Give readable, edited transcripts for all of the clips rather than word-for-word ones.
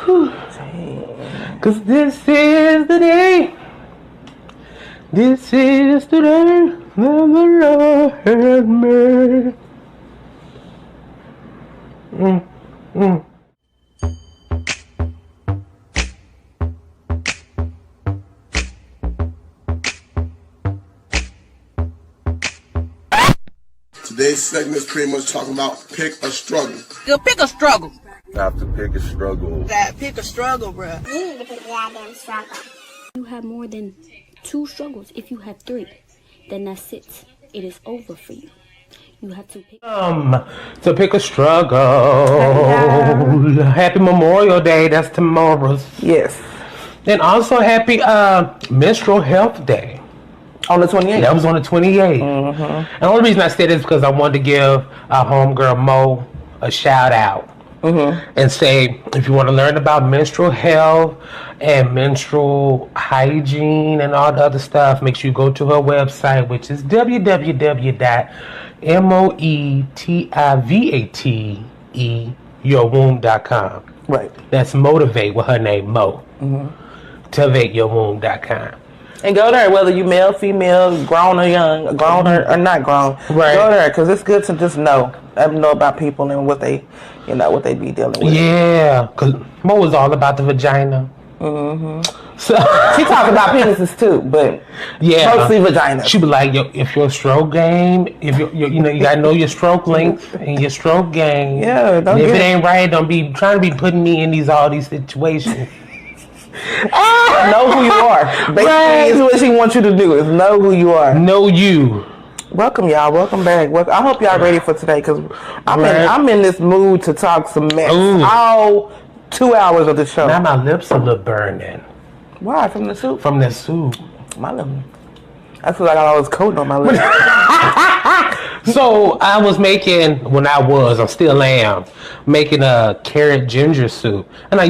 Cause this is the day. This is the day that the Lord has made. Today's segment is pretty much talking about pick a struggle. Go pick a struggle. I have to pick a struggle. That pick a struggle, bruh. You need to pick the goddamn struggle. You have more than 2 struggles. If you have 3, then that's it. It is over for you. You have to pick. To pick a struggle. Happy Memorial Day. That's tomorrow's. Yes. And also happy Menstrual Health Day. On the 28th. That was on the 28th. And the only reason I said this is because I wanted to give our homegirl Mo a shout out. And say, if you want to learn about menstrual health and menstrual hygiene and all the other stuff, make sure you go to her website, which is www.motivate.yourwomb.com. Right. That's motivate with her name, Mo. Motivateyourwomb.com. And go there, whether you male, female, grown or young, grown or not grown. Right. Go there, because it's good to just know about people and what they, what they be dealing with. Yeah, because Mo is all about the vagina. So she talks about penises too, but mostly vagina. She be like, if your stroke game, if you gotta know your stroke length and your stroke game. Yeah, if it ain't right, don't be trying to be putting me in all these situations. Know who you are. Basically, is what she wants you to do, is know who you are. Know you. Welcome, y'all. Welcome back. I hope y'all ready for today, because I'm in this mood to talk some mess. All 2 hours of the show. Now my lips are a little burning. Why? From the soup? From the soup. My lips. I feel like I got all this coating on my lips. So I still am, making a carrot ginger soup. And I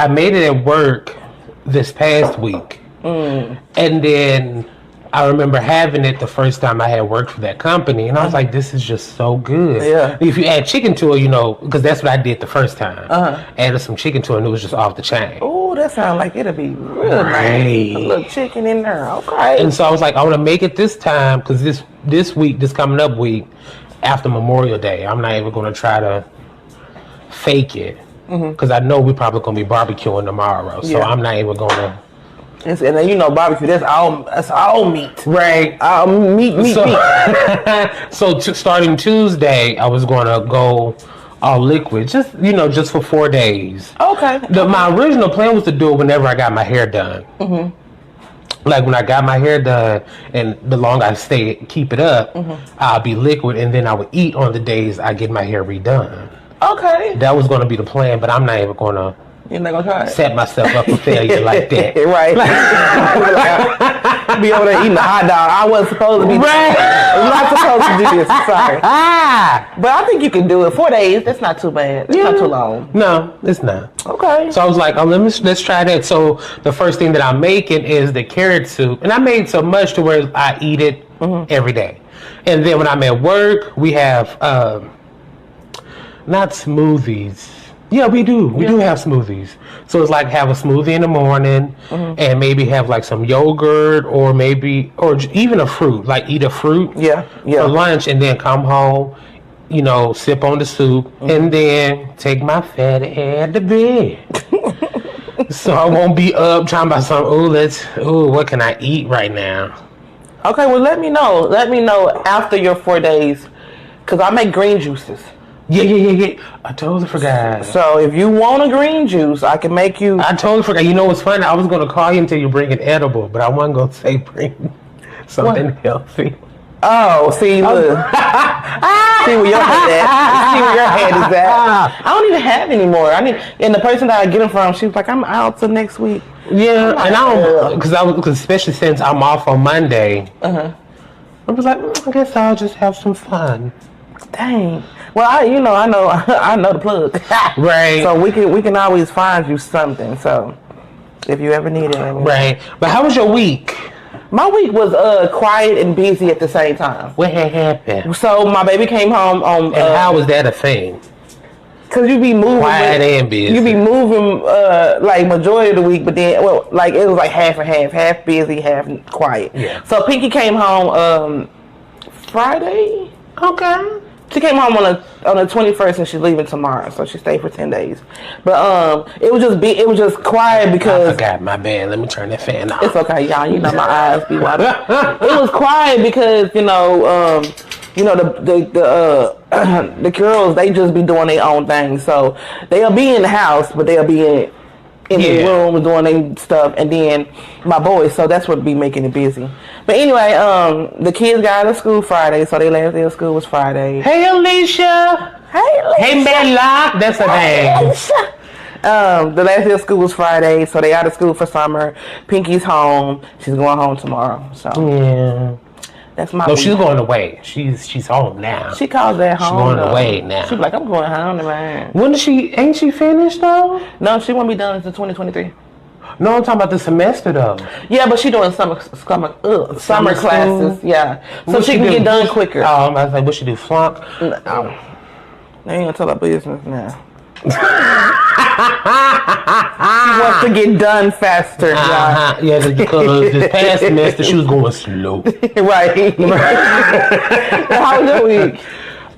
made it at work this past week. And then I remember having it the first time I had worked for that company. And I was like, this is just so good. Yeah. If you add chicken to it, because that's what I did the first time. Added some chicken to it and it was just off the chain. Oh, that sounds like it'll be real nice. A little chicken in there. Okay. And so I was like, I want to make it this time, because this coming up week, after Memorial Day, I'm not even going to try to fake it, because I know we're probably going to be barbecuing tomorrow. So I'm not even going to. And then barbecue, that's all meat. Right. Meat. So starting Tuesday, I was going to go all liquid, just for 4 days. Okay. My original plan was to do it whenever I got my hair done. Like when I got my hair done, and the longer I keep it up, I'll be liquid, and then I would eat on the days I get my hair redone. Okay. That was going to be the plan, but I'm not even going to. You're not gonna try it? Set myself up for failure like that. Right. Be over there eating a hot dog. I wasn't supposed to be. Right. I'm not supposed to do this. Sorry. But I think you can do it. 4 days. That's not too bad. It's not too long. No, it's not. Okay. So I was like, let's try that. So the first thing that I'm making is the carrot soup, and I made so much to where I eat it every day. And then when I'm at work, we have not smoothies. Yeah, we do. We do have smoothies. So it's like have a smoothie in the morning and maybe have like some yogurt or even a fruit. Like eat a fruit for lunch and then come home, sip on the soup and then take my fat ass to bed. So I won't be up trying about what can I eat right now? Okay, well let me know. Let me know after your 4 days, because I make green juices. Yeah. I totally forgot. So if you want a green juice, I can make you. I totally forgot. You know what's funny? I was going to call you until you bring an edible, but I wasn't going to say bring something healthy. Oh, see, look. See where your head at. See where your head is at. I don't even have any more. And the person that I get them from, she was like, I'm out till next week. Yeah, and I don't, because especially since I'm off on Monday, I was like, I guess I'll just have some fun. Dang. Well, I know the plug. Right. So we can always find you something. So if you ever need it. Right. But how was your week? My week was quiet and busy at the same time. What had happened? So my baby came home on. And how was that a thing? Cause you be moving, quiet and busy. You be moving like majority of the week, but then like it was like half and half busy, half quiet. Yeah. So Pinky came home Friday. Okay. She came home on the 21st and she's leaving tomorrow, so she stayed for 10 days. But it was just quiet because I forgot my bad. Let me turn that fan off. it's okay, y'all. You know my eyes be watering. It was quiet because the girls, they just be doing their own thing. So they'll be in the house, but they'll be in the room doing their stuff. And then my boys, so that's what be making it busy. But anyway, the kids got out of school Friday, so their last day of school was Friday. Hey, Alicia. Hey, Medlock. That's her name. The last day of school was Friday, so they out of school for summer. Pinky's home. She's going home tomorrow. So yeah. That's my. No, she's going away. She's home now. She calls that home. She's going away now. She's like, I'm going home, man. When is she? Ain't she finished though? No, she won't be done until 2023. No, I'm talking about the semester though. Yeah, but she doing summer classes. School? Yeah, so What she can get done quicker. Oh, I'm about to say, what she do? Flunk? No. They ain't gonna tell her business now. She wants to get done faster. Yeah, because this past semester she was going slow. Right. How was your week?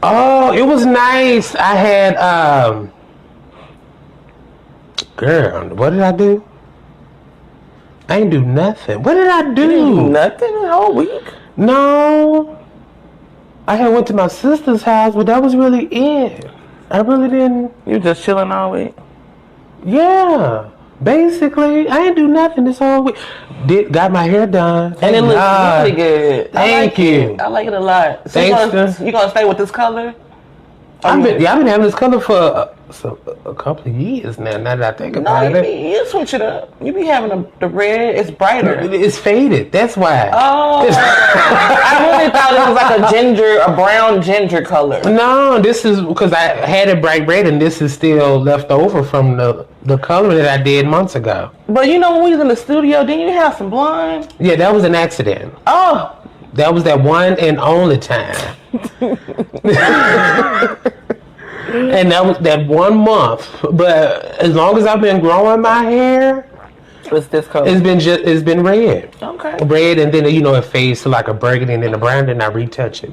Oh, it was nice. I had girl, what did I do? I ain't do nothing. What did I do? You didn't do nothing the whole week? No. I had went to my sister's house, but that was really it. I really didn't. You just chilling all week? Yeah. Basically, I ain't do nothing this whole week. Got my hair done. And it looks really good. Thank you. I like it a lot. So you gonna stay with this color? I've been having this color for a couple of years now. Now that I think about it, you switch it up. You be having the red. It's brighter. It's faded. That's why. Oh, I really thought it was like a brown ginger color. No, this is because I had it bright red, and this is still left over from the color that I did months ago. But you know when we was in the studio, didn't you have some blonde? Yeah, that was an accident. Oh. That was that one and only time. And that was that 1 month. But as long as I've been growing my hair, it's this color. It's been red. Okay. Red, and then it fades to like a burgundy and then a brown, and I retouch it.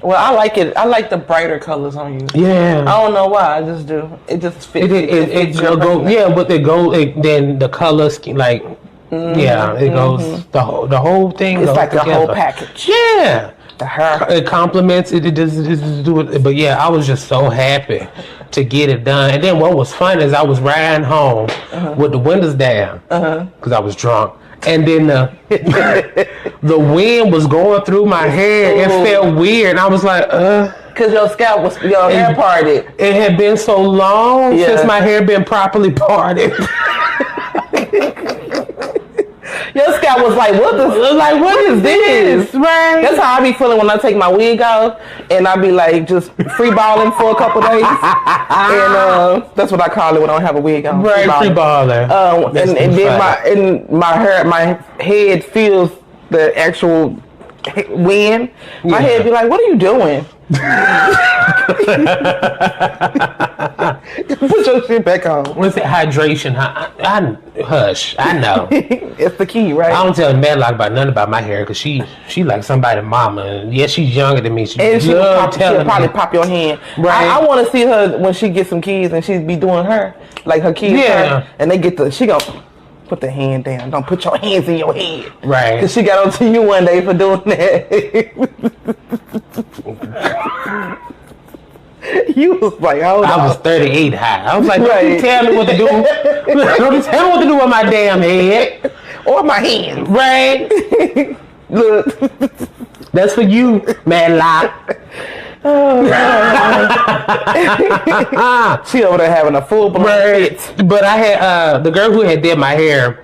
Well, I like it. I like the brighter colors on you. Yeah. I don't know why. I just do. It just fits. But then the color scheme, like. Mm-hmm, yeah, it goes the whole thing. It's goes like together. The whole package. Yeah, the hair. It complements it. It does do it. But yeah, I was just so happy to get it done. And then what was fun is I was riding home with the windows down because I was drunk. And then the wind was going through my hair. It felt weird. And I was like, because your scalp was your hair parted. It had been so long since my hair been properly parted. Your scalp was like, what is this? Right. That's how I be feeling when I take my wig off and I be like just free balling for a couple days. And that's what I call it when I don't have a wig on. Right, free balling. And then my head feels the actual wind. My head be like, what are you doing? Put your shit back on. What's it? Hydration. Hush. I know. It's the key, right? I don't tell Madlock about nothing about my hair because she like somebody's mama. And yeah, she's younger than me. She'll probably pop your hand. Right. I want to see her when she gets some kids and she be doing her like her kids. Yeah. And they get she go. Put the hand down. Don't put your hands in your head. Right. Because she got onto you one day for doing that. You was like, hold on. I was 38 high. I was like, don't tell me what to do. Don't tell me what to do with my damn head. Or my hands. Right. Look. That's for you, Madlock. She over there having a full blown fit. But I had the girl who had did my hair.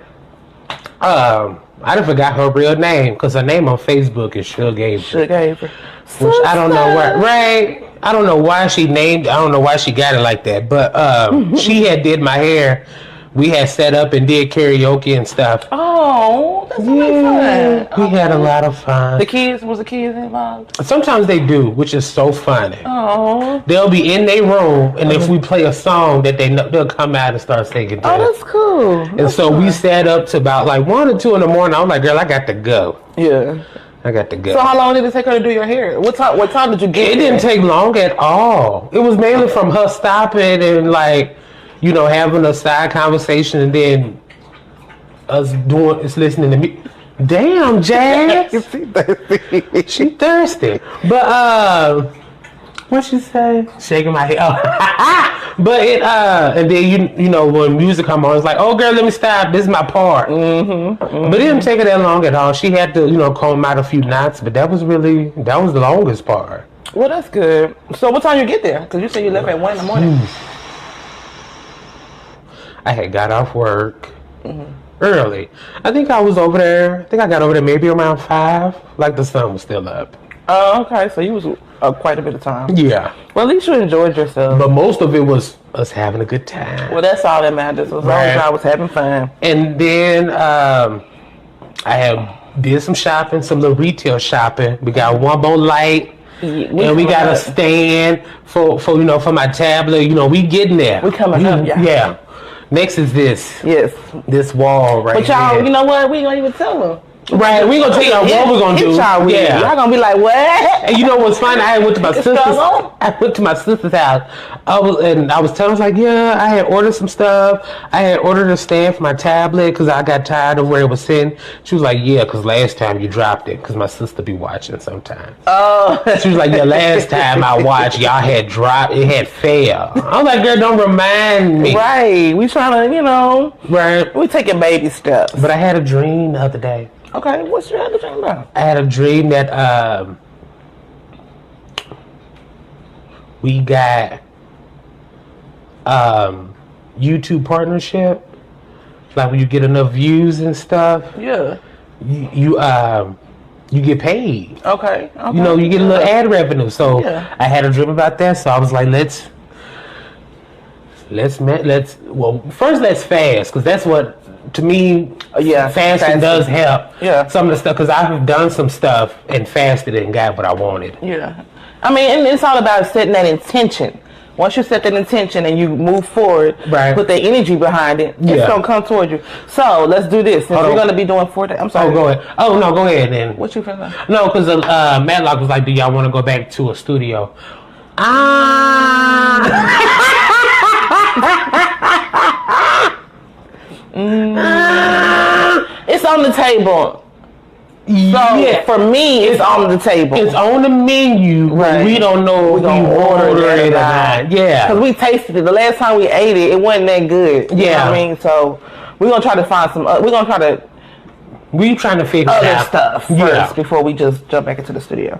I done forgot her real name because her name on Facebook is Sugar Avery. Which I don't know why. Right. I don't know why she named. I don't know why she got it like that. But she had did my hair. We had set up and did karaoke and stuff. Oh. That's fun. We had a lot of fun. The kids involved? Sometimes they do, which is so funny. Oh. They'll be in their room, and if we play a song that they know, they'll come out and start singing. Oh, that's cool. And so we sat up to about like 1 or 2 in the morning. I was like, girl, I got to go. Yeah. I got to go. So how long did it take her to do your hair? What time did you get It didn't take long at all. It was mainly from her stopping and like, you know, having a side conversation and then us listening to me. Damn, Jazz. She thirsty. But what she say? Shaking my head. Oh. But it and then you know when music come on, it's like, oh girl, let me stop. This is my part. But it didn't take her that long at all. She had to comb out a few knots, but that was the longest part. Well, that's good. So what time you get there? Because you said you left at 1 in the morning. I had got off work early. I think I was over there. I think I got over there maybe around 5. Like the sun was still up. Oh, okay. So you was quite a bit of time. Yeah. Well, at least you enjoyed yourself. But most of it was us having a good time. Well, that's all that matters. As long as I was having fun. And then I did some shopping, some little retail shopping. We got one more light. And we got a stand for my tablet. We getting there. We coming up, Yeah. Next is this. Yes. This wall right here. But y'all, you know what? We ain't gonna even tell them. Right, we gonna tell y'all what we're gonna do. Yeah. Y'all gonna be like, what? And you know what's funny? I went to my sister's. I went to my sister's house. I was telling her, like, yeah, I had ordered some stuff. I had ordered a stand for my tablet because I got tired of where it was sitting. She was like, yeah, because last time you dropped it because my sister be watching sometimes. Oh. She was like, yeah, last time I watched, y'all had dropped. It had failed. I was like, girl, don't remind me. Right. We trying to, Right. We taking baby steps. But I had a dream the other day. Okay, what's your other dream about? I had a dream that we got YouTube partnership. Like when you get enough views and stuff. Yeah. You get paid. Okay. You get a little ad revenue. So I had a dream about that. So I was like, let's first let's fast because that's what. To me, fasting does help. Yeah. Some of the stuff, because I've done some stuff and fasted and got what I wanted. Yeah. I mean, and it's all about setting that intention. Once you set that intention and you move forward, put the energy behind it, it's going to come towards you. So, let's do this. Since we're going to be doing 4 days. I'm sorry. Oh, go ahead. Oh, no, go ahead then. What you feeling? No, because Matlock was like, do y'all want to go back to a studio? It's on the table. So for me, it's on the table. It's on the menu. Right. We don't know if we order it or not. Yeah. Because we tasted it. The last time we ate it, it wasn't that good. You know what I mean? So we're going to try to find some, we're trying to figure other stuff first before we just jump back into the studio.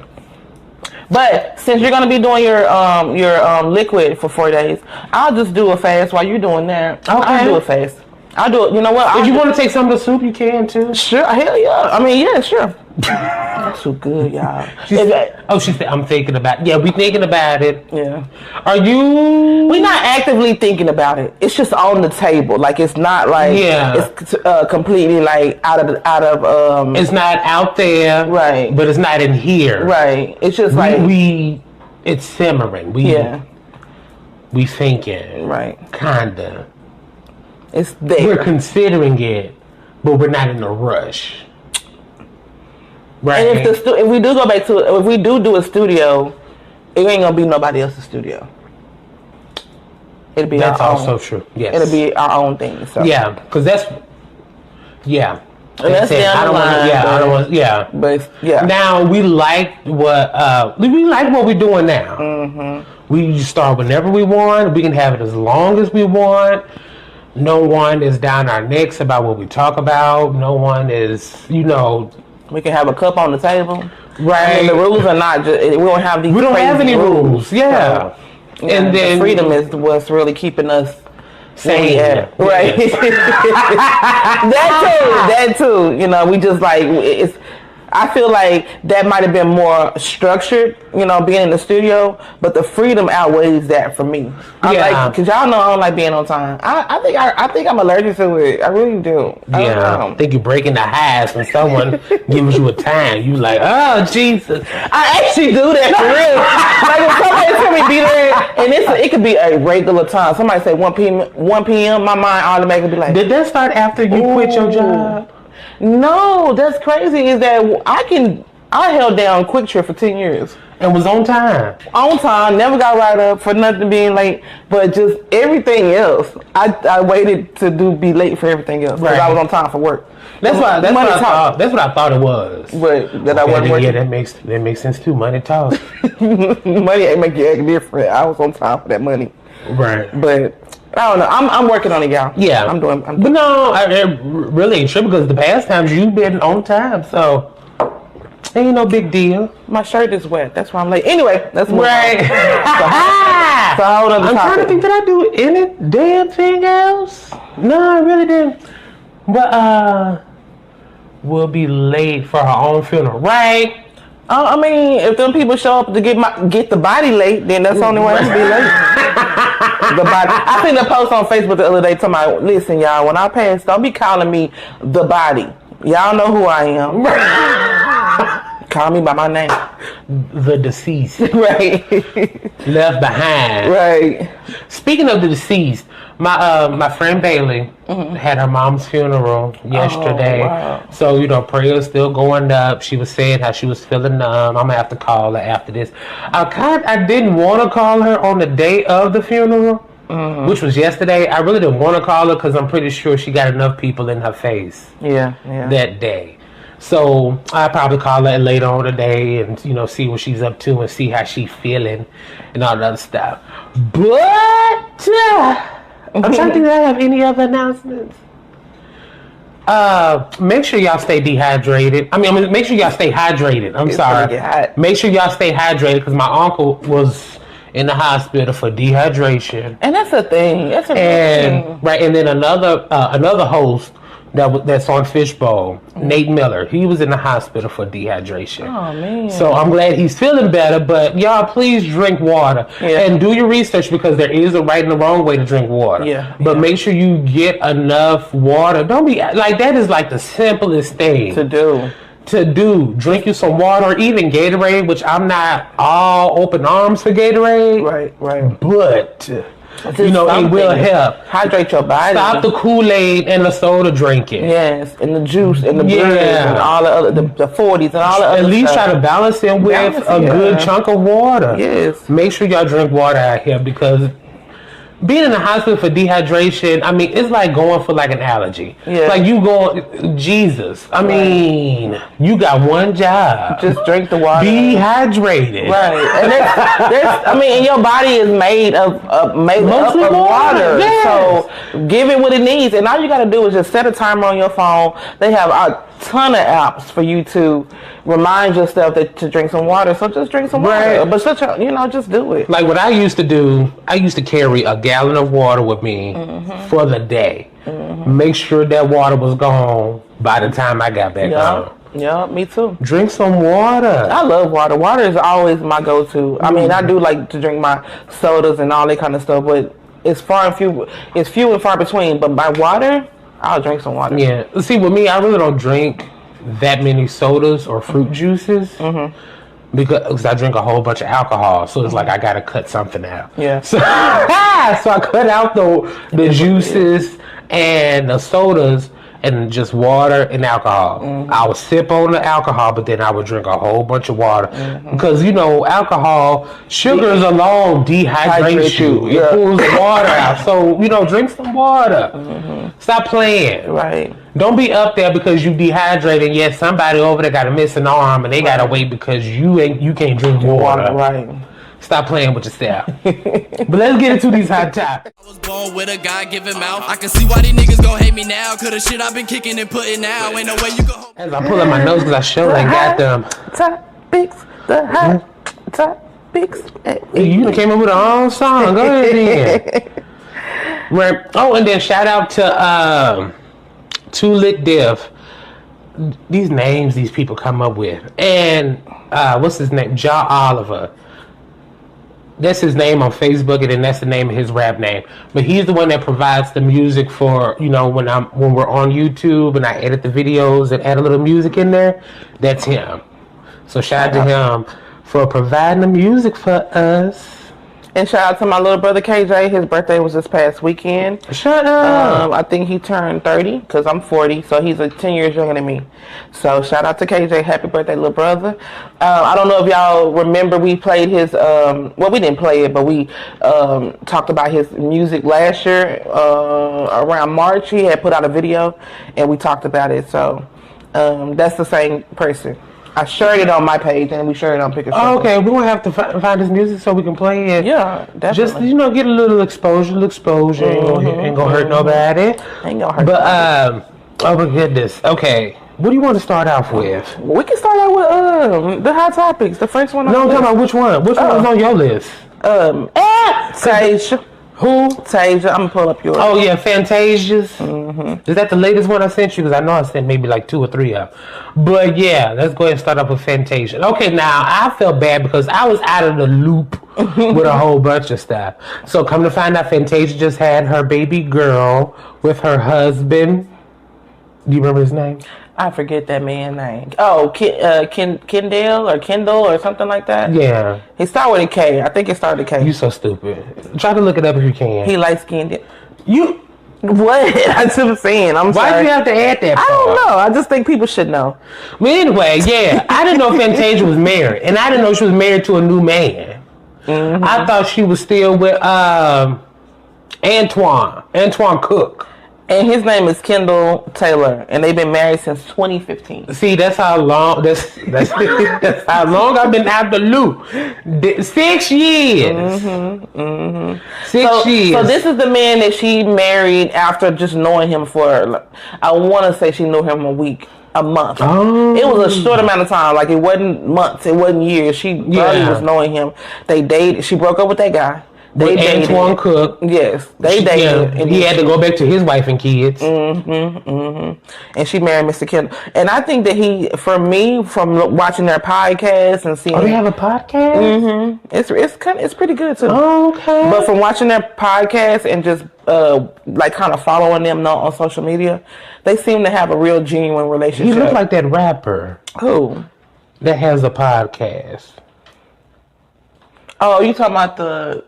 But since you're going to be doing your liquid for 4 days, I'll just do a fast while you're doing that. Okay. I'll do a fast. I'll do it. You know what? If you want to take some of the soup, you can too. Sure. Hell yeah. I mean, yeah, sure. That's so good, y'all. She said, I'm thinking about it. Yeah, we thinking about it. Yeah. Are you? We're not actively thinking about it. It's just on the table. Like, it's not like it's completely like out of it's not out there. Right. But it's not in here. Right. It's just it's simmering. We thinking. Right. Kinda. It's there. We're considering it, but we're not in a rush. Right. And if we do go back to if we do a studio, it ain't gonna be nobody else's studio. It'll be that's our also own. True. Yes. It'll be our own thing. So. Yeah, because that's And that's down the line. I don't want. Yeah. But yeah. Now we like what we're doing now. Mm-hmm. We start whenever we want. We can have it as long as we want. No one is down our necks about what we talk about. No one is, We can have a cup on the table. Right. I mean, the rules are not just, we don't have these. We don't have any rules. Yeah. So, and then freedom is what's really keeping us sane. Right. That too. We just like, I feel like that might have been more structured, you know, being in the studio, but the freedom outweighs that for me. Because y'all know I don't like being on time. I think I'm allergic to it. I really do. I think you're breaking the highs when someone gives you a time. You like, oh, Jesus. I actually do that for real. Like if somebody tell me be there, and it could be a regular time. Somebody say 1 p.m., my mind automatically be like, did that start after you quit your job? No, that's crazy. Is that I held down Quick Trip for 10 years. And was on time. On time, never got right up for nothing being late, but just everything else. I waited to be late for everything else because I was on time for work. That's what I thought it was. But that I wasn't working. Yeah, that makes sense too. Money talks. Money ain't make you act different. I was on time for that money. Right. But I don't know. I'm working on it, y'all. Yeah, I'm doing. But no, it really ain't true because the past times you've been on time, so ain't no big deal. My shirt is wet. That's why I'm late. Anyway, that's right. So hold on. I'm trying to think. Did I do any damn thing else? No, I really didn't. But we'll be late for her own funeral, right? I mean, if them people show up to get the body late, then that's the only way to be late. The body. I seen a post on Facebook the other day talking about, listen, y'all, when I pass, don't be calling me the body. Y'all know who I am. Call me by my name. The deceased. Right. Left behind. Right. Speaking of the deceased, my friend Bailey had her mom's funeral yesterday. Oh, wow. So, you know, prayers still going up. She was saying how she was feeling numb. I'm going to have to call her after this. I didn't want to call her on the day of the funeral, which was yesterday. I really didn't want to call her because I'm pretty sure she got enough people in her face that day. So I'll probably call her later on today and, you know, see what she's up to and see how she's feeling and all that other stuff. But I'm trying to think if I have any other announcements. Make sure y'all stay dehydrated. Make sure y'all stay hydrated. I'm sorry. Make sure y'all stay hydrated because my uncle was in the hospital for dehydration. And that's a thing. That's a thing. Right, and then another host that's on Fishbowl, Nate Miller. He was in the hospital for dehydration. Oh, man. So I'm glad he's feeling better, but y'all please drink water. Yeah. And do your research because there is a right and a wrong way to drink water. Yeah. But make sure you get enough water. Don't be like that is like the simplest thing to do. Drink you some water or even Gatorade, which I'm not all open arms for Gatorade. Right. But you know, it will help. Hydrate your body. Stop the Kool-Aid and the soda drinking. Yes, and the juice and the beers and all the other, the 40s and all the other At least stuff. Try to balance it with a good chunk of water. Yes. Make sure y'all drink water out here because being in the hospital for dehydration, it's like going for like an allergy. Yeah. Like you going, Jesus. You got one job. Just drink the water. Be hydrated. Right. And and your body is made of water. Yes. So give it what it needs. And all you got to do is just set a timer on your phone. They have a ton of apps for you to remind yourself to drink some water. So just drink some water. But just do it. Like what I used to do, I used to carry a gallon of water with me for the day. Make sure that water was gone by the time I got back home. Yeah, me too. Drink some water. I love water. Water is always my go-to. I do like to drink my sodas and all that kind of stuff, but it's few and far between. But my water, I'll drink some water. Yeah. See, with me, I really don't drink that many sodas or fruit juices because I drink a whole bunch of alcohol. So it's like I got to cut something out. Yeah. So I cut out the juices and the sodas and just water and alcohol. I would sip on the alcohol, but then I would drink a whole bunch of water because alcohol, sugars alone dehydrate you. It pulls the water out. So drink some water. Stop playing. Right. Don't be up there because you dehydrated. Yes, somebody over there got a missing arm and they gotta wait because you can't drink water. Right. Stop playing with yourself. But let's get into these hot topics. I was born with a God-given mouth. I can see why these niggas gon' hate me now. Cause the shit I've been kicking and putting out. Ain't no way you go. As I pull up my nose because I sure ain't got them. Topics, the hot topics. You done came up with a whole song. Go ahead then. Right. Oh, and then shout out to Too Lit Diff. these names these people come up with. And what's his name? Ja Oliver. That's his name on Facebook, and then that's the name of his rap name. But he's the one that provides the music for, when we're on YouTube and I edit the videos and add a little music in there. That's him. So shout out to him for providing the music for us. And shout out to my little brother KJ. His birthday was this past weekend. Shut up. I think he turned 30 because I'm 40, so he's 10 years younger than me. So shout out to KJ. Happy birthday, little brother. I don't know if y'all remember we played his, we didn't play it, but we talked about his music last year. Around March, he had put out a video, and we talked about it. So that's the same person. I shared it on my page, and we shared it on Pick a Struggle. Oh, okay, we're going to have to find his music so we can play it. Yeah, definitely. Just, get a little exposure. Ain't going to hurt nobody. Ain't going to hurt nobody. Oh my goodness. Okay, what do you want to start off with? We can start out with the hot topics. The first one. No, I'm talking about which one. Which one is on your list? Tasia. Who? Tasia. I'm going to pull up yours. Oh, yeah, Fantasia's. Mm-hmm. Is that the latest one I sent you? Because I know I sent maybe like 2 or 3 of them. But yeah, let's go ahead and start off with Fantasia. Okay, now I felt bad because I was out of the loop with a whole bunch of stuff. So come to find out, Fantasia just had her baby girl with her husband. Do you remember his name? I forget that man's name. Oh, Kendall or something like that. Yeah. He started with a K. I think it started with a K. You so stupid. Try to look it up if you can. He light skinned. You. What? That's what I'm saying. I'm sorry. Why do you have to add that part? I don't know. I just think people should know. But anyway, yeah. I didn't know Fantasia was married. And I didn't know she was married to a new man. Mm-hmm. I thought she was still with Antoine Cook. And his name is Kendall Taylor, and they've been married since 2015. See, that's how long. That's how long I've been out the loop. 6 years. 6 years. So this is the man that she married after just knowing him for. I want to say she knew him a month. Oh. It was a short amount of time. Like it wasn't months. It wasn't years. She barely was knowing him. They dated. She broke up with that guy. They dated. Antoine Cook. Yes, they dated. Yeah, and he had to go back to his wife and kids. And she married Mr. Kendall. And I think that from watching their podcast and seeing. Oh, they have a podcast? It's pretty good too. Oh, okay. But from watching their podcast and just kind of following them on social media, they seem to have a real genuine relationship. He looked like that rapper. Who? That has a podcast. Oh, you talking about the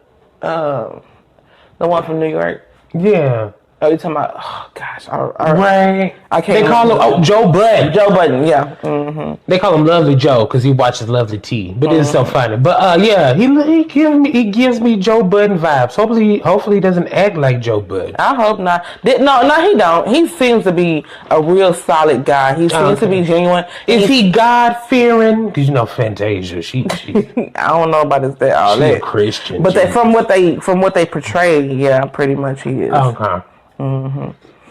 one from New York? Yeah. Oh, you talking about? Oh gosh, right. I can't. They call him Joe Budden. Joe Budden, yeah. Mm-hmm. They call him Lovely Joe because he watches Lovely T. But it's so funny. But yeah, he gives me Joe Budden vibes. Hopefully he doesn't act like Joe Budden. I hope not. No, he don't. He seems to be a real solid guy. He seems to be genuine. Is he God fearing? Because Fantasia, she I don't know about his that all she's that. A Christian. But from what they portray, yeah, pretty much he is. Okay.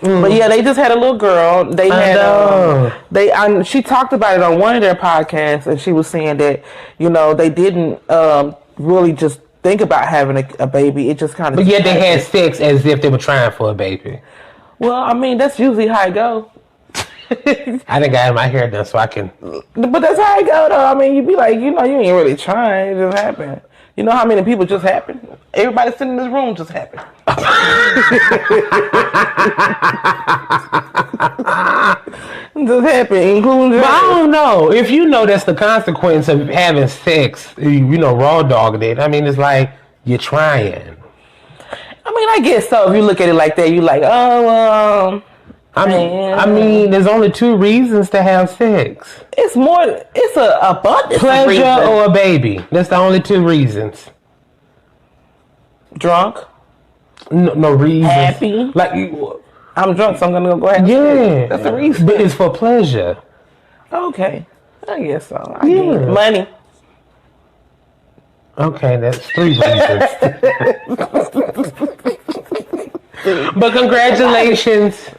But yeah, they just had a little girl. They had she talked about it on one of their podcasts, and she was saying that they didn't really just think about having a baby. It just kind of. But yet they had sex as if they were trying for a baby. Well, I mean that's usually how it goes. I done got my hair done so I can. But that's how it go though. I mean, you be like, you ain't really trying. It just happened. You know how many people just happen? Everybody sitting in this room just happened. Just happened, including. But I don't know if that's the consequence of having sex. Raw dogging it. I mean, it's like you're trying. I mean, I guess so. If you look at it like that, you like, oh well. I mean, there's only 2 reasons to have sex. It's a abundance. Pleasure or a baby. That's the only 2 reasons. Drunk? No reason. Happy? Like I'm drunk, so I'm gonna go ahead. Yeah, that's the reason. But it's for pleasure. Okay, I guess so. Money. Okay, that's 3 reasons. But congratulations.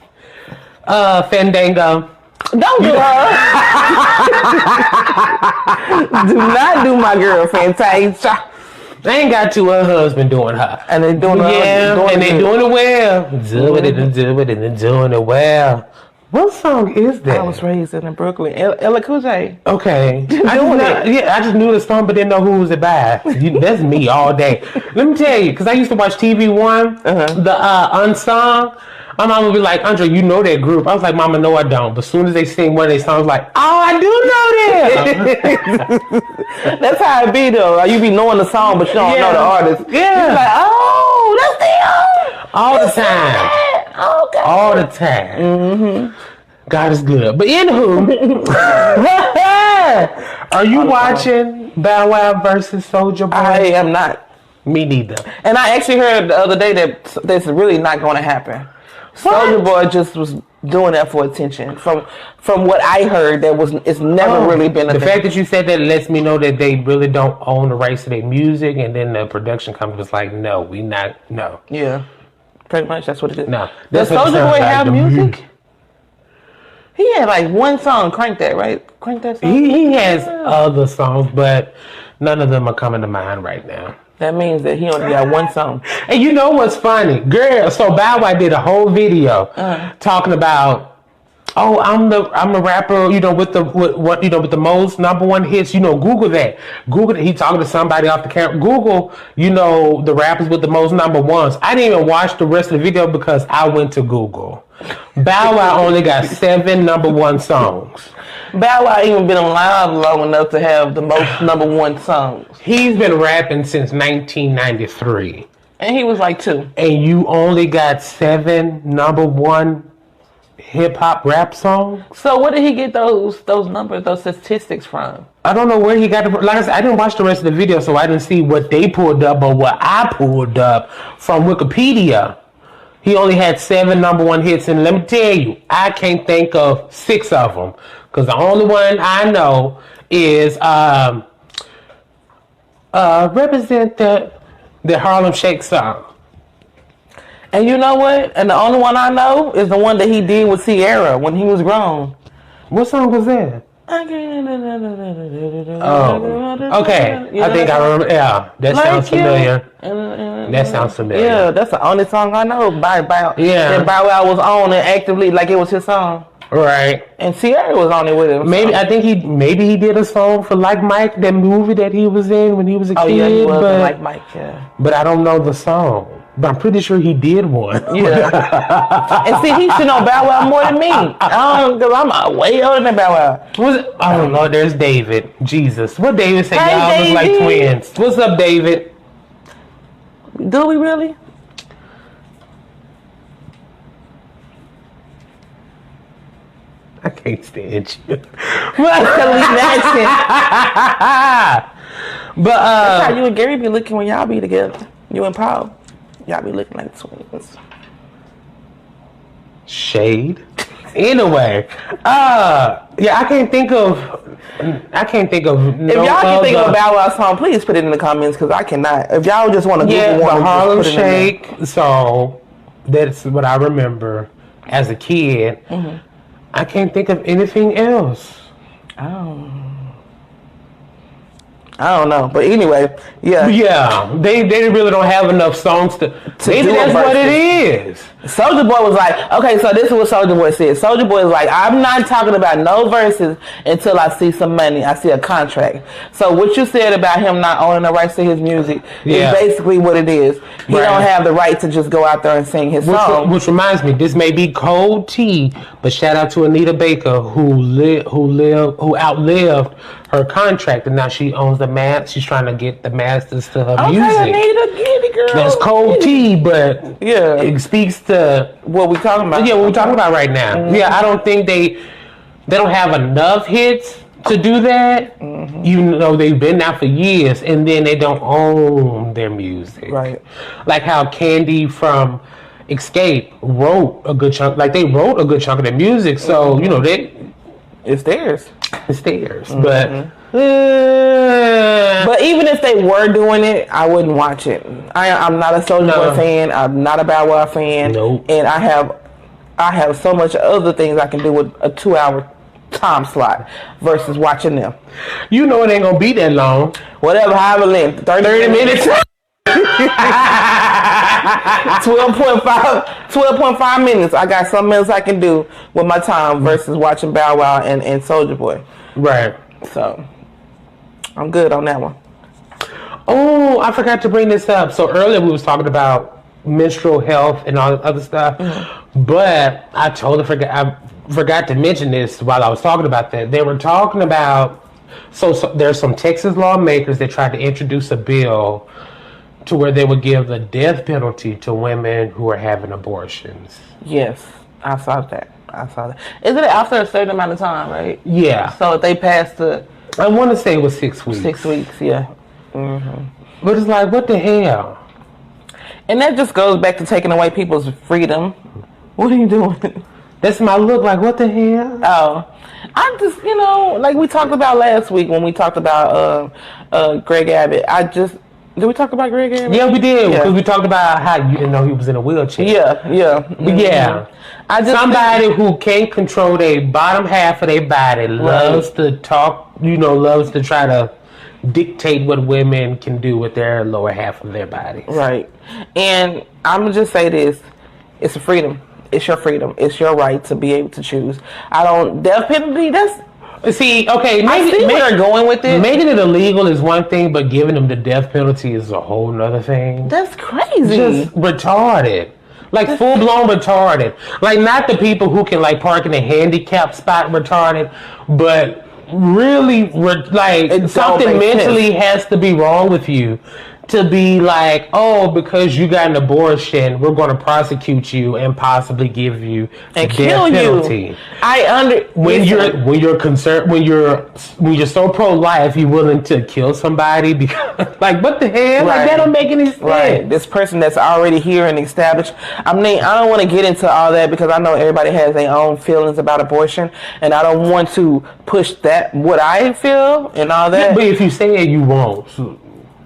Fandango. Don't do her. Do not do my girl Fantasia. I ain't got to her husband doing her. And they doing they doing it well. Doing it well. What song is that? I was raised in Brooklyn. Ella Cool J. Okay. I just knew the song, but didn't know who was it by. That's me all day. Let me tell you, because I used to watch TV One, the Unsung. My mom would be like, Andre, you know that group. I was like, Mama, no, I don't. But as soon as they sing one of their songs, I was like, oh, I do know them. That's how it be, though. You be knowing the song, but you don't know the artist. Yeah. You're like, oh, that's them. All the time. Okay. All the time. Mm-hmm. God is good. But anywho, are you watching Bow Wow versus Soulja Boy? I am not. Me neither. And I actually heard the other day that that's really not going to happen. Soulja Boy just was doing that for attention. From what I heard, it's never really been a thing. The fact that you said that lets me know that they really don't own the rights to their music, and then the production company was like, no, we not, no. Yeah. Pretty much, that's what it is. No. Does Soulja Boy have music? He had like one song, Crank That, right? Crank That song? He has other songs, but none of them are coming to mind right now. That means that he only got one song. And you know what's funny? Girl, so Bow Wow did a whole video talking about, oh, I'm the rapper, with the most number one hits. Google that. Google it. He talking to somebody off the camera. Google, the rappers with the most number ones. I didn't even watch the rest of the video because I went to Google. Bow Wow only got 7 number one songs. Bow Wow even been alive long enough to have the most number one songs. He's been rapping since 1993. And he was like 2. And you only got 7 number one hip-hop rap songs? So where did he get those numbers, those statistics from? I don't know where he got it. Like I said, I didn't watch the rest of the video, so I didn't see what they pulled up or what I pulled up from Wikipedia. He only had 7 number one hits, and let me tell you, I can't think of 6 of them. Because the only one I know is Represent the Harlem Shake song. And you know what? And the only one I know is the one that he did with Ciara when he was grown. What song was that? Oh, okay. I think I remember. Yeah, that sounds familiar. That sounds familiar. Yeah, that's the only song I know that Bow Wow was on and actively like it was his song. Right. And Ciara was on it with him. I think he did a song for Like Mike, that movie that he was in when he was a kid. Oh yeah, he was Like Mike. Yeah. But I don't know the song. But I'm pretty sure he did one. Yeah. And see, he should know Bow Wow more than me. Because I'm way older than Bow Wow. Oh, Lord, there's David. Jesus. What David said? Hey, y'all look like twins. What's up, David? Do we really? I can't stand you. But that's how you and Gary be looking when y'all be together. You and Paul. Y'all be looking like twins. Shade. Anyway, I can't think of. If y'all can think of a Bow Wow song, please put it in the comments because I cannot. If y'all just want to Google one, the Harlem Shake song. That's what I remember as a kid. Mm-hmm. I can't think of anything else. I don't know, but anyway, yeah. Yeah, they really don't have enough songs to maybe that's what it is. Soulja Boy was like, okay, so this is what Soulja Boy said. Soulja Boy is like, I'm not talking about no verses until I see some money. I see a contract. So what you said about him not owning the rights to his music is basically what it is. He don't have the right to just go out there and sing his song. Which reminds me, this may be cold tea, but shout out to Anita Baker who outlived her contract, and now she owns the she's trying to get the masters to her music. Anita, get it, girl. That's cold tea, but it speaks to what we talking about. Yeah, what we're talking about right now. Mm-hmm. Yeah, I don't think they don't have enough hits to do that. Mm-hmm. Even though they've been out for years, and then they don't own their music. Right. Like how Candy from Escape wrote a good chunk. Like they wrote a good chunk of their music, so it's theirs. It's theirs, mm-hmm. But even if they were doing it, I wouldn't watch it. I'm not a Soulja Boy fan. I'm not a Bow Wow fan. Nope. And I have so much other things I can do with a 2-hour time slot versus watching them. You know it ain't gonna be that long. Whatever, however length. 30 minutes. 12.5 minutes. I got something else I can do with my time versus watching Bow Wow and Soulja Boy. Right. So, I'm good on that one. Oh, I forgot to bring this up. So earlier we was talking about menstrual health and all this other stuff, but I totally forgot to mention this while I was talking about that. They were talking about, so there's some Texas lawmakers that tried to introduce a bill to where they would give the death penalty to women who are having abortions. Yes, I saw that. Isn't it after a certain amount of time, right? Yeah. So if they passed the... I want to say it was 6 weeks. 6 weeks, yeah. Mm-hmm. But it's like, what the hell? And that just goes back to taking away people's freedom. What are you doing? That's my look, like, what the hell? Oh. I just, like we talked about last week when we talked about Greg Abbott. Did we talk about Greg Abbott? Yeah, we did. Because we talked about how you didn't know he was in a wheelchair. Yeah. Mm-hmm. Yeah. Somebody who can't control their bottom half of their body loves to talk, loves to try to dictate what women can do with their lower half of their bodies. Right. And I'm going to just say this. It's a freedom. It's your freedom. It's your right to be able to choose. Death penalty, See, okay, I see where they're going with it. Making it illegal is one thing, but giving them the death penalty is a whole nother thing. That's crazy. Just retarded. Like full-blown retarded. Like not the people who can like park in a handicapped spot retarded, but really something mentally has to be wrong with you to be like, oh, because you got an abortion, we're going to prosecute you and possibly give you and the kill death penalty. When you're so pro-life, you're willing to kill somebody because, like, what the hell? Right. Like that don't make any sense. Right. This person that's already here and established. I mean, I don't want to get into all that because I know everybody has their own feelings about abortion, and I don't want to push what I feel and all that. Yeah, but if you say it, you won't.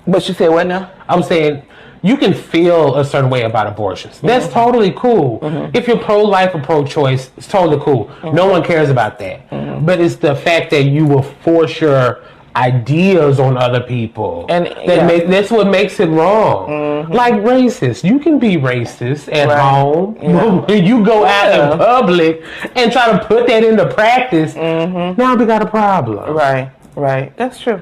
But you said what now? I'm saying you can feel a certain way about abortions. That's totally cool. Mm-hmm. If you're pro-life or pro-choice, it's totally cool. Mm-hmm. No one cares about that. Mm-hmm. But it's the fact that you will force your ideas on other people. And that's what makes it wrong. Mm-hmm. Like racist. You can be racist at home. Yeah. When you go out in public and try to put that into practice, now we got a problem. Right. That's true.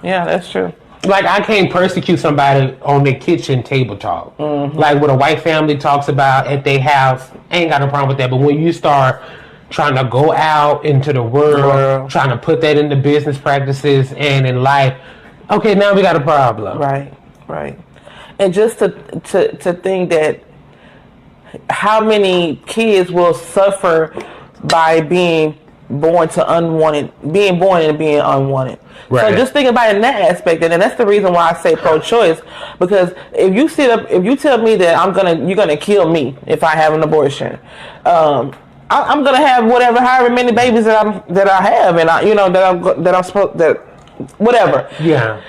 Yeah, that's true. Like, I can't persecute somebody on their kitchen table talk. Mm-hmm. Like, what a white family talks about at their house, I ain't got no problem with that. But when you start trying to go out into the world, trying to put that into business practices and in life, okay, now we got a problem. Right. And just to think that how many kids will suffer by being born and being unwanted. Right. So just think about it in that aspect, and that's the reason why I say pro-choice. Because if you tell me that you're gonna kill me if I have an abortion, I'm gonna have however many babies that I have, and whatever. Yeah.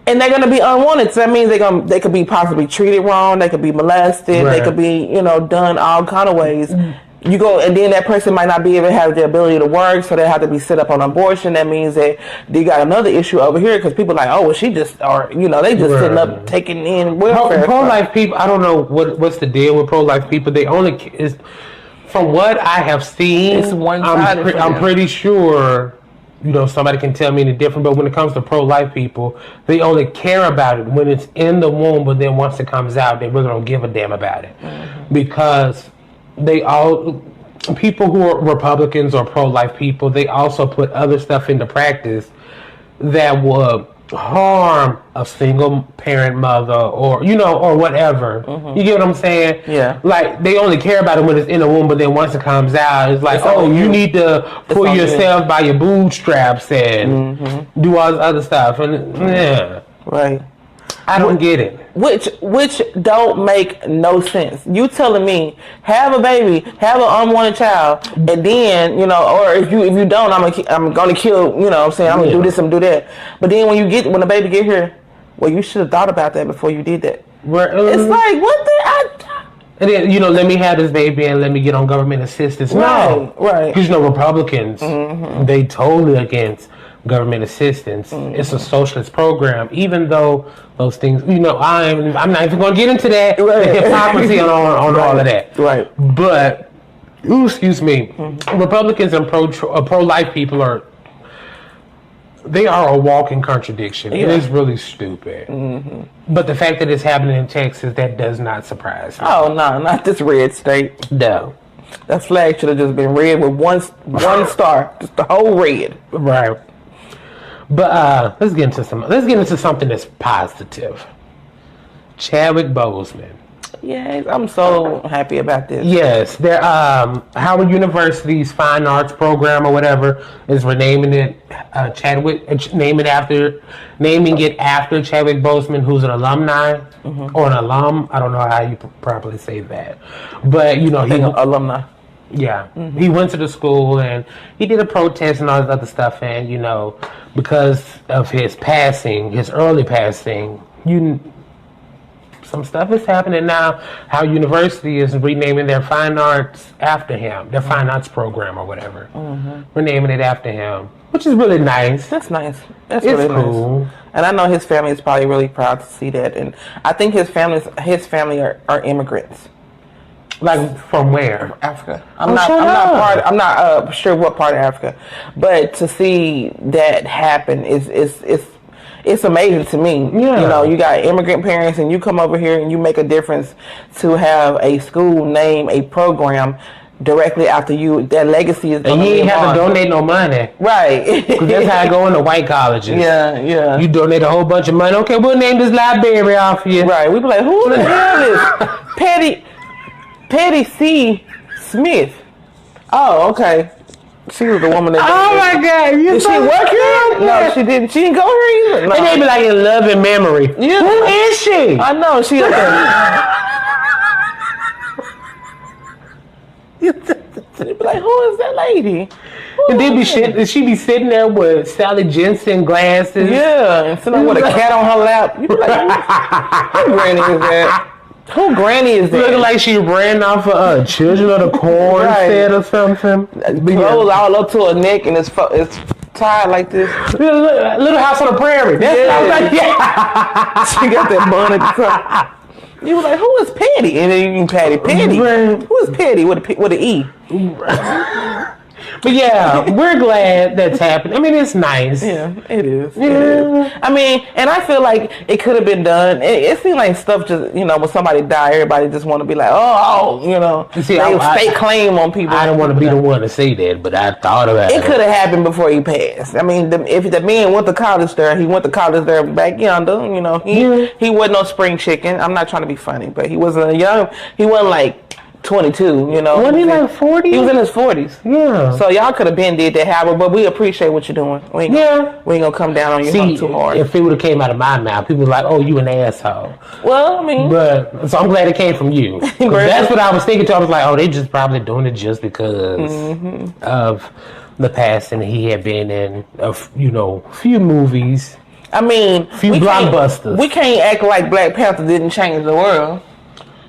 And they're gonna be unwanted. So that means they could be possibly treated wrong. They could be molested. Right. They could be done all kind of ways. Mm-hmm. You go, and then that person might not be able to have the ability to work, so they have to be set up on abortion. That means that they got another issue over here because people are like, oh, well, they just sitting up taking in welfare. Pro-life people, I don't know what's the deal with pro-life people. They only is, from what I have seen, it's one-sided. I'm pretty sure, somebody can tell me any different. But when it comes to pro-life people, they only care about it when it's in the womb. But then once it comes out, they really don't give a damn about it because. People who are Republicans or pro-life people, they also put other stuff into practice that would harm a single parent mother or whatever. Mm-hmm. You get what I'm saying? Yeah. Like, they only care about it when it's in the womb, but then once it comes out, it's like, you need to pull yourself by your bootstraps and do all this other stuff. And Right. I don't get it. Which don't make no sense. You telling me have a baby, have an unwanted child, and then or if you don't, I'm gonna kill. I'm saying I'm gonna do this and do that. But then when the baby get here, well, you should have thought about that before you did that. It's like what the. And then, let me have this baby and let me get on government assistance. Right. Because Republicans, they totally against government assistance. It's a socialist program, even though those things, I'm not even going to get into that, the hypocrisy on all of that. Right. But, excuse me, Republicans and pro-life people they are a walking contradiction. Yeah. It is really stupid. But the fact that it's happening in Texas, that does not surprise me. Oh, no, not this red state. No. That flag should have just been red with one star, just the whole red. Right. But let's get into something that's positive. Chadwick Boseman. Yes, I'm so happy about this. Yes, their Howard University's Fine Arts program or whatever is renaming it Chadwick, naming it after Chadwick Boseman, who's an alumni or an alum. I don't know how you properly say that, but alumni. Yeah, he went to the school and he did a protest and all this other stuff, and because of his early passing, some stuff is happening now. Howard University is renaming their fine arts after him, their fine arts program or whatever. Renaming it after him, which is really nice. That's nice. It's really cool. Nice. And I know his family is probably really proud to see that. And I think his family are immigrants. Like from where? Africa. I'm not sure what part of Africa, but to see that happen it's amazing to me. Yeah. You got immigrant parents and you come over here and you make a difference to have a school name a program directly after you. That legacy is going to be. And you ain't have to donate no money. Right. Because that's how I go into white colleges. Yeah. You donate a whole bunch of money. Okay, we'll name this library off you. Right. We be like, who the hell is Patty C. Smith? Oh, okay. She was the woman that. Oh my God! Did she work here? No, she didn't. She didn't go here either. No. And they be like in love and memory. Yeah. Who is she? I know she. They be like, who is that lady? And she be sitting there with Sally Jensen glasses. Yeah, and sitting there with a cat on her lap. You be like, who granny is that? Who granny is that? Looking like she ran off of Children of the Corn set or something. Clothes all up to her neck and it's tied like this. Little House on the Prairie. That's what I was like, yeah. She got that bun at the top. You were like, who is Patty? And then you can Patty. Who is Patty with an E? But yeah, we're glad that's happening. I mean, it's nice. Yeah, it is. Yeah. It is. I mean, and I feel like it could have been done. It seemed like stuff just, when somebody died, everybody just want to be like, See, state claim on people. I don't want to be the one to say that, but I thought about it. It could have happened before he passed. I mean, if the man went to college there, he went to college there back yonder. He wasn't no spring chicken. I'm not trying to be funny, but he wasn't he wasn't like 22, Wasn't he like 40? He was in his 40s. Yeah. So y'all could have been did that, Howard, but we appreciate what you're doing. We ain't gonna come down on you too hard. If it would have came out of my mouth, people were like, oh, you an asshole. Well, I mean. So I'm glad it came from you. That's what I was thinking to. I was like, oh, they just probably doing it just because of the past, and he had been in, few movies. I mean. Few blockbusters. We can't act like Black Panther didn't change the world.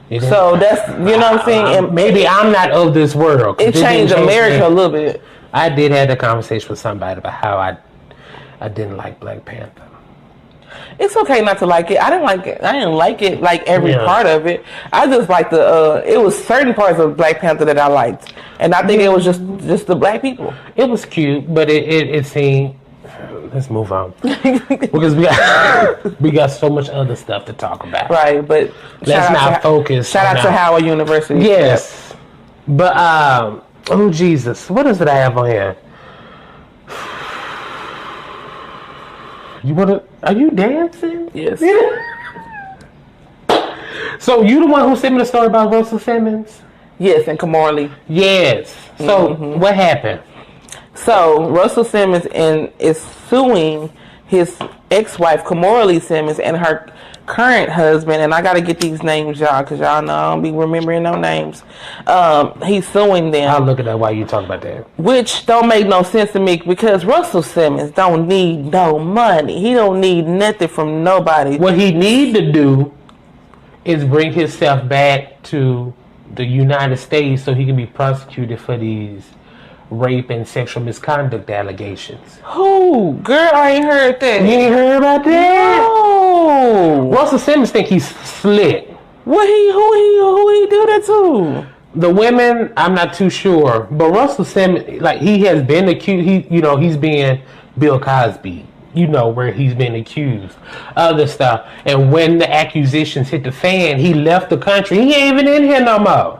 So that's, what I'm saying? And maybe I'm not of this world. It changed America a little bit. I did have a conversation with somebody about how I didn't like Black Panther. It's okay not to like it. I didn't like it like every part of it. I just liked it was certain parts of Black Panther that I liked. And I think it was just the black people. It was cute, but it seemed. Let's move on because we got so much other stuff to talk about. Right, but let's not focus. Shout out to Howard University. Yes, but oh Jesus, what is it I have on here? Are you dancing? Yes. So you the one who sent me the story about Russell Simmons? Yes, and Kimora. Yes. So what happened? So Russell Simmons is suing his ex-wife Kimora Simmons and her current husband, and I got to get these names, y'all, because y'all know I don't be remembering no names. He's suing them. I'll look at that while you talk about that. Which don't make no sense to me because Russell Simmons don't need no money. He don't need nothing from nobody. What he need to do is bring himself back to the United States so he can be prosecuted for these rape and sexual misconduct allegations. Who? Girl, I ain't heard that. You ain't heard about that? No. Russell Simmons think he's slick. Who he do that to? The women, I'm not too sure, but Russell Simmons, like, he has been accused. He's being Bill Cosby. Where he's been accused, other stuff. And when the accusations hit the fan, he left the country. He ain't even in here no more.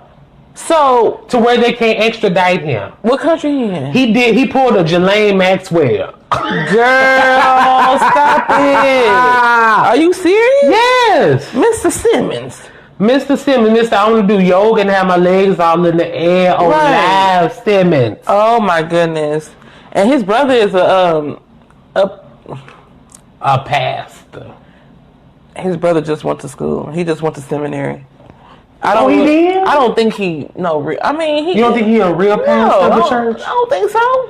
So to where they can't extradite him. What country he in? He pulled a Ghislaine Maxwell. Girl, stop it. Are you serious? Yes. Mr. Simmons, I want to do yoga and have my legs all in the air on live Simmons. Oh my goodness. And his brother is a pastor. His brother just went to school. He just went to seminary. He did? I don't think he. No, I mean, you don't think he a real pastor of the church? I don't think so.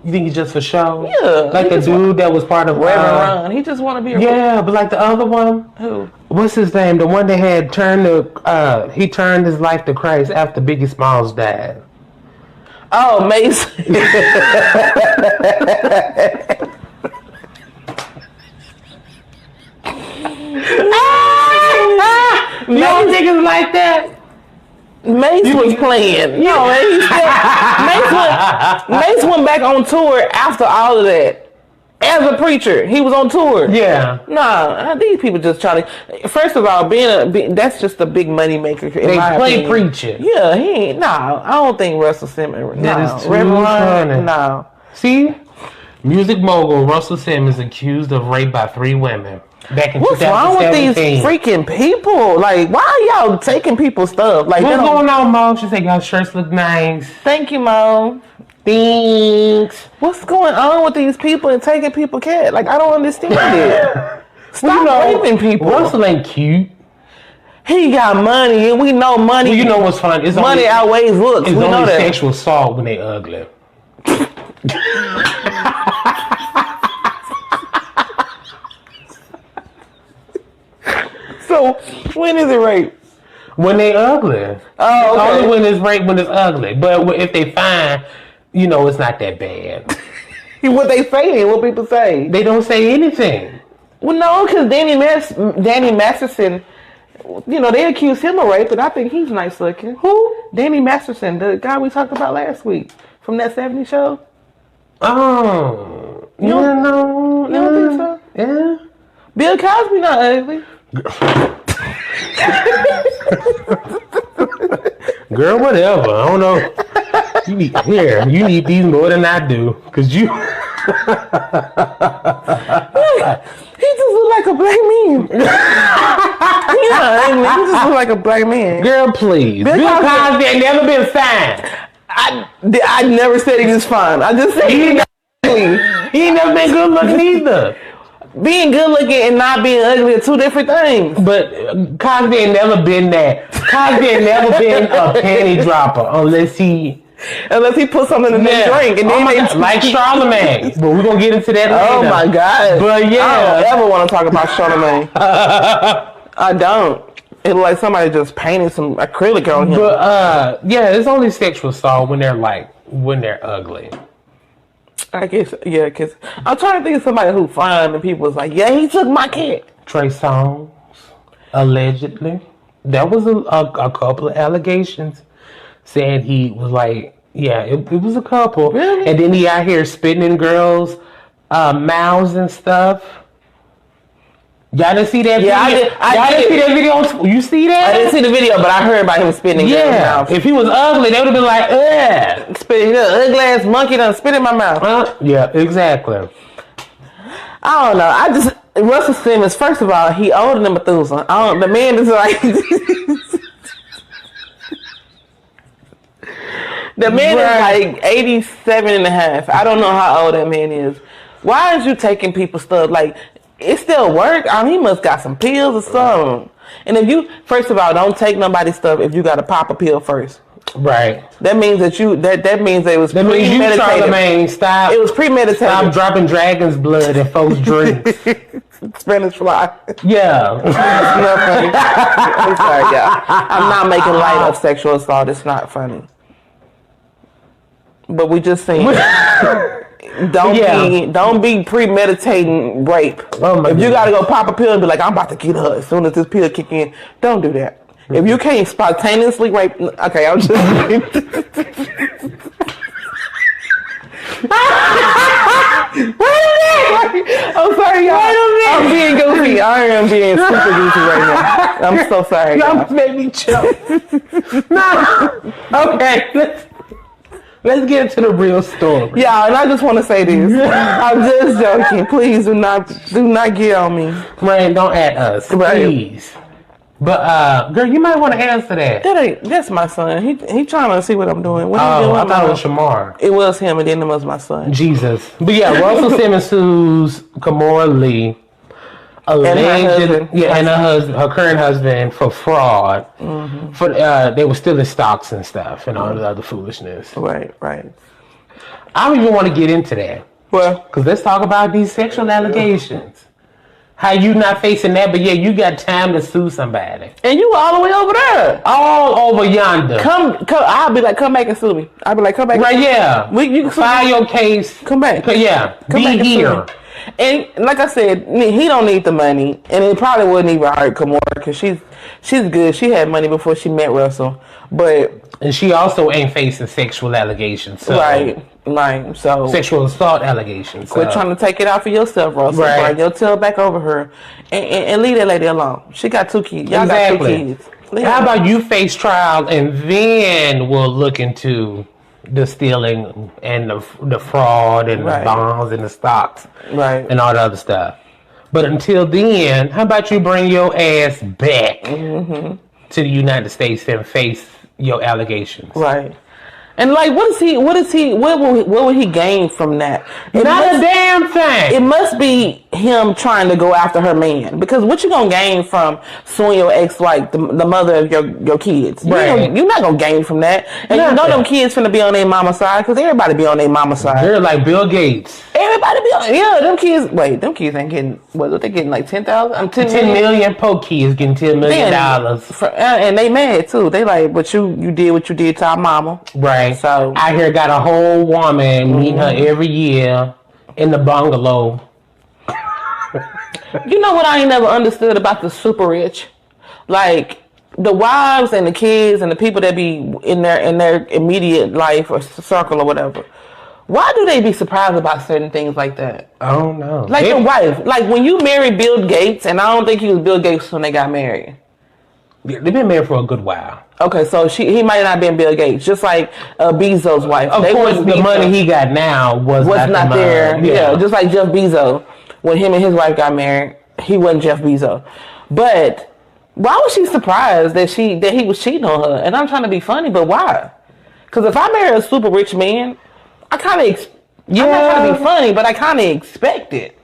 You think he's just for show? Yeah, like the dude that was part of Reverend Ron. He just want to be a but like the other one. Who? What's his name? The one that had he turned his life to Christ after Biggie Smalls died. Oh, Mason. You don't think it's like that? Mace was playing. No, Mace went back on tour after all of that. As a preacher, he was on tour. Yeah. Nah, these people just trying to. First of all, that's just a big money maker. They play preaching. Yeah, he ain't. Nah, I don't think Russell Simmons. That is too funny. No. See, music mogul Russell Simmons accused of rape by 3 women. Back in What's wrong with these freaking people? Like, why are y'all taking people's stuff? Like, what's going on, Mo? She said y'all shirts look nice. Thank you, Mo. Thanks. What's going on with these people and taking people cat? Like, I don't understand it. Stop raping people. Russell ain't cute. He got money, and we know money. Well, you know what's funny? Money outweighs looks. It's we only know that. sexual assault when they ugly. So, when is it rape? When they ugly. Oh, okay. Only when it's rape when it's ugly. But if they fine, it's not that bad. What they say, what people say. They don't say anything. Well, no, because Danny Masterson, they accuse him of rape, and I think he's nice looking. Who? Danny Masterson, the guy we talked about last week from that 70s show. Oh. You don't think so? Yeah. Bill Cosby not ugly. Girl, whatever. I don't know. You need these more than I do, cause you. He just look like a black man. Yeah, he just look like a black man. Girl, please. Bill Cosby ain't never been fine. I never said he was fine. I just said he ain't never been good looking either. Being good looking and not being ugly are 2 different things. But Cosby ain't never been that. Cosby ain't never been a panty dropper unless he put something in their drink. And then like Charlamagne. But we're going to get into that later. Oh my God. But yeah. I don't ever want to talk about Charlamagne. I don't. It look like somebody just painted some acrylic on him. But it's only sexual assault when they're ugly. I guess, yeah, because I'm trying to think of somebody who fine and people was like, yeah, he took my cat. Trey Songz, allegedly. That was a couple of allegations saying he was like, it was a couple. Really? And then he out here spitting in girls' mouths and stuff. Y'all didn't see that video? I didn't see that video. You see that? I didn't see the video, but I heard about him spitting in girls' mouths. If he was ugly, they would have been like, ugh. Spitting, ugly ass monkey done spit in my mouth. Yeah, exactly. I don't know. Russell Simmons, first of all, he older than Methuselah. The man is like... The man is like 87 and a half. I don't know how old that man is. Why aren't you taking people's stuff? Like, it still work. He must got some pills or something. And first of all, don't take nobody's stuff if you got to pop a pill first. Right. That means that that means it was premeditated. Charlamagne, stop. It was premeditated. Stop dropping dragon's blood in folks' drinks. Spanish fly. Yeah. It's not funny. I'm sorry, y'all. I'm not making light of sexual assault. It's not funny. But we just saying, don't be premeditating rape. Oh my if you goodness. gotta go pop a pill and be like, I'm about to get her as soon as this pill kick in, don't do that. If you can't spontaneously rape, okay, I'm just. I'm sorry, y'all. I'm being goofy. I am being super goofy right now. I'm so sorry. Y'all made me choke. Nah. Okay, let's get into the real story. Yeah, and I just want to say this. I'm just joking. Please do not get on me. Rain, don't at us, please. But girl, you might want to answer that. That's my son. He trying to see what I'm doing. What he doing? I thought it was Shamar. It was him, and then it was my son. Jesus. But yeah, Russell Simmons sues Kimora Lee, and her current husband for fraud. Mm-hmm. For they were stealing stocks and stuff and all the other foolishness. Right. I don't even want to get into that. Well, because let's talk about these sexual allegations. How you not facing that, but yeah, you got time to sue somebody. And you all the way over there. All over yonder. Come, I'll be like, come back and sue me. I'll be like, come back. Right, yeah. You can file your case. Come back. Yeah. Come be back here. And like I said, he don't need the money. And it probably wouldn't even hurt Kimora because she's good. She had money before she met Russell. And she also ain't facing sexual allegations. So. Right. So sexual assault allegations. Quit trying to take it out for yourself, Russell. Right. Bring your tail back over her and leave that lady alone. She got 2 kids. Y'all got 2 kids. How about you face trial and then we'll look into the stealing and the fraud and the bonds and the stocks and all the other stuff. But until then, how about you bring your ass back to the United States and face your allegations? Right. And like, what will he gain from that? Not a damn thing. It must be him trying to go after her man. Because what you gonna gain from suing your ex-wife, the mother of your kids? Right. You're not gonna gain from that. And you know them kids finna be on their mama side, because everybody be on their mama side. They're like Bill Gates. Everybody be on, them kids. Wait, them kids ain't getting, what they getting, like 10,000? 10 million po kids getting $10 million. And they mad too. They like, but you did what you did to our mama. Right. So I here got a whole woman meeting her every year in the bungalow. You know what I ain't never understood about the super rich? Like the wives and the kids and the people that be in their immediate life or circle or whatever. Why do they be surprised about certain things like that? I don't know. Like the wife. Like when you marry Bill Gates, and I don't think he was Bill Gates when they got married. They've been married for a good while. Okay, so he might not have been Bill Gates, just like Bezos' wife. Of course, the money he got now was not there. Yeah, just like Jeff Bezos. When him and his wife got married, he wasn't Jeff Bezos. But why was she surprised that he was cheating on her? And I'm trying to be funny, but why? Because if I marry a super rich man, I kind of I'm not trying to be funny, but I kind of expect it.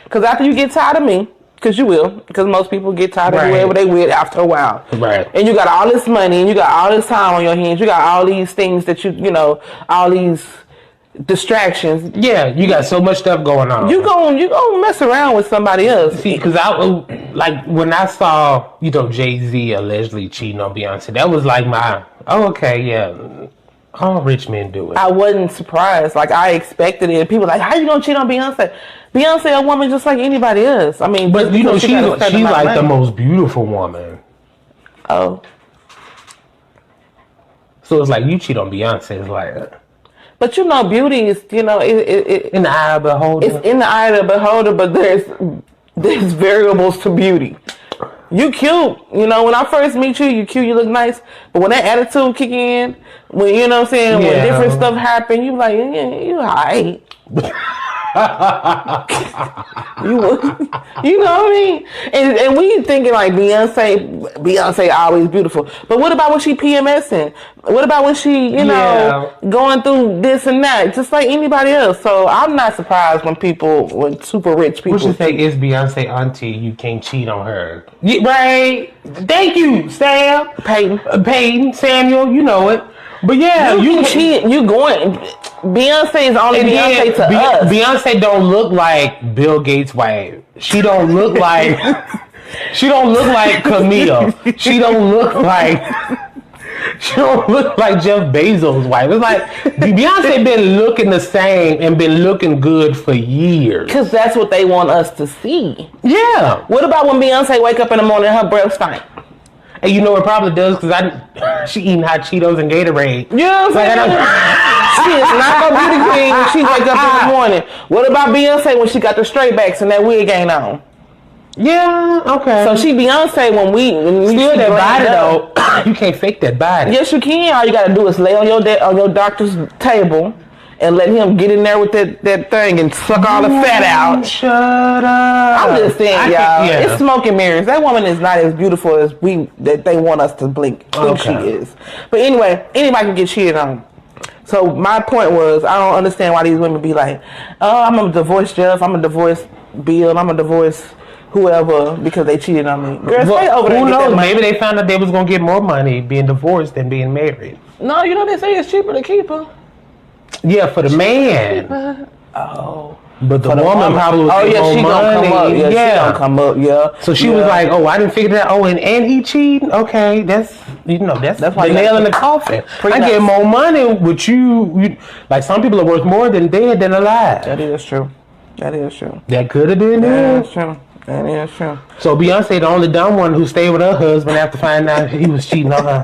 Because after you get tired of me, because you will, because most people get tired of whoever they with after a while. Right. And you got all this money, and you got all this time on your hands, you got all these things that you know, all these distractions. Yeah, you got so much stuff going on. You gonna mess around with somebody else. See, because when I saw, Jay-Z allegedly cheating on Beyonce, that was like all rich men do it. I wasn't surprised. Like, I expected it. People like, how you gonna cheat on Beyonce? Beyonce a woman just like anybody else. I mean, but she's like the most beautiful woman. Oh. So it's like you cheat on Beyonce. It's like. But beauty is in the eye of the beholder. It's in the eye of the beholder, but there's variables to beauty. You cute, when I first meet you, you cute, you look nice. But when that attitude kick in, when when different stuff happen, you like, you alright. You know what I mean? And we thinking like Beyonce always beautiful. But what about when she PMSing? What about when she, going through this and that, just like anybody else? So I'm not surprised when super rich people. What you think is Beyonce auntie? You can't cheat on her, right? Thank you, Sam, Peyton, Samuel. You know it. But yeah, you can cheat. You going? Beyonce is only Beyonce to us. Beyonce don't look like Bill Gates' wife. She don't look like. She don't look like Camille. She don't look like. She don't look like Jeff Bezos' wife. It's like Beyonce been looking the same and been looking good for years. Because that's what they want us to see. Yeah. What about when Beyonce wake up in the morning and her breath stink? And you know it probably does because she eating hot Cheetos and Gatorade. You know what I'm saying? She is not no beauty queen when she wake up in the morning. What about Beyonce when she got the straight backs and that wig ain't on? Yeah, okay. So she Beyonce when we still that body though. You can't fake that body. Yes, you can. All you gotta do is lay on your doctor's table and let him get in there with that thing and suck all the fat out. Shut up. I'm just saying, y'all. Yeah. It's smoke and mirrors. That woman is not as beautiful as that they want us to think she is. But anyway, anybody can get cheated on. So my point was, I don't understand why these women be like, oh, I'm gonna divorce Jeff, I'm gonna divorce Bill, I'm gonna divorce whoever because they cheated on me. Girl, stay over there. Who knows? Maybe they found out they was gonna get more money being divorced than being married. No, you know they say it's cheaper to keep her. Yeah, for the man. Oh. But the woman probably was she more money. Gonna come up. Yeah, she gonna come up. Yeah. So she was like, "Oh, I didn't figure that. Oh, and he cheating. Okay, that's why the nail in the coffin. I get more money with you. Like some people are worth more than dead than alive. That is true. That is true. That could have been That is true. That is true. So Beyonce, the only dumb one who stayed with her husband after finding out he was cheating on her.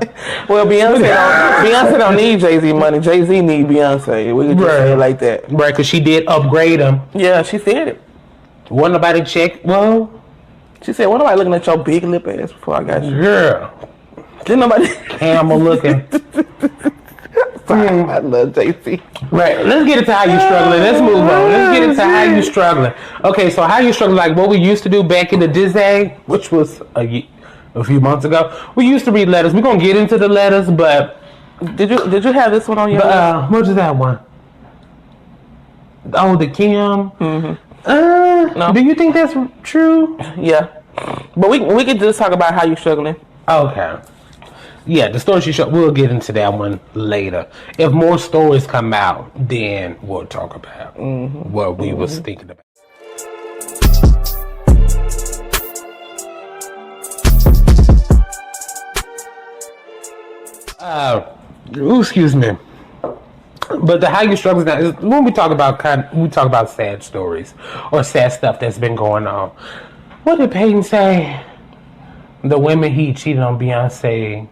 Well, Beyonce don't need Jay-Z money. Jay-Z need Beyonce. We can just say it like that. Right, because she did upgrade him. Yeah, she said it. Wasn't nobody check? Well, she said, "What nobody looking at your big lip ass before I got you?" Girl, didn't nobody camel looking. I love JC. Right. Let's get into how you struggling. Let's move on. Let's get into how you struggling. Okay, so how you struggling? Like what we used to do back in the Disney, which was a few months ago. We used to read letters. We're gonna get into the letters, but did you have this one on your list? What is that one? Oh, the Kim. Mm-hmm. No. Do you think that's true? Yeah, but we could just talk about how you struggling. Okay. Yeah, the story she showed, we'll get into that one later. If more stories come out, then we'll talk about what we was thinking about. Excuse me. But the how you struggle now is when we talk about sad stories or sad stuff that's been going on. What did Peyton say? The women he cheated on Beyonce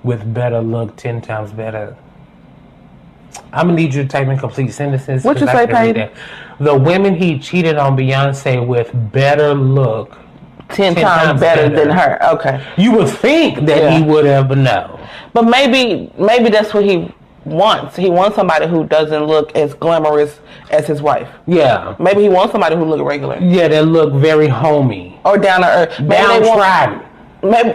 with better look, 10 times better. I'm gonna need you to type in complete sentences. What you say, Peyton? The women he cheated on Beyonce with better look, 10 times better than her. Okay. You would think that he would have, but no. But maybe that's what he wants. He wants somebody who doesn't look as glamorous as his wife. Yeah. Maybe he wants somebody who look regular. Yeah, that look very homey. Or down to earth. Downtrodden. Maybe.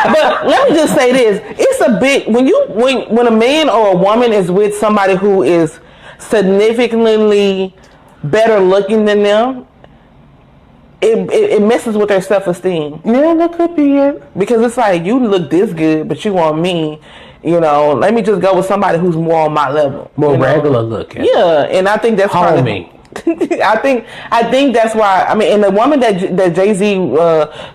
But let me just say this: it's a big when a man or a woman is with somebody who is significantly better looking than them, it messes with their self-esteem. Yeah, that could be it. Because it's like, you look this good, but you want me. Let me just go with somebody who's more on my level, more regular looking. Yeah, and I think that's homey. I think that's why. I mean, and the woman that Jay-Z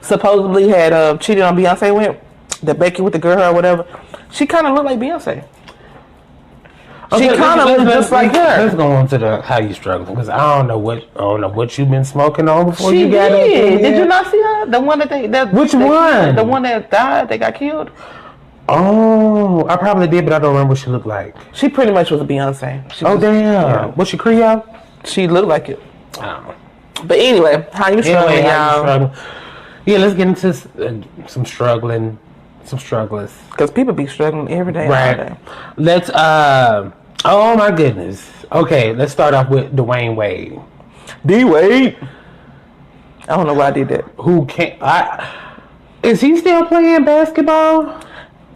supposedly had cheated on Beyonce with, the Becky with the girl or whatever, she kind of looked like Beyonce. Okay, she kind of looked just like her. Let's go on to the how you struggling, because I don't know what you've been smoking on before she you got it. Did you not see her? The one which one? The one that died. They got killed. Oh, I probably did, but I don't remember what she looked like. She pretty much was a Beyonce. Damn. Yeah. Was she Creole? She looked like it. Oh. But anyway, how you struggling, y'all? Yeah, let's get into some strugglers. Because people be struggling every day. Right. All day. Let's, oh my goodness. Okay, let's start off with Dwayne Wade. D-Wade. I don't know why I did that. Who can't, is he still playing basketball?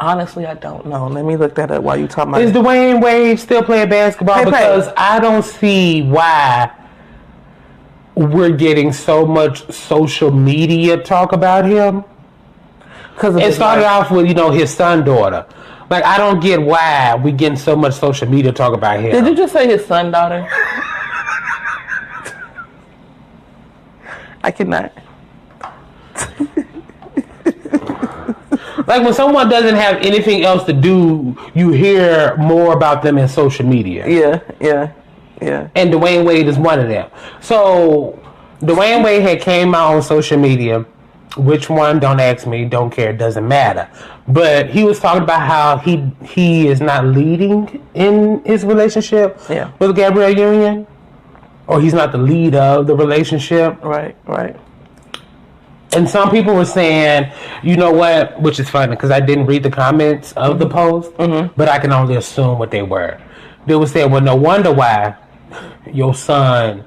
Honestly, I don't know. Let me look that up while you talking about Is Dwayne Wade still playing basketball? Because I don't see why we're getting so much social media talk about him. Because it started off with, his son, daughter. Like, I don't get why we getting so much social media talk about him. Did you just say his son, daughter? I cannot. Like when someone doesn't have anything else to do, you hear more about them in social media. Yeah. And Dwayne Wade is one of them. So Dwayne Wade had came out on social media. Which one? Don't ask me. Don't care. Doesn't matter. But he was talking about how he is not leading in his relationship with Gabrielle Union, or he's not the lead of the relationship. Right. And some people were saying, you know what, which is funny because I didn't read the comments of the post, but I can only assume what they were. They were saying, well, no wonder why your son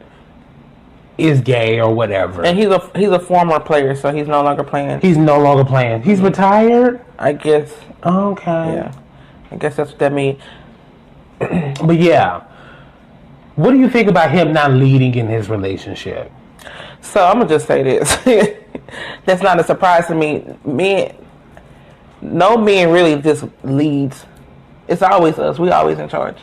is gay or whatever. And he's a former player, so he's no longer playing. He's no longer playing. He's retired? I guess. Okay. Yeah. I guess that's what that means. But yeah. What do you think about him not leading in his relationship? So I'm going to just say this. That's not a surprise to me. No man really just leads. It's always us. We always in charge.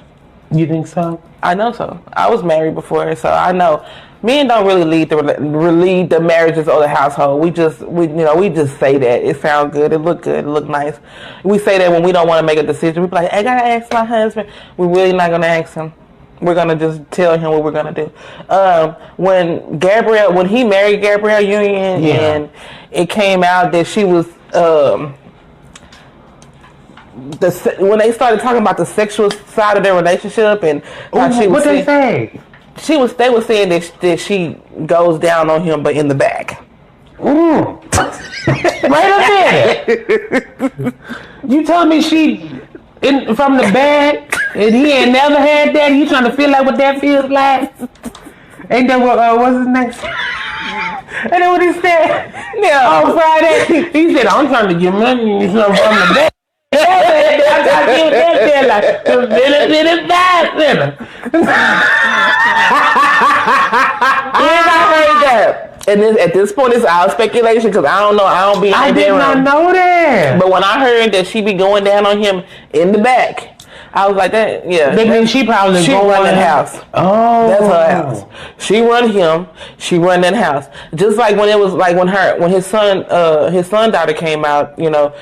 You think so? I know so. I was married before, so I know. Men don't really lead the marriages or the household. We just say that. It sounds good. It look good. It look nice. We say that when we don't want to make a decision. We be like, I gotta ask my husband. We're really not gonna ask him. We're gonna just tell him what we're gonna do. When he married Gabrielle Union, and it came out that she was when they started talking about the sexual side of their relationship and how she was. What they say? They were saying that she goes down on him, but in the back. Right up there. You telling me she from the back and he ain't never had that? You trying to feel like what that feels like? Ain't that what's his name? Ain't that what he said? Yeah, on Friday. He said, I'm trying to get money from the back. And then at this point, it's our speculation because I don't know. I did not know that. But when I heard that she be going down on him in the back, I was like, that. Yeah, that means she probably run that house. Oh, that's her house. She run him. She run that house. Just like when it was like when his son daughter came out. You know.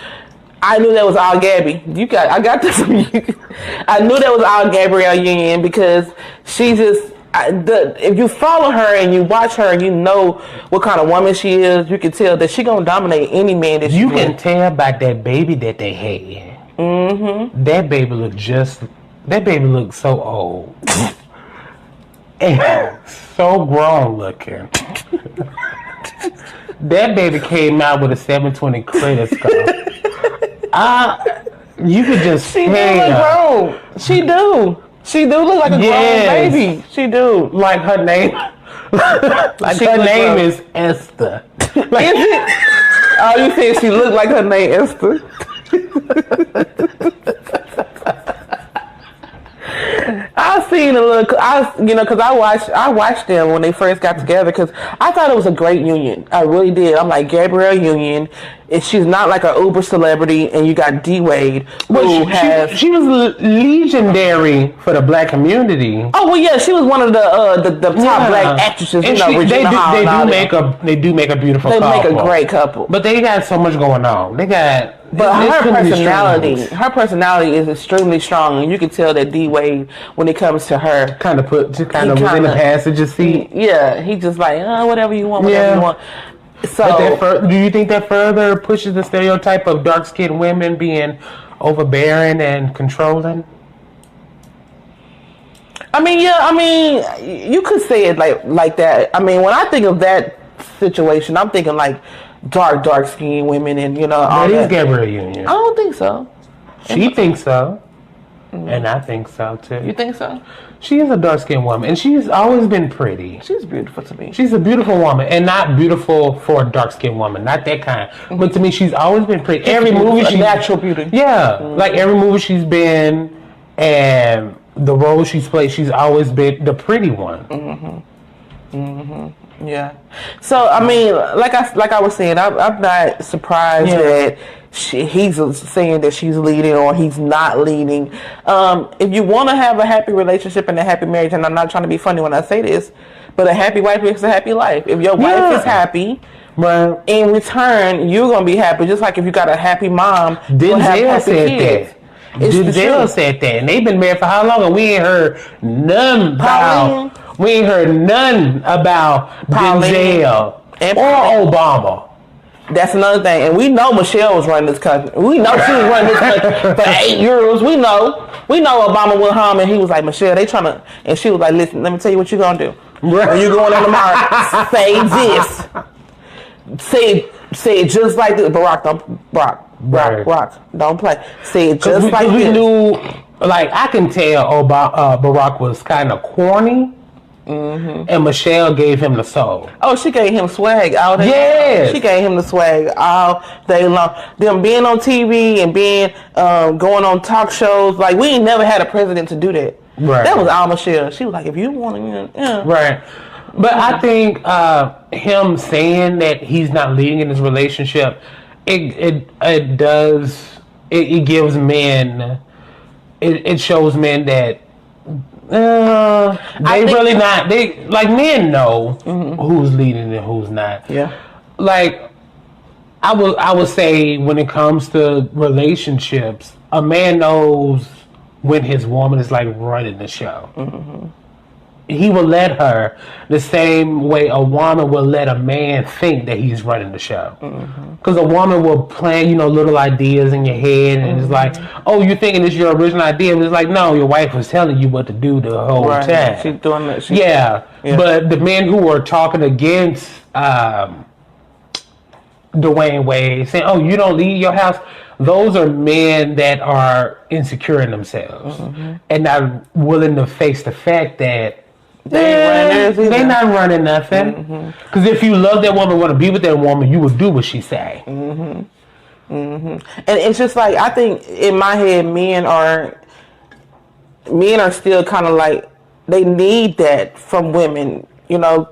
I knew that was all Gabby. I got this from you. I knew that was all Gabrielle Union because she just. If you follow her and you watch her and you know what kind of woman she is, you can tell that she gonna dominate any man that you can tell by that baby that they had. Mm-hmm. That baby looked so old and so grown looking. That baby came out with a 720 credit score. You could just she tell. She do. She do look like a grown baby. She do. Like her name. Like her name is Esther. Like, is it? Oh, you said she looked like her name Esther. I seen a little, because I watched them when they first got together because I thought it was a great union. I really did. I'm like, Gabrielle Union, if she's not like an uber celebrity, and you got D Wade, she was legendary for the black community. Oh well, yeah, she was one of the top black actresses. And they do make a beautiful couple. They make a great couple. But they got so much going on. Her personality is extremely strong, and you can tell that D Wade, when it comes to her, kind of was in the passenger seat. Yeah, he just like whatever you want, whatever you want. So, do you think that further pushes the stereotype of dark-skinned women being overbearing and controlling? You could say it like that. I mean, when I think of that situation, I'm thinking like dark-skinned women, and all that. Is Gabrielle Union? I don't think so. She thinks so. And I think so too. You think so? She is a dark-skinned woman, and she's always been pretty. She's beautiful to me. She's a beautiful woman, and not beautiful for a dark-skinned woman, not that kind. Mm-hmm. But to me, she's always been pretty. Every movie, she's natural beauty. Yeah, like every movie she's been, and the role she's played, she's always been the pretty one. Mm-hmm. Mm-hmm. Yeah. So I mean, like I was saying, I'm not surprised that he's saying that she's leading or he's not leading. If you want to have a happy relationship and a happy marriage, and I'm not trying to be funny when I say this, but a happy wife makes a happy life. If your wife is happy, Right. In return, you're gonna be happy. Just like if you got a happy mom, Denzel said that. Denzel said that, and they've been married for how long? And we ain't heard none about. We ain't heard none about Denzel or Obama. That's another thing, and we know Michelle was running this country. We know she was running this country for 8 years. We know Obama went home and he was like, Michelle, they trying to, and she was like, listen, let me tell you what you gonna do. Right. When you going on tomorrow, say this. Say it just like this. Barack, don't play. Say it just like we this. knew, like, I can tell Barack was kind of corny. Mm-hmm. And Michelle gave him the soul. Oh, she gave him swag all day. Yes. She gave him the swag all day long. Them being on TV and being going on talk shows, like we ain't never had a president to do that. Right. That was all Michelle. She was like, if you want to, yeah. Right. But I think him saying that he's not leading in his relationship, it gives men, it shows men that men know who's leading and who's not. Yeah. Like I would say when it comes to relationships, a man knows when his woman is like running the show. Mm-hmm. He will let her the same way a woman will let a man think that he's running the show. Because a woman will plan, little ideas in your head, and it's like, oh, you're thinking it's your original idea, but it's like, no, your wife was telling you what to do the whole time. She's doing that. Yeah, but the men who are talking against Dwayne Wade, saying, oh, you don't leave your house, those are men that are insecure in themselves and not willing to face the fact that they're not running nothing. Because if you love that woman, want to be with that woman, you will do what she say. And it's just like, I think in my head, men are still kind of like, they need that from women.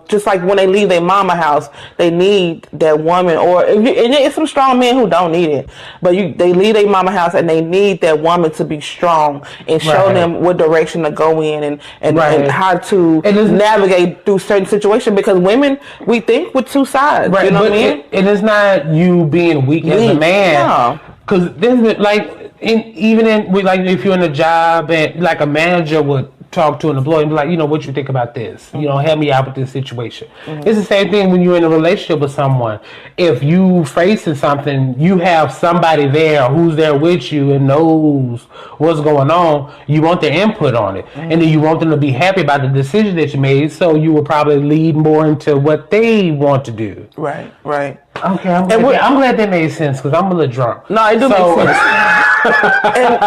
Just like when they leave their mama house, they need that woman, and it's some strong men who don't need it, but they leave their mama house and they need that woman to be strong and show them what direction to go in and how to navigate through certain situations, because women, we think with two sides. Right. You know what I mean? And it's not you being weak as a man. Because if you're in a job and like a manager would talk to an employee and be like, what you think about this? Help me out with this situation. It's the same thing when you're in a relationship with someone. If you facing something, you have somebody there who's there with you and knows what's going on. You want their input on it. And then you want them to be happy about the decision that you made, so you will probably lead more into what they want to do. Right. Okay, I'm glad that made sense, because I'm a little drunk. No, it do make sense. And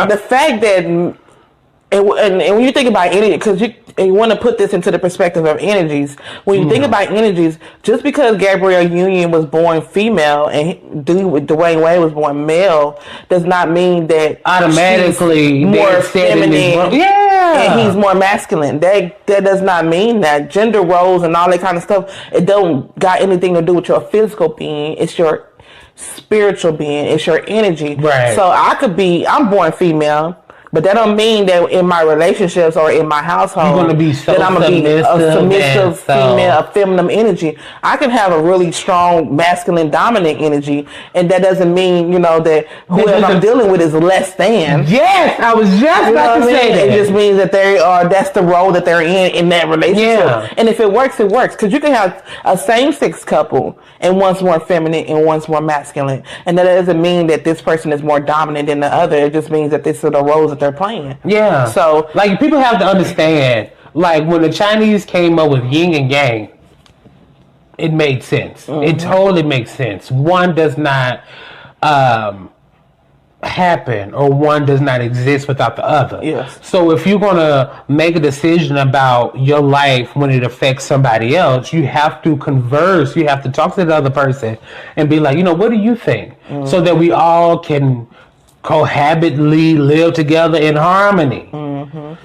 the fact that and when you think about energy, because you want to put this into the perspective of energies, when you think about energies, just because Gabrielle Union was born female and Dwayne Wade was born male, does not mean that automatically more feminine and he's more masculine. That does not mean that. Gender roles and all that kind of stuff, it don't got anything to do with your physical being. It's your spiritual being. It's your energy. Right. So I'm born female, but that don't mean that in my relationships or in my household you're gonna be that I'm gonna be a submissive female, a feminine energy. I can have a really strong masculine dominant energy, and that doesn't mean that whoever I'm dealing with is less than. Yes, I was just about to say that. It just means that that's the role that they're in that relationship. And if it works, it works, because you can have a same-sex couple and one's more feminine and one's more masculine, and that doesn't mean that this person is more dominant than the other. It just means that these are the roles that they're playing. Yeah. So, like, people have to understand, like, when the Chinese came up with yin and yang, it made sense. It totally makes sense. One does not happen, or one does not exist without the other. Yes. So if you're going to make a decision about your life when it affects somebody else, you have to converse. You have to talk to the other person and be like, what do you think? So that we all can cohabitly live together in harmony.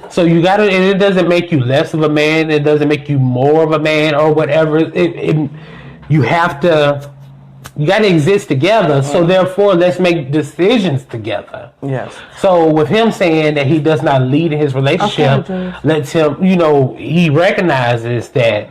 So you gotta, and it doesn't make you less of a man, it doesn't make you more of a man or whatever. You gotta exist together, so therefore let's make decisions together. Yes. So with him saying that he does not lead in his relationship, lets him, he recognizes that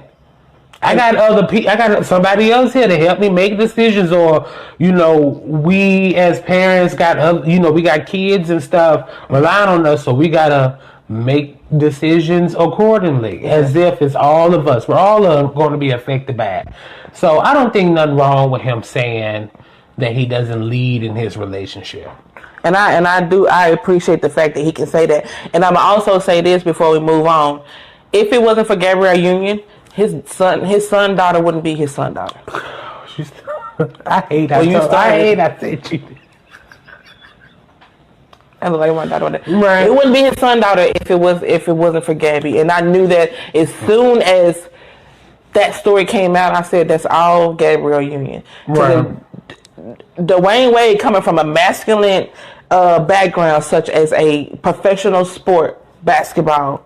I got other people. I got somebody else here to help me make decisions, or we as parents got we got kids and stuff relying on us, so we gotta make decisions accordingly, as if it's all of us. We're all going to be affected by it. So I don't think nothing wrong with him saying that he doesn't lead in his relationship. And I appreciate the fact that he can say that. And I'm also say this before we move on: if it wasn't for Gabrielle Union, his son daughter wouldn't be his son daughter. I hate that. I hate that shit. I look like my daughter. Right. It wouldn't be his son daughter if it wasn't for Gabby. And I knew that as soon as that story came out, I said that's all Gabrielle Union. Right. Dwayne Wade, coming from a masculine background such as a professional sport, basketball,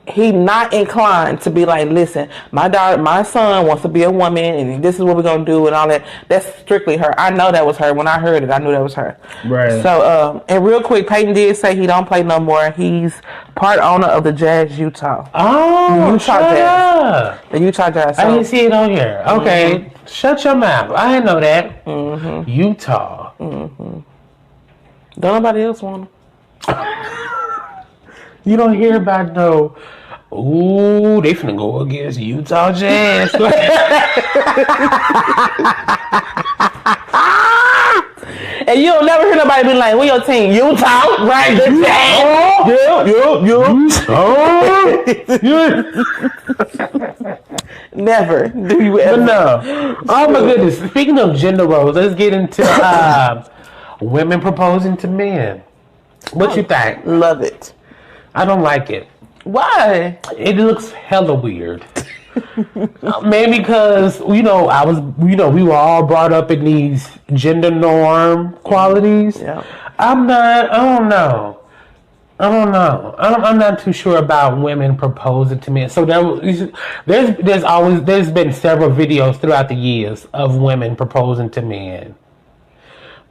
he not inclined to be like, listen, my son wants to be a woman and this is what we're going to do and all that. That's strictly her. I know that was her. When I heard it, I knew that was her. Right. So, and real quick, Peyton did say he don't play no more. He's part owner of the Jazz Utah. Oh, shut up. The Utah Jazz. So, I didn't see it on here. Okay. Mm-hmm. Shut your mouth. I didn't know that. Mm-hmm. Utah. Mm-hmm. Don't nobody else want him. You don't hear about no, ooh, they finna go against Utah Jazz. And you don't never hear nobody be like, "Where your team? Utah, right? The Jazz." Never. Do you ever? But no. Oh my goodness. Speaking of gender roles, let's get into women proposing to men. What you think? Love it. I don't like it. Why? It looks hella weird. Maybe because we were all brought up in these gender norm qualities. Yeah. I don't know. I'm not too sure about women proposing to men. So there's been several videos throughout the years of women proposing to men,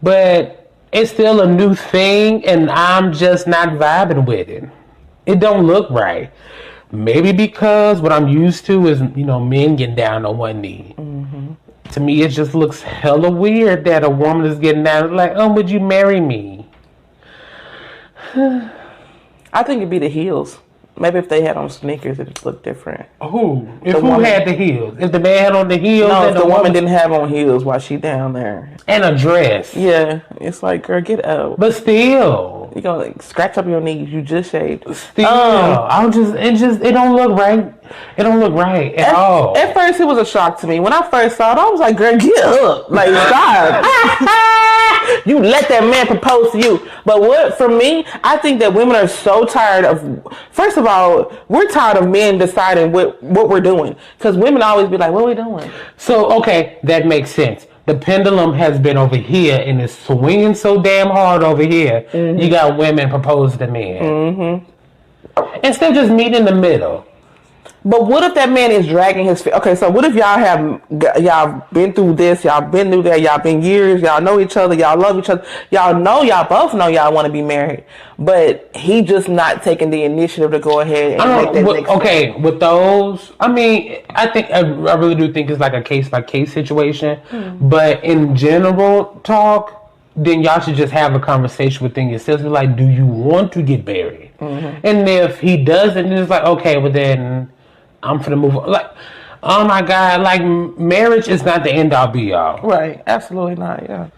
but it's still a new thing, and I'm just not vibing with it. It don't look right. Maybe because what I'm used to is, men getting down on one knee. Mm-hmm. To me, it just looks hella weird that a woman is getting down like, oh, would you marry me? I think it'd be the heels. Maybe if they had on sneakers, it'd look different. Who? Who had the heels? If the man had on the heels? No, if the woman didn't have on heels while she down there. And a dress. Yeah. It's like, girl, get up. But still. You're going to scratch up your knees. You just shaved. Still. It don't look right. It don't look right at all. At first, it was a shock to me. When I first saw it, I was like, girl, get up. Like, stop. You let that man propose to you. But for me, I think that women are so tired of, first of all, we're tired of men deciding what we're doing. Because women always be like, what are we doing? So, okay, that makes sense. The pendulum has been over here and it's swinging so damn hard over here. Mm-hmm. You got women proposing to men. Mm-hmm. Instead of just meet in the middle. But what if that man is dragging his feet? Okay, so what if y'all been through this, y'all been through that, y'all been years, y'all know each other, y'all love each other, y'all both know y'all want to be married, but he just not taking the initiative to go ahead and make that next step. With those, I mean, I really do think it's like a case by case situation, but in general talk, then y'all should just have a conversation within yourselves, like, do you want to get married? Mm-hmm. And if he doesn't, it's like, okay, well then I'm finna move on. Like, oh my God, like, marriage is not the end all be all. Right, absolutely not, yeah.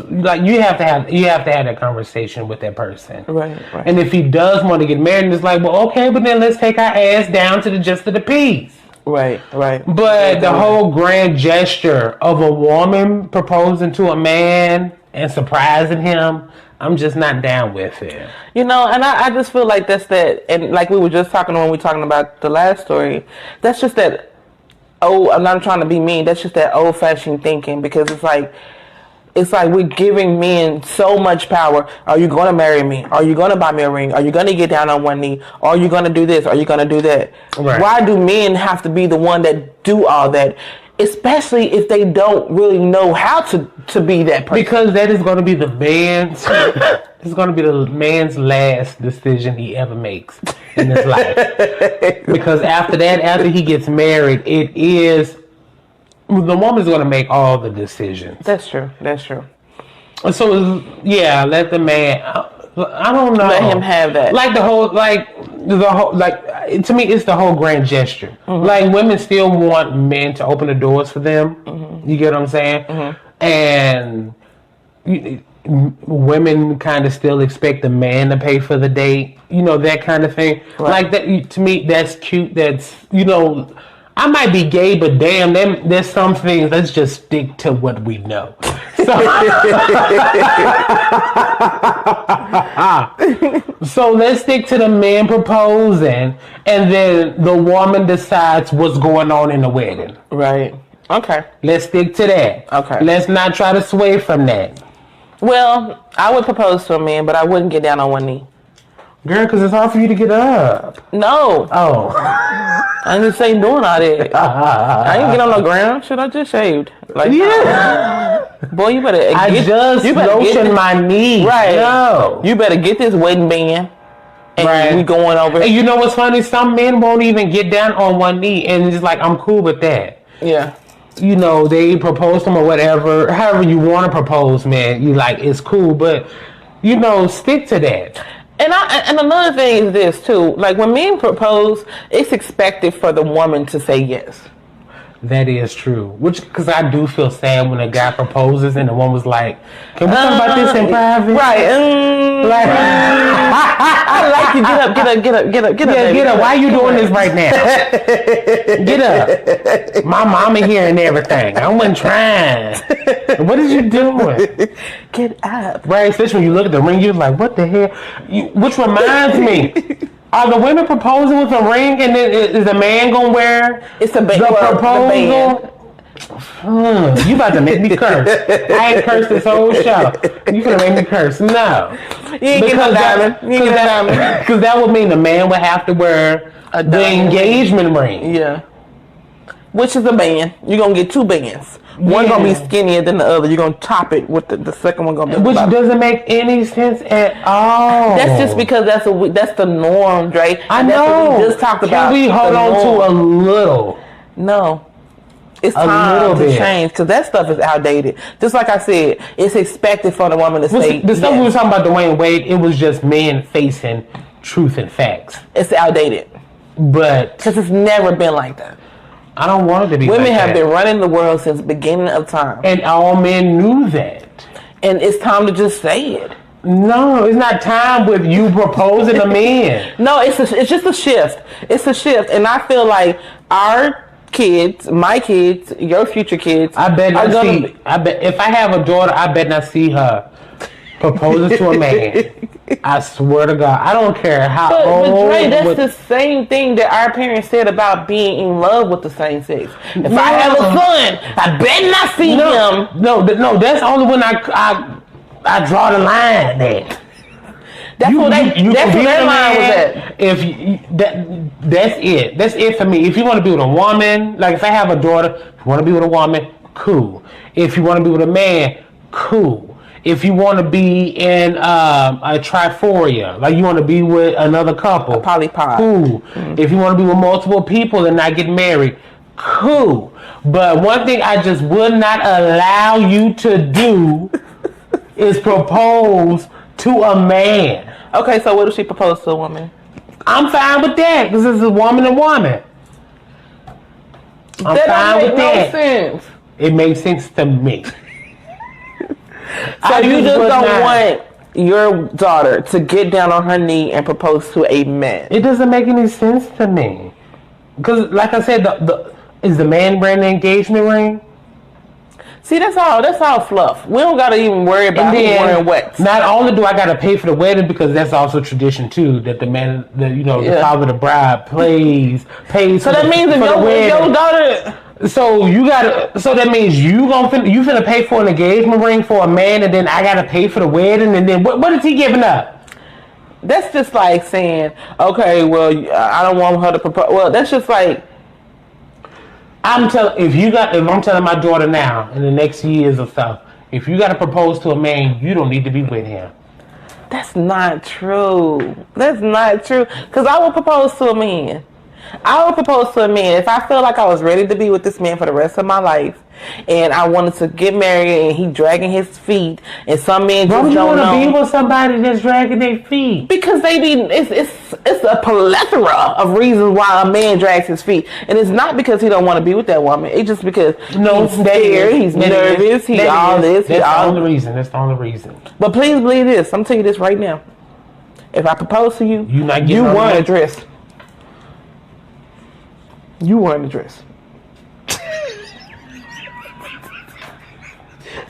Like, you have to have that conversation with that person. Right. And if he does want to get married, it's like, well, okay, but then let's take our ass down to the just of the peace. Right. But the whole grand gesture of a woman proposing to a man and surprising him, I'm just not down with it. And I just feel like that's that, and like we were just talking when we were talking about the last story, that's just that, I'm not trying to be mean, that's just that old-fashioned thinking, because it's like we're giving men so much power. Are you going to marry me? Are you going to buy me a ring? Are you going to get down on one knee? Are you going to do this? Are you going to do that? Right. Why do men have to be the one that do all that? Especially if they don't really know how to be that person. Because that is going to be the man's. It's going to be the man's last decision he ever makes in his life. Because after that, after he gets married, it is the woman's going to make all the decisions. That's true. That's true. So yeah, let the man. I don't know. Let him have that. Like the whole, to me, it's the whole grand gesture. Mm-hmm. Like women still want men to open the doors for them. Mm-hmm. You get what I'm saying? Mm-hmm. And women kind of still expect the man to pay for the date. You know, that kind of thing. Right. Like that, to me, that's cute. That's, you know, I might be gay, but damn, there's some things. Let's just stick to what we know. So let's stick to the man proposing, and then the woman decides what's going on in the wedding. Right. Okay. Let's stick to that. Okay. Let's not try to sway from that. Well, I would propose to a man, but I wouldn't get down on one knee. Girl, because it's hard for you to get up. No. Oh. I just ain't doing all that. I ain't get on the ground. Shit, I just shaved. Like, yeah. Boy, you better lotion my knee. Right. No. You better get this wedding band. And we going over. And you know what's funny? Some men won't even get down on one knee, and it's like, I'm cool with that. Yeah. You know, they propose to them or whatever. However you want to propose, man. You like, it's cool, but you know, stick to that. And another thing is this too. Like when men propose, it's expected for the woman to say yes. That is true. Because I do feel sad when a guy proposes and the woman was like, "Can we talk about this in private?" Right. I like you. Get up. Yeah, get up. Why are you doing this right now? Get up. My mama here and everything. I wasn't trying. What is you doing? Get up. Right. Especially when you look at the ring, you're like, "What the hell?" Which reminds me. Are the women proposing with a ring, and then is the man gonna wear the proposal? You about to make me curse? I ain't cursed this whole show. You gonna make me curse? No, you ain't getting no diamond. Because that would mean the man would have to wear the engagement ring. Yeah, which is a band. You're gonna get two bands. One gonna be skinnier than the other. You're gonna top it with the second one gonna be. Which doesn't make any sense at all. That's just because that's the norm, Dre. I know. That's what we just talked about. Can we hold on to a little? No. It's time to change because that stuff is outdated. Just like I said, it's expected for the woman to say. The stuff we were talking about Dwayne Wade, it was just men facing truth and facts. It's outdated, but because it's never been like that. I don't want it to be. Women have been running the world since the beginning of time, and all men knew that. And it's time to just say it. No, it's not time with you proposing to men. No, it's just a shift. It's a shift, and I feel like our kids, my kids, your future kids. I bet if I have a daughter, I bet not see her proposes to a man. I swear to God, I don't care how old. But Dre, that's the same thing that our parents said about being in love with the same sex. If I have a son, I better not see him. No, that's only when I draw the line there. That's where that line was at. That's it. That's it for me. If you want to be with a woman, like if I have a daughter, if you want to be with a woman, cool. If you want to be with a man, cool. If you want to be in a triphoria, like you want to be with another couple, a polypod, cool. Mm-hmm. If you want to be with multiple people and not get married, cool. But one thing I just would not allow you to do is propose to a man. Okay, so what if she proposed to a woman? I'm fine with that because it's a woman and woman. I'm fine with that. Sense. It makes sense to me. So you just don't want your daughter to get down on her knee and propose to a man? It doesn't make any sense to me. Because, like I said, is the man wearing the engagement ring? See, that's all fluff. We don't gotta even worry about who's wearing what. Not only do I gotta pay for the wedding, because that's also tradition too, that the man, the father of the bride pays. So that means if your daughter. So that means you finna pay for an engagement ring for a man, and then I gotta pay for the wedding, and then what is he giving up? That's just like saying, okay, well, I don't want her to propose. Well, that's just like. I'm telling my daughter now in the next years or so, if you got to propose to a man, you don't need to be with him. That's not true. That's not true. Because I would propose to a man. I would propose to a man if I feel like I was ready to be with this man for the rest of my life, and I wanted to get married, and he dragging his feet, and some men just don't know. Why would you want to be with somebody that's dragging their feet? Because it's a plethora of reasons why a man drags his feet, and it's not because he don't want to be with that woman. It's just because he's scared, he's nervous, he's all this. That's the only reason. That's the only reason. But please believe this. I'm telling you this right now. If I propose to you, you wearing a dress. You wearing a dress.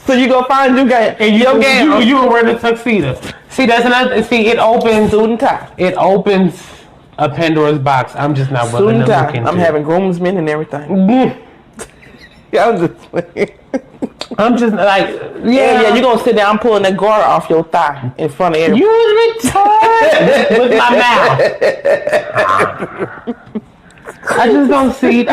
So you go find your game. And you were wearing a tuxedo. See, that's another. See, it opens. Suit and tie. It opens a Pandora's box. I'm just not willing to look into. I'm having groomsmen and everything. I'm just playing. I'm just like, yeah. You're gonna sit down pulling that garter off your thigh in front of everybody. You retarded with my mouth. I just don't see it.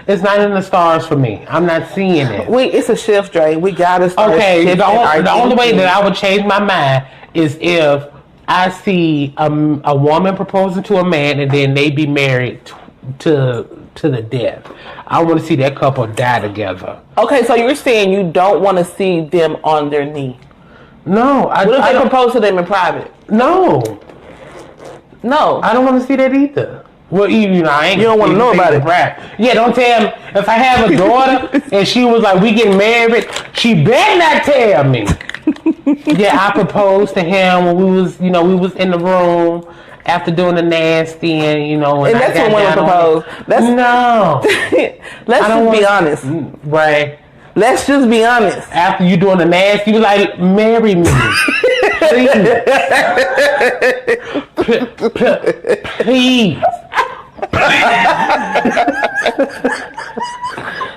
It's not in the stars for me. I'm not seeing it. It's a shift, Dre. We gotta start. Okay, the only way that I would change my mind is if I see a woman proposing to a man and then they be married to the death. I want to see that couple die together. Okay, so you're saying you don't want to see them on their knee? No. What if they propose to them in private? No, I don't want to see that either. Well, you don't want to know about it. Yeah, don't tell me. If I have a daughter and she was like, we getting married, she better not tell me. Yeah, I proposed to him when we was in the room after doing the nasty and that's when women propose. No. Let's just be honest. Right. Let's just be honest. After you doing the nasty, you like, marry me. Please.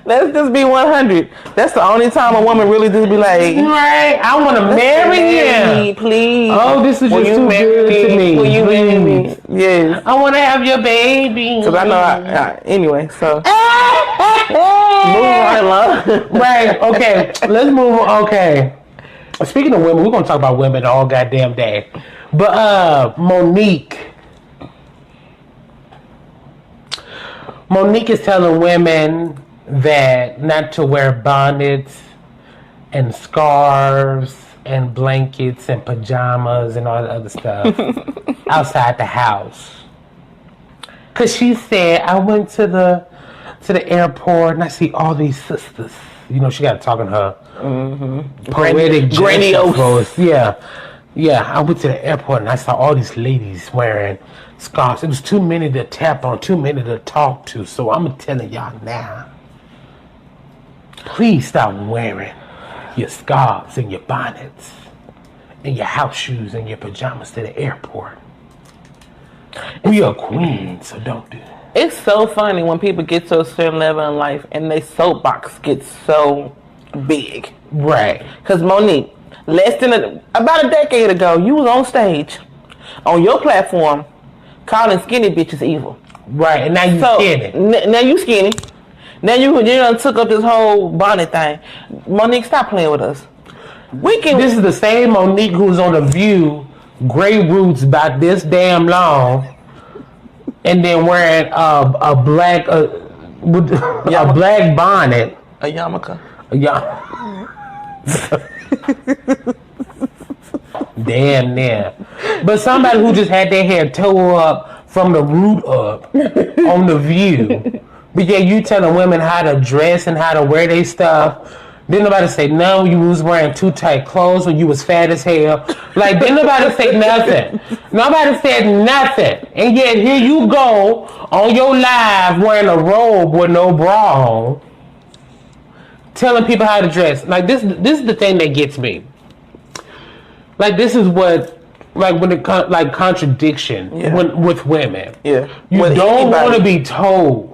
Let's just be 100. That's the only time a woman really just be like, right, I want to marry him. Please. Oh, this is just too good to me. Will you marry me? Yes. I want to have your baby. Because I know anyway, so. Move right along. Right, okay. Let's move on. Okay. Speaking of women, we're going to talk about women all goddamn day. But Monique is telling women that not to wear bonnets and scarves and blankets and pajamas and all the other stuff outside the house. Because she said, I went to the airport and I see all these sisters. She got to talk in her poetic, grandiose voice. Yeah, I went to the airport and I saw all these ladies wearing scarves. It was too many to tap on, too many to talk to. So I'm telling y'all now, please stop wearing your scarves and your bonnets and your house shoes and your pajamas to the airport. We are queens, so don't do it. It's so funny when people get to a certain level in life and their soapbox gets so big. Right. Because Monique, about a decade ago, you was on stage, on your platform, calling skinny bitches evil. Right, and now you skinny. Now you skinny. Now you done took up this whole bonnet thing. Monique, stop playing with us. This is the same Monique who's on The View, gray roots about this damn long, and then wearing a black black bonnet. A yarmulke. Damn near. But somebody who just had their hair tore up from the root up on The View. But yeah, you telling women how to dress and how to wear their stuff. Didn't nobody say no, you was wearing too tight clothes when you was fat as hell. Like, didn't nobody say nothing. Nobody said nothing. And yet here you go on your live wearing a robe with no bra on, telling people how to dress. Like, this is the thing that gets me. Like, this is what, like, when it comes, like, contradiction with women. Yeah. You don't want to be told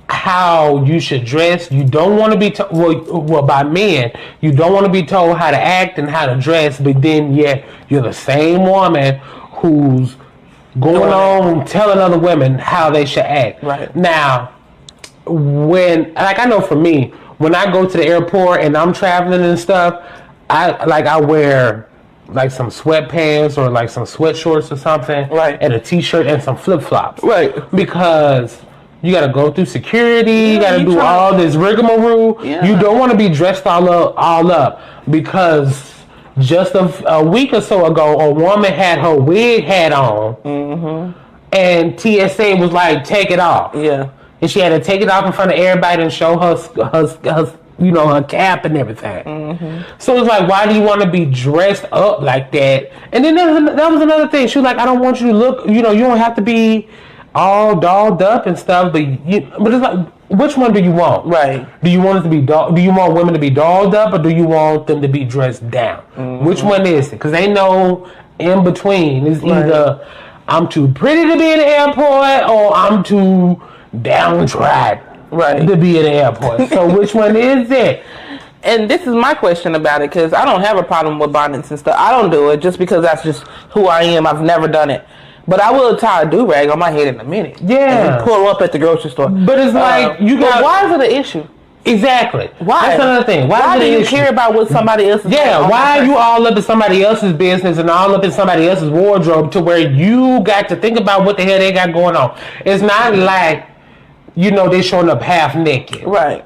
how you should dress. You don't want to be told, well, by men, you don't want to be told how to act and how to dress, but then yet you're the same woman who's going on telling other women how they should act. Right. Now, when, like, I know for me, when I go to the airport and I'm traveling and stuff, I wear like some sweatpants or like some sweat shorts or something, right, and a t-shirt and some flip-flops, right, because you got to go through security, you got to do all this rigmarole. You don't want to be dressed all up because just a week or so ago, a woman had her wig hat on, and TSA was like, take it off. Yeah. And she had to take it off in front of everybody and show her her cap and everything. So it's like, why do you want to be dressed up like that? And then that was another thing. She was like, I don't want you to look, you don't have to be all dolled up and stuff, but it's like, which one do you want? Right. Do you want it to be do you want women to be dolled up, or do you want them to be dressed down? Which one is it? Because they know in between. It's either I'm too pretty to be in the airport, or I'm too downtrodden to be in the airport. So which one is it? And this is my question about it, because I don't have a problem with bonnets and stuff. I don't do it just because that's just who I am. I've never done it. But I will tie a do-rag on my head in a minute. Yeah. And pull up at the grocery store. But it's like, why is it an issue? Exactly. Why? That's another thing. Why do you care about what somebody else is doing? Yeah, why are you all up in somebody else's business and all up in somebody else's wardrobe to where you got to think about what the hell they got going on? It's not like, they showing up half naked. Right.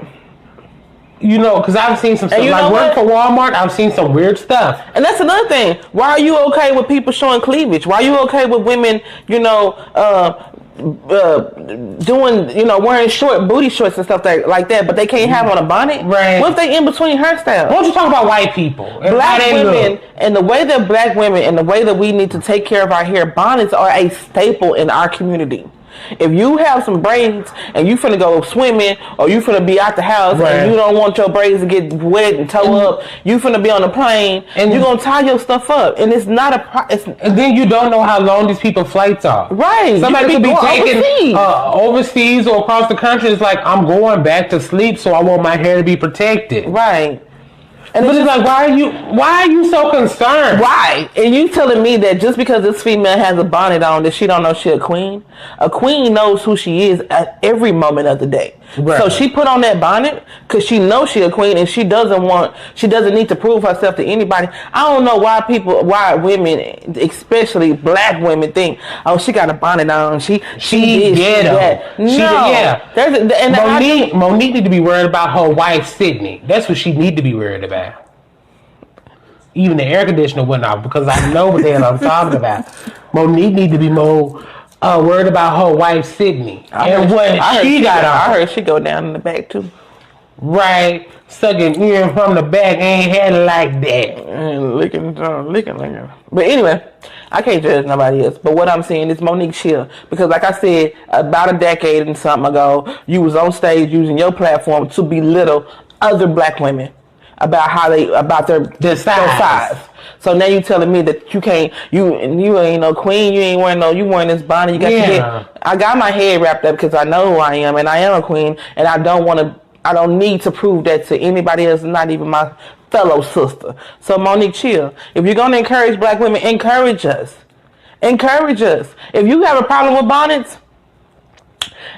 Because I've seen some stuff. Like, working for Walmart, I've seen some weird stuff. And that's another thing. Why are you okay with people showing cleavage? Why are you okay with women, doing, wearing short booty shorts and stuff like that, but they can't have on a bonnet? Right. What if they in between hairstyles? Why don't you talk about white people? Black women, and the way that black women, and the way that we need to take care of our hair, bonnets are a staple in our community. If you have some braids and you finna go swimming, or you finna be out the house and you don't want your braids to get wet and toe up, you finna be on the plane and you're gonna tie your stuff up, and it's not and then you don't know how long these people's flights are. Right. Somebody could be taking overseas or across the country. It's like, I'm going back to sleep, so I want my hair to be protected. Right. And it's like, why are you so concerned? Why? And you telling me that just because this female has a bonnet on, that she don't know she a queen? A queen knows who she is at every moment of the day. Right. So she put on that bonnet because she knows she a queen, and she doesn't need to prove herself to anybody. I don't know why women, especially black women, think, oh, she got a bonnet on. She that. No. Monique need to be worried about her wife, Sydney. That's what she need to be worried about. Even the air conditioner went off, because I know what the hell I'm talking about. Monique need to be more worried about her wife, Sydney. I heard she go down in the back too. Right. Sucking in from the back, ain't had it like that. And licking like that. But anyway, I can't judge nobody else. But what I'm saying is Monique chill. Because like I said, about a decade and something ago, you was on stage using your platform to belittle other black women about their size. So now you telling me that you can't, you ain't no queen, you wearing this bonnet, you got your head. I got my head wrapped up because I know who I am, and I am a queen, and I don't need to prove that to anybody else, not even my fellow sister. So Monique, chill. If you're gonna encourage black women, encourage us. If you have a problem with bonnets,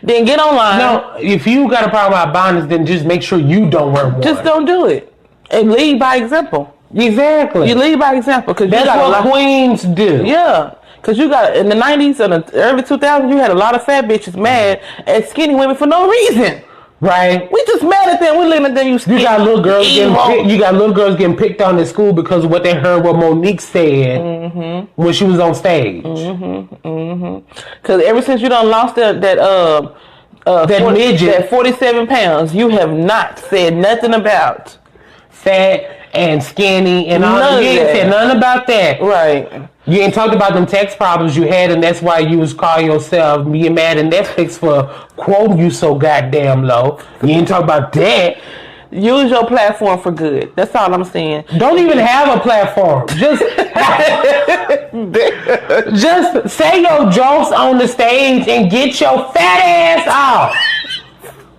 then get online. No, if you got a problem with bonnets, then just make sure you don't wear one. Just don't do it. And lead by example. Exactly. You lead by example. Cause that's what queens do. Yeah. Because you got, in the 90s and the early 2000s, you had a lot of fat bitches mad at skinny women for no reason. Right. We just mad at them. We looking at them. You got little girls getting picked on at school because of what they heard what Monique said when she was on stage. Because ever since you done lost that 47 pounds, you have not said nothing about fat and skinny and all. You ain't said nothing about that. Right. You ain't talked about them tax problems you had, and that's why you was calling yourself being mad at Netflix for quoting you so goddamn low. You ain't talk about that. Use your platform for good. That's all I'm saying. Don't even have a platform. Just say your jokes on the stage and get your fat ass off.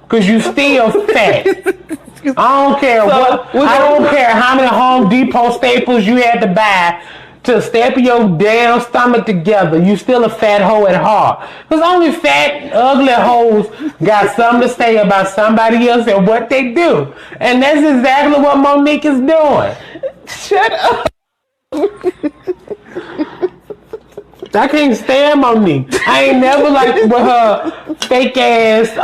Cause you still fat. I don't care I don't care how many Home Depot staples you had to buy to step your damn stomach together, you still a fat hoe at heart. Because only fat, ugly hoes got something to say about somebody else and what they do. And that's exactly what Monique is doing. Shut up. I can't stand Monique. I ain't never liked with her fake ass,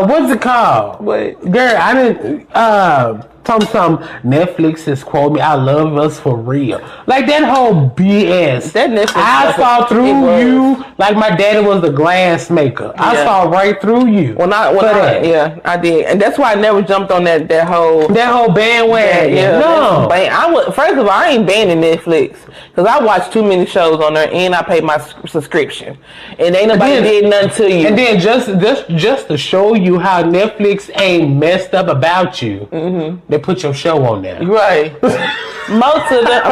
what's it called? What? Girl, I didn't, some Netflix is quote me, I love us for real. Like that whole BS. That Netflix I saw through you like my daddy was a glass maker. I saw right through you. I did. And that's why I never jumped on that whole bandwagon. First of all, I ain't banning Netflix because I watch too many shows on there and I pay my subscription. And ain't nobody did nothing to you. And then just to show you how Netflix ain't messed up about you, they put your show on there. Right. Most of them,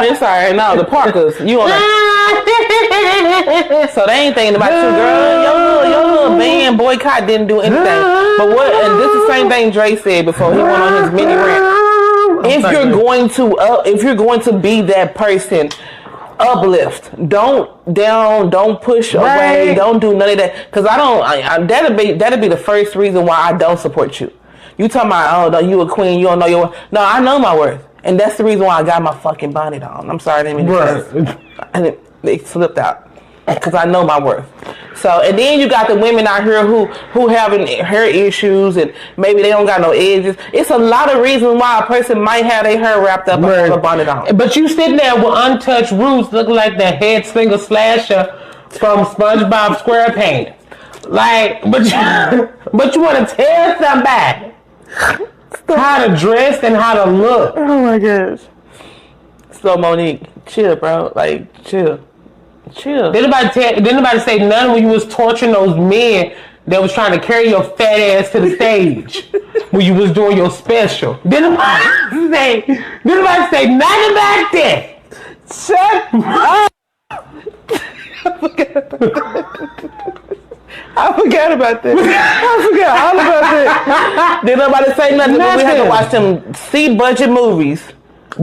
the Parkers, you on there. So they ain't thinking about you, girl. Your little band boycott didn't do anything. But and this is the same thing Dre said before he went on his mini rant. If you're going to be that person, uplift. Don't push away. Don't do none of that. Because that'll be the first reason why I don't support you. You talking about, oh, you a queen, you don't know your worth. No, I know my worth. And that's the reason why I got my fucking bonnet on. I'm sorry, I didn't mean to and it slipped out. Because I know my worth. So, and then you got the women out here who having hair issues and maybe they don't got no edges. It's a lot of reasons why a person might have their hair wrapped up and have a bonnet on. But you sitting there with untouched roots looking like the head slinger slasher from SpongeBob SquarePants. Like, but you want to tell somebody how to dress and how to look. Oh my gosh. So Monique, chill, bro. Like, chill. Didn't nobody say nothing when you was torturing those men that was trying to carry your fat ass to the stage when you was doing your special? Didn't nobody say nothing about that? Shut up. I forgot about that. I forgot all about that. Did nobody say nothing? We had to watch them C-budget movies.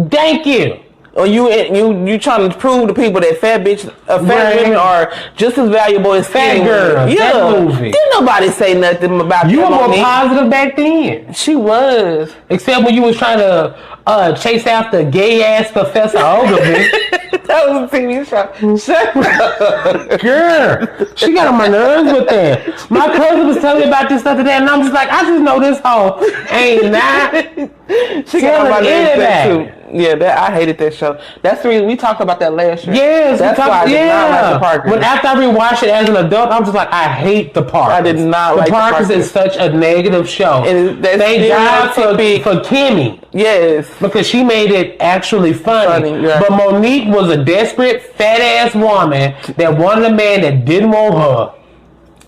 Thank you. Or you trying to prove to people that fat women are just as valuable as fat girls? Yeah. That movie. Didn't nobody say nothing about you that. You were more positive back then. She was. Except when you was trying to chase after gay ass Professor Ogilvy. That was a TV show. Shut up. Girl, she got on my nerves with that. My cousin was telling me about this stuff today, and I'm just like, I just know this hoe ain't not. She got on my nerves too. Yeah, I hated that show. That's the reason we talked about that last year. Yes, that's why I did not like the Parkers. When after I rewatched it as an adult, I'm just like, I hate the Parkers. I did not like the Parkers. The Parkers is such a negative show. Thank God for Kimmy. Yes, because she made it actually funny. Right. But Monique was a desperate fat ass woman that wanted a man that didn't want her.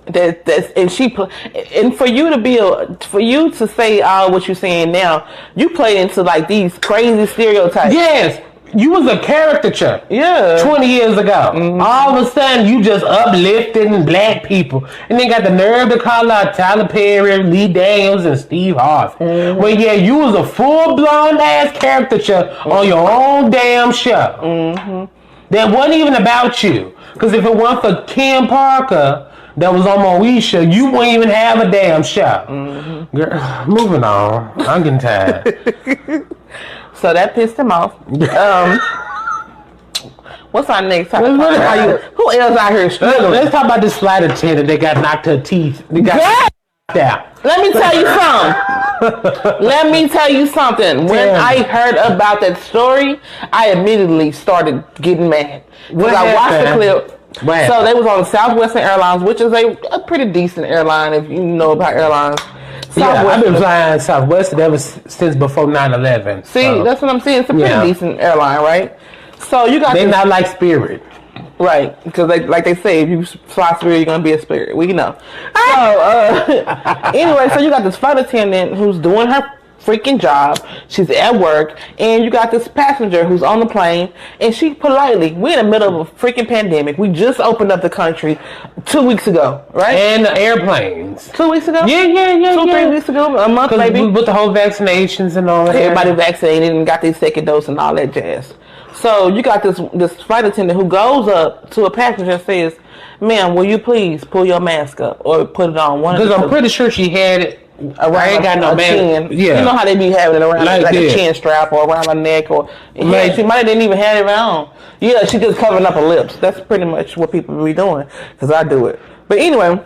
And for you to say what you're saying now, you play into like these crazy stereotypes. Yes, you was a caricature. Yeah, 20 years ago. Mm-hmm. All of a sudden, you just uplifting black people, and then got the nerve to call out Tyler Perry, Lee Daniels, and Steve Harvey. Mm-hmm. Well, yeah, you was a full blown ass caricature on your own damn show. Mm-hmm. That wasn't even about you, because if it weren't for Kim Parker that was on Moesha, you wouldn't even have a damn show. Mm-hmm. Girl, moving on. I'm getting tired. So that pissed him off. What's our next topic? Who else out here struggling? Let's talk about this flight attendant that got knocked her teeth. They got knocked out. Let me tell you something. When I heard about that story, I immediately started getting mad. Because I watched the clip. Right. So they was on Southwestern Airlines, which is a pretty decent airline if you know about airlines. Yeah, I've been flying Southwestern ever since before 9/11. See, that's what I'm saying. It's a pretty decent airline, right? So you got they're not like Spirit, right? Because like they say, if you fly Spirit, you're gonna be a Spirit. We know. So anyway, so you got this flight attendant who's doing her freaking job. She's at work, and you got this passenger who's on the plane, and she politely, we're in the middle of a freaking pandemic. We just opened up the country 2 weeks ago, right? And the airplanes. 2 weeks ago? Yeah. 3 weeks ago, a month maybe. With the whole vaccinations and all that. Everybody vaccinated and got their second dose and all that jazz. So you got this flight attendant who goes up to a passenger and says, "Ma'am, will you please pull your mask up or put it on?" Because I'm pretty sure she had it. I ain't got no chin. Yeah. You know how they be having it around like a chin strap or around her neck or she might have didn't even have it around. Yeah, she just covering up her lips. That's pretty much what people be doing because I do it. But anyway,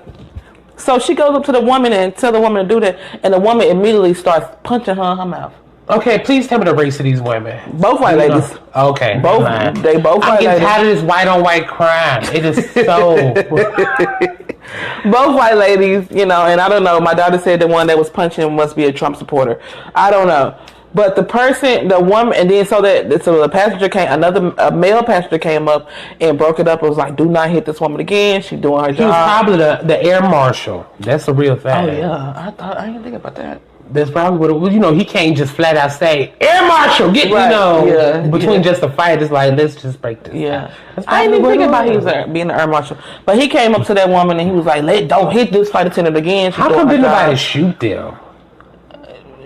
so she goes up to the woman and tell the woman to do that, and the woman immediately starts punching her in her mouth. Okay, please tell me the race of these women. Both white ladies. Okay. Both. They both white ladies. I'm getting tired of this white on white crime. It is so. Both white ladies, you know, and I don't know. My daughter said the one that was punching must be a Trump supporter. I don't know. But the person, the woman, and then so the passenger came, a male passenger came up and broke it up. It was like, do not hit this woman again. She's doing her job. He was probably the air marshal. That's the real thing. Oh, yeah. I didn't think about that. That's probably what it was. You know, he can't just flat out say, Air Marshal, get, between just a fight, it's like, let's just break this. Yeah. I didn't even think about he was being the Air Marshal. But he came up to that woman and he was like, don't hit this flight attendant again. How come didn't nobody shoot them?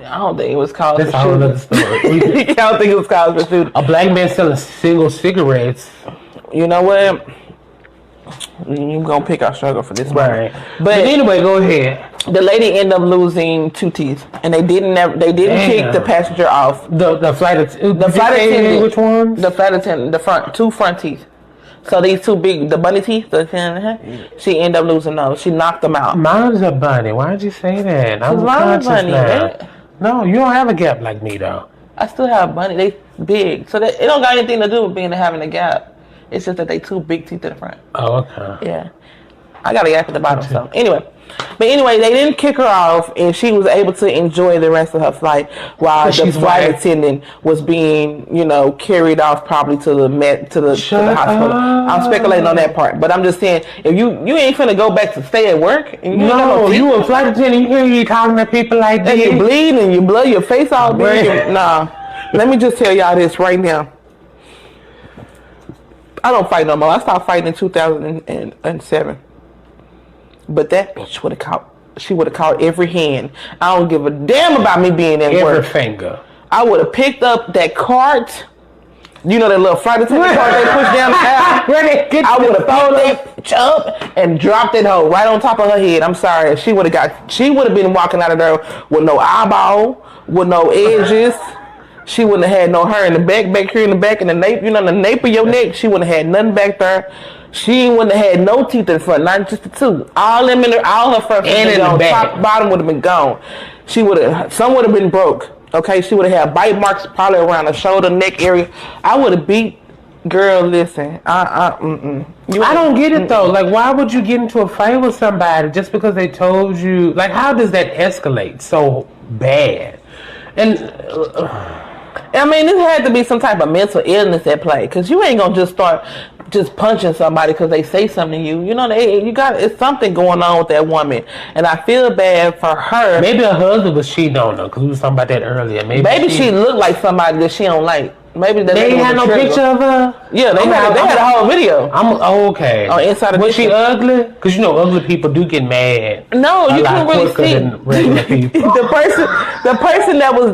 I don't think it was called That's a whole other story. I don't think it was called for shooting. A black man selling single cigarettes. You know what? You're going to pick our struggle for this one. Right. But anyway, go ahead. The lady ended up losing 2 teeth, and they didn't kick the passenger off. The flight attendant. Which ones? The flight attendant, the front 2 front teeth. So these 2 big, the bunny teeth. She ended up losing those. She knocked them out. Mine's a bunny. Why'd you say that? I'm conscious now. No, you don't have a gap like me though. I still have a bunny. They big, so it don't got anything to do with having a gap. It's just that they 2 big teeth in the front. Oh, okay. Yeah, I got a gap at the bottom. So anyway. But anyway, they didn't kick her off, and she was able to enjoy the rest of her flight while the flight attendant was being, carried off probably to the hospital. I'm speculating on that part, but I'm just saying, if you ain't finna go back to stay at work, and you a flight attendant, you talking to people like this, and you bleed and you blow your face all big. Nah, let me just tell y'all this right now. I don't fight no more. I stopped fighting in 2007. But that bitch would have caught. She would have caught every hand. I don't give a damn about me being at work. Every finger. I would have picked up that cart. You know that little flight attendant cart they push down the aisle? I would have picked that up and dropped that hoe right on top of her head. I'm sorry. She would have been walking out of there with no eyeball, with no edges. She wouldn't have had no hair in the back here in the back, and the nape, the nape of your neck. She wouldn't have had nothing back there. She wouldn't have had no teeth in front, not just the 2. All her front and in the back. Top, bottom would have been gone. Some would have been broke. Okay, she would have had bite marks probably around the shoulder, neck area. I would have beat. Girl, listen. I don't get it though. Like, why would you get into a fight with somebody just because they told you? Like, how does that escalate so bad? And I mean, this had to be some type of mental illness at play, because you ain't gonna just start just punching somebody because they say something to you. It's something going on with that woman, and I feel bad for her. Maybe her husband was cheating on her, because we was talking about that earlier. Maybe she looked like somebody that she don't like. Maybe they ain't had no picture of her. Yeah, they had a whole video. Okay. Oh, inside of was she ugly? Because ugly people do get mad. No, you can't really see. Regular people. the person that was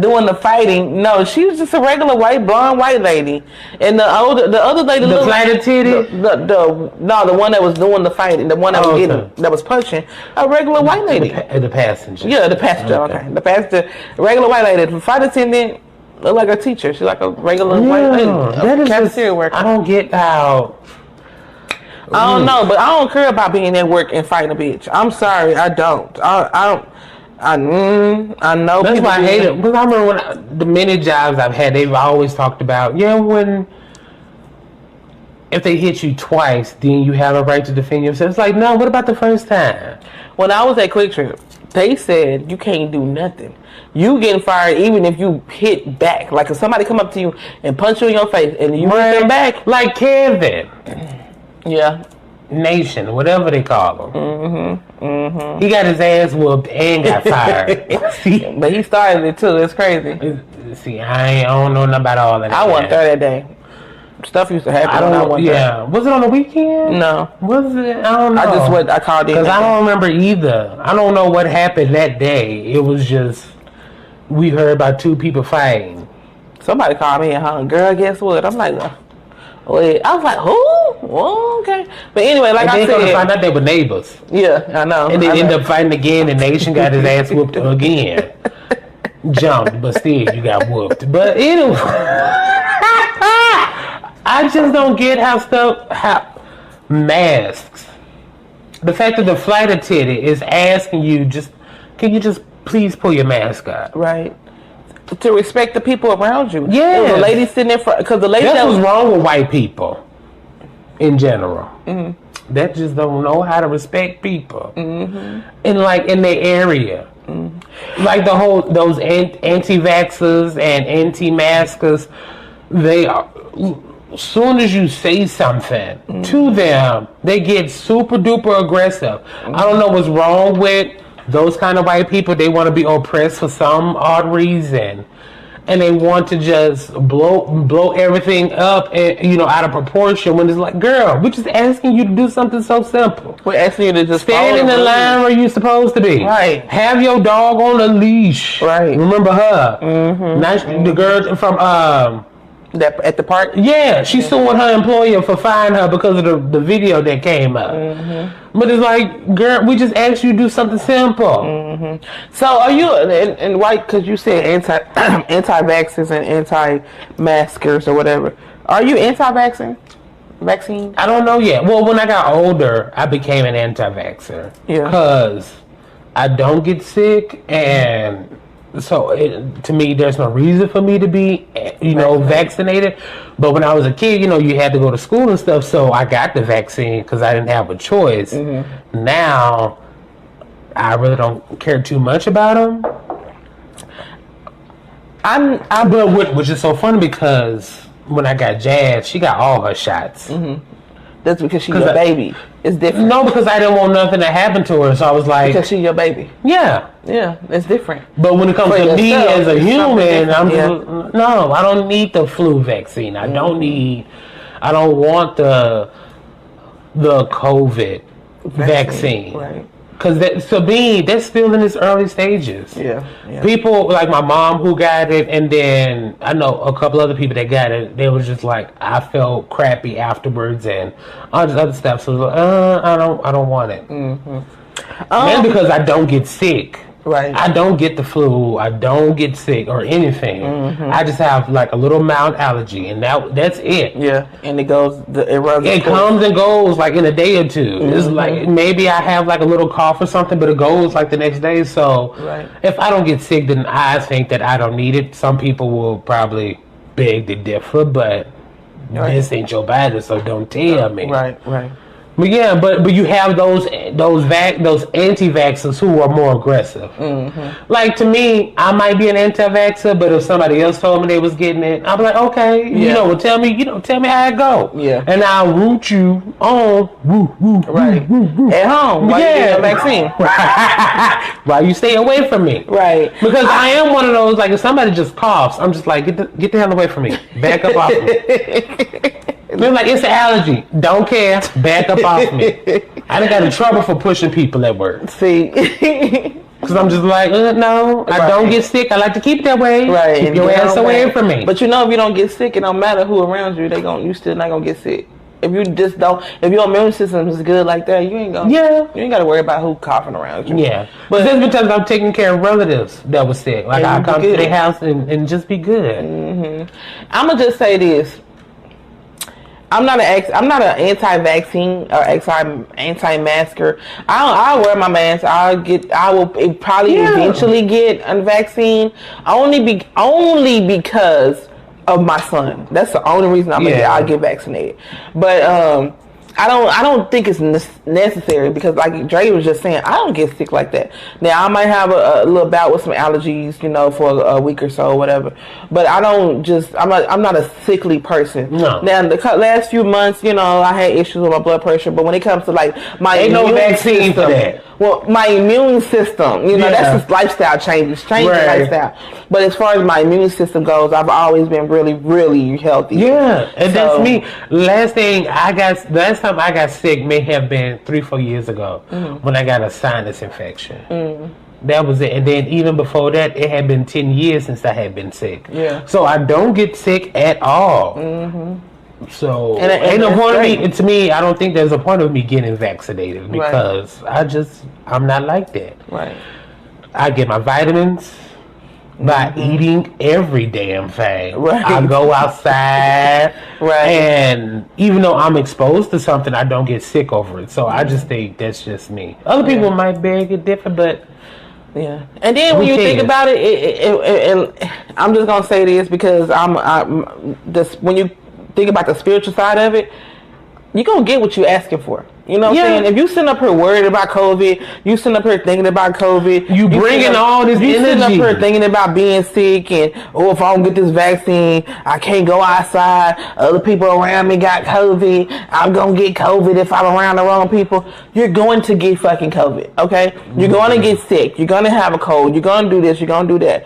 doing the fighting. No, she was just a regular blonde white lady, and the other lady, the flight attendant. The one that was doing the fighting, the one that that was punching, a regular white lady. The passenger. Yeah, the passenger. Okay. The passenger, regular white lady. The flight attendant look like a teacher. She's like a regular white lady. That is cafeteria worker. I don't get how. I don't know, but I don't care about being at work and fighting a bitch. I'm sorry, I don't. I know. That's why I hate it. Because I remember the many jobs I've had, they've always talked about, if they hit you twice, then you have a right to defend yourself. It's like, no, what about the first time? When I was at Quick Trip, they said you can't do nothing. You getting fired even if you hit back. Like if somebody come up to you and punch you in your face and you hit them back. Like Kevin. Yeah. Nation, whatever they call them. Mm-hmm. He got his ass whooped and got fired. But he started it too. It's crazy. See, I don't know nothing about all that. I wasn't there that day. Stuff used to happen. I don't know. Yeah, was it on the weekend? No. Was it? I don't know. I called in because I don't remember either. I don't know what happened that day. It was just we heard about 2 people fighting. Somebody called me and hung. Girl, guess what? I'm like, wait. I was like, who? Oh, okay. But anyway, like I said, they found out they were neighbors. Yeah, I know. And they ended up fighting again. And Nation got his ass whooped again. Jumped, but still you got whooped. But anyway, I just don't get how masks. The fact that the flight attendant is asking you, can you just please pull your mask up? Right. To respect the people around you. Yeah. The lady sitting in front, because the lady that's what's wrong with white people in general. Mm-hmm. That just don't know how to respect people. Mm-hmm. And like in their area. Mm-hmm. Like those anti-vaxxers and anti-maskers, they are, as soon as you say something to them, they get super duper aggressive. I don't know what's wrong with those kind of white people. They want to be oppressed for some odd reason, and they want to just blow everything up and out of proportion. When it's like, girl, we're just asking you to do something so simple. We're asking you to just stand in the line where you're supposed to be. Right. Have your dog on a leash. Right. Remember her? Mm-hmm. Now the girl from that at the park. Yeah, she's suing her employer for firing her because of the video that came up. Mm-hmm. But it's like, girl, we just asked you to do something simple. Mm-hmm. So are you and white? Because you said anti-vaxxers and anti-maskers or whatever. Are you anti-vaccine? I don't know yet. Well, when I got older, I became an anti-vaxxer. Yeah. Because I don't get sick, and so to me, there's no reason for me to be, vaccinated. But when I was a kid, you had to go to school and stuff, so I got the vaccine because I didn't have a choice. Mm-hmm. Now, I really don't care too much about them. Which is so funny because when I got Jazz, she got all her shots. Mm-hmm. That's because she's your baby. It's different. No, because I didn't want nothing to happen to her, so I was like... Because she's your baby. Yeah. Yeah, it's different. But when it comes to me as a human, no, I don't need the flu vaccine. I don't want the COVID vaccine. Right. Because to me, that's still in its early stages. Yeah. People like my mom who got it, and then I know a couple other people that got it. They was just like, I felt crappy afterwards, and all this other stuff. So I don't want it. Mm-hmm. And because I don't get sick. Right. I don't get the flu. I don't get sick or anything. Mm-hmm. I just have like a little mild allergy, and that's it. Yeah. And it goes. It comes and goes like in a day or two. Mm-hmm. It's like maybe I have like a little cough or something, but it goes like the next day. So if I don't get sick, then I think that I don't need it. Some people will probably beg to differ, but this ain't your body, so don't tell me. Right. But yeah, but you have those anti-vaxxers who are more aggressive. Mm-hmm. Like to me, I might be an anti-vaxxer, but if somebody else told me they was getting it, I'd be like, okay, tell me how it go. Yeah, and I'll root you on at home while you get a vaccine. While you stay away from me, right? Because I am one of those, like if somebody just coughs, I'm just like get the hell away from me, back up off me. They're like, it's an allergy. Don't care. Back up off me. I done got in trouble for pushing people at work. See? Because I'm just like, no, I don't get sick. I like to keep it that way. Right. Keep your ass away from me. But if you don't get sick, it don't matter who around you. You still not going to get sick. If your immune system is good like that, you ain't got to worry about who coughing around you. Yeah. But there's been times I'm taking care of relatives that was sick. Like I come to their house and just be good. Mm-hmm. I'm going to just say this. I'm not an anti-vaccine or anti-masker. I'll wear my mask. I will probably eventually get a vaccine only because of my son. That's the only reason I'll get vaccinated. But I don't think it's necessary because, like Dre was just saying, I don't get sick like that. Now I might have a little bout with some allergies, you know, for a week or so or whatever, but I don't just I'm not a sickly person. No. Now the last few months, you know, I had issues with my blood pressure, but when it comes to like my ain't no immune vaccine system, for that. well, my immune system, you know, that's just lifestyle changes, changing lifestyle. But as far as my immune system goes, I've always been really, really healthy. Yeah, and that's me. Last time I got sick may have been 3-4 years ago when I got a sinus infection. That was it. And then even before that, it had been 10 years since I had been sick. Yeah. So I don't get sick at all. So ain't no point of me. To me, I don't think there's a point of me getting vaccinated because I'm not like that. Right. I get my vitamins by eating every damn thing. Right. I go outside, and even though I'm exposed to something, I don't get sick over it. So I just think that's just me. Other people might beg it different, but yeah. And then when you think about it, I'm just gonna say this because when you think about the spiritual side of it, you're gonna get what you're asking for. You know what I'm saying? If you sitting up here worried about COVID, you sitting up here thinking about COVID, you bringing all this energy. You sitting up here thinking about being sick and, if I don't get this vaccine, I can't go outside. Other people around me got COVID. I'm going to get COVID if I'm around the wrong people. You're going to get fucking COVID, okay? You're going to get sick. You're going to have a cold. You're going to do this. You're going to do that.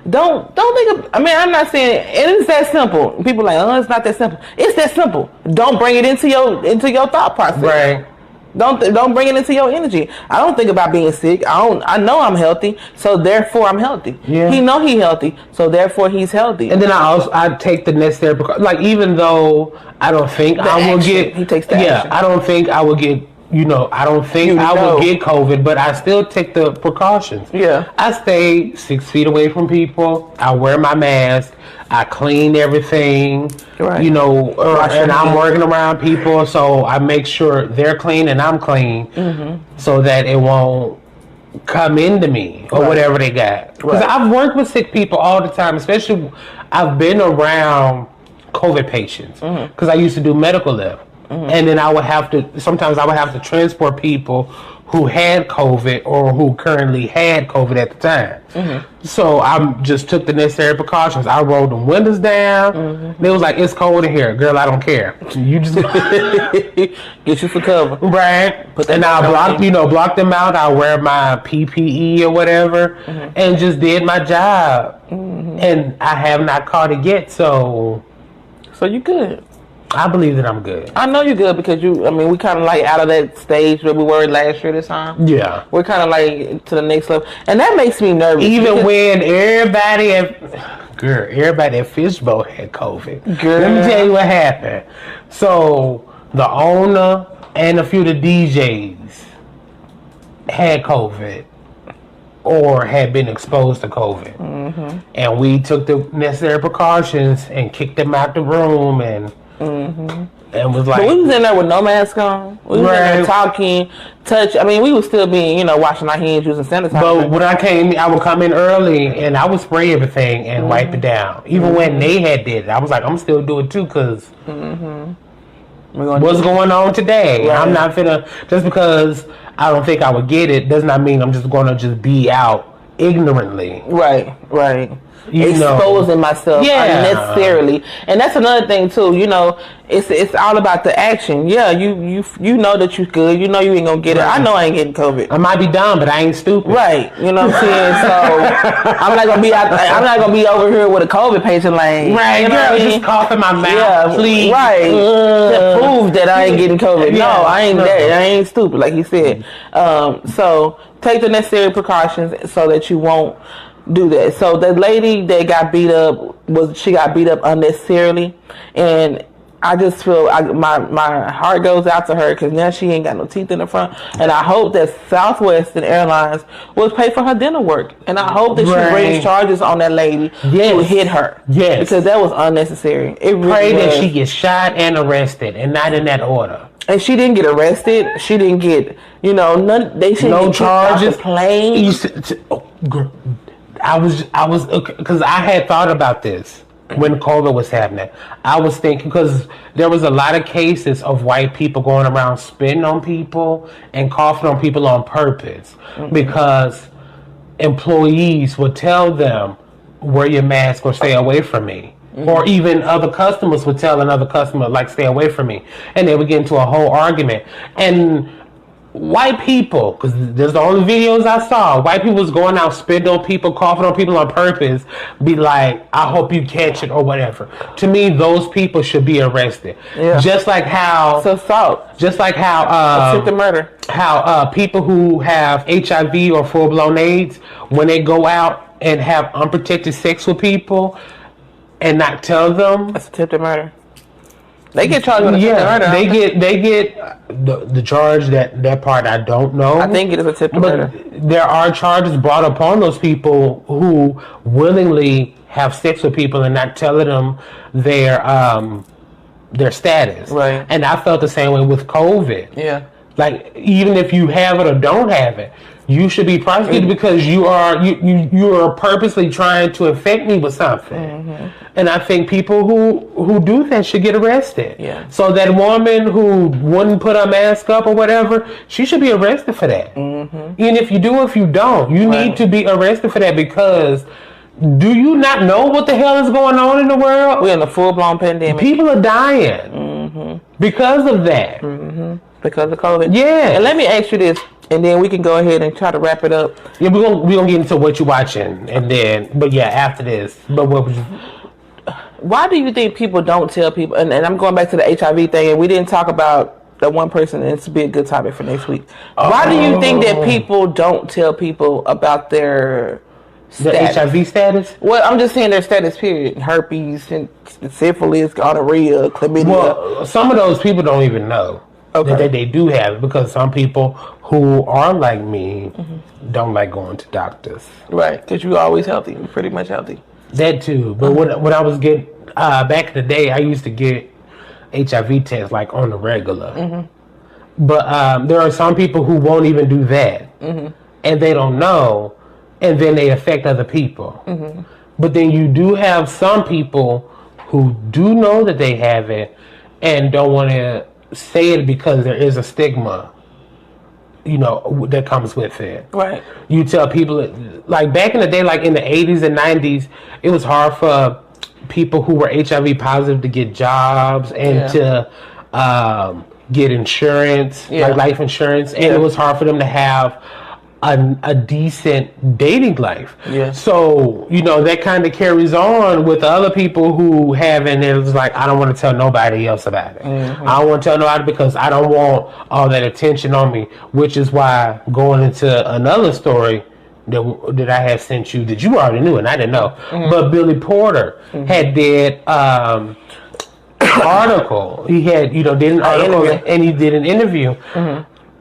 Don't think of, I'm not saying it is that simple. People are like, it's not that simple. It's that simple. Don't bring it into your thought process. Right. Don't bring it into your energy. I don't think about being sick. I know I'm healthy, so therefore I'm healthy. Yeah. He know he healthy, so therefore he's healthy. And then I take the necessary precautions. Like even though I don't think I will get, he takes the action. I don't think I will get. I don't think I will get COVID, but I still take the precautions. Yeah. I stay 6 feet away from people. I wear my mask. I clean everything. Right. And I'm working around people, so I make sure they're clean and I'm clean so that it won't come into me or whatever they got. Because I've worked with sick people all the time, especially I've been around COVID patients because I used to do medical lift. And then sometimes I would have to transport people who had COVID or who currently had COVID at the time. So I just took the necessary precautions. I rolled the windows down. They was like, it's cold in here. Girl, I don't care. You just get you some cover. Right. And I'll block them out. I'll wear my PPE or whatever and just did my job. And I have not caught it yet, so you good. I believe that I'm good. I know you're good because we kind of like out of that stage where we were last year this time. Yeah. We're kind of like to the next level. And that makes me nervous. Even when everybody at Fishbowl had COVID. Girl. Let me tell you what happened. So the owner and a few of the DJs had COVID or had been exposed to COVID. And we took the necessary precautions and kicked them out the room and was like, but we was in there with no mask on. We was in there talking, touch. We was still being, washing our hands, using sanitizer. But when I would come in early and I would spray everything and wipe it down. Even when they had did it, I was like, I'm still doing it too because what's going on today? Right. I'm not finna, just because I don't think I would get it does not mean I'm just gonna just be out ignorantly. Right. Exposing myself unnecessarily, and that's another thing too. It's all about the action. Yeah, you know that you're good. You know you ain't gonna get it. I know I ain't getting COVID. I might be dumb, but I ain't stupid. Right. You know what I'm saying? So I'm not gonna be out. I'm not gonna be over here with a COVID patient lane. Right. You know just coughing my mouth. Yeah. Please. Right. To prove that I ain't getting COVID. No, I ain't that. I ain't stupid, like he said. So take the necessary precautions so that you won't do that. So the lady that got beat up she got beat up unnecessarily, and I just feel my heart goes out to her because now she ain't got no teeth in the front, and I hope that Southwestern Airlines will pay for her dental work, and I hope that she brings charges on that lady who hit her. Yes, because that was unnecessary. It really pray that she gets shot and arrested, and not in that order. And she didn't get arrested. She didn't get none. They shouldn't get charges. Plane. I was because I had thought about this. when COVID was happening. I was thinking, because there was a lot of cases of white people going around spitting on people and coughing on people on purpose, because employees would tell them, wear your mask or stay away from me. Or even other customers would tell another customer, like, stay away from me. And they would get into a whole argument. And white people, because there's the only videos I saw, white people was going out spitting on people, coughing on people on purpose, be like, I hope you catch it or whatever. To me, those people should be arrested. Yeah. Just like how... So assault. Just like how... attempted murder. How people who have HIV or full-blown AIDS, when they go out and have unprotected sex with people and not tell them... That's attempted murder. They get charged with attempted murder. They get the charge, that part I don't know. I think it is attempted murder. There are charges brought upon those people who willingly have sex with people and not telling them their status. Right. And I felt the same way with COVID. Yeah. Like, even if you have it or don't have it, you should be prosecuted because you are purposely trying to infect me with something. And I think people who do that should get arrested. Yeah. So that woman who wouldn't put her mask up or whatever, she should be arrested for that. Even if you do, if you don't, you need to be arrested for that, because do you not know what the hell is going on in the world? We're in a full-blown pandemic. People are dying because of that. Because of COVID. Yeah. And let me ask you this, and then we can go ahead and try to wrap it up. Yeah, we're gonna get into what you watching, and then, but yeah, after this. But what was you... Why do you think people don't tell people? And I'm going back to the HIV thing, and we didn't talk about the one person, and it's be a good topic for next week. Why do you think that people don't tell people about their status? The HIV status? Well, I'm just saying their status, period. Herpes, syphilis, gonorrhea, chlamydia. Well, some of those people don't even know that they do have it, because some people who are like me don't like going to doctors. Right, because you're always healthy. You're pretty much healthy. That too. But when I was getting, back in the day, I used to get HIV tests like on the regular. But there are some people who won't even do that. And they don't know. And then they affect other people. But then you do have some people who do know that they have it and don't want to say it because there is a stigma, you know, that comes with it. Right. You tell people, like back in the day, like in the 80s and 90s, it was hard for people who were HIV positive to get jobs and to get insurance, like life insurance. And it was hard for them to have a decent dating life. So, you know, that kind of carries on with the other people who have, and it's like, I don't want to tell nobody else about it. I don't want to tell nobody because I don't want all that attention on me, which is why going into another story that I have sent you that you already knew and I didn't know. But Billy Porter had did article. He had, you know, did an article and he did an interview.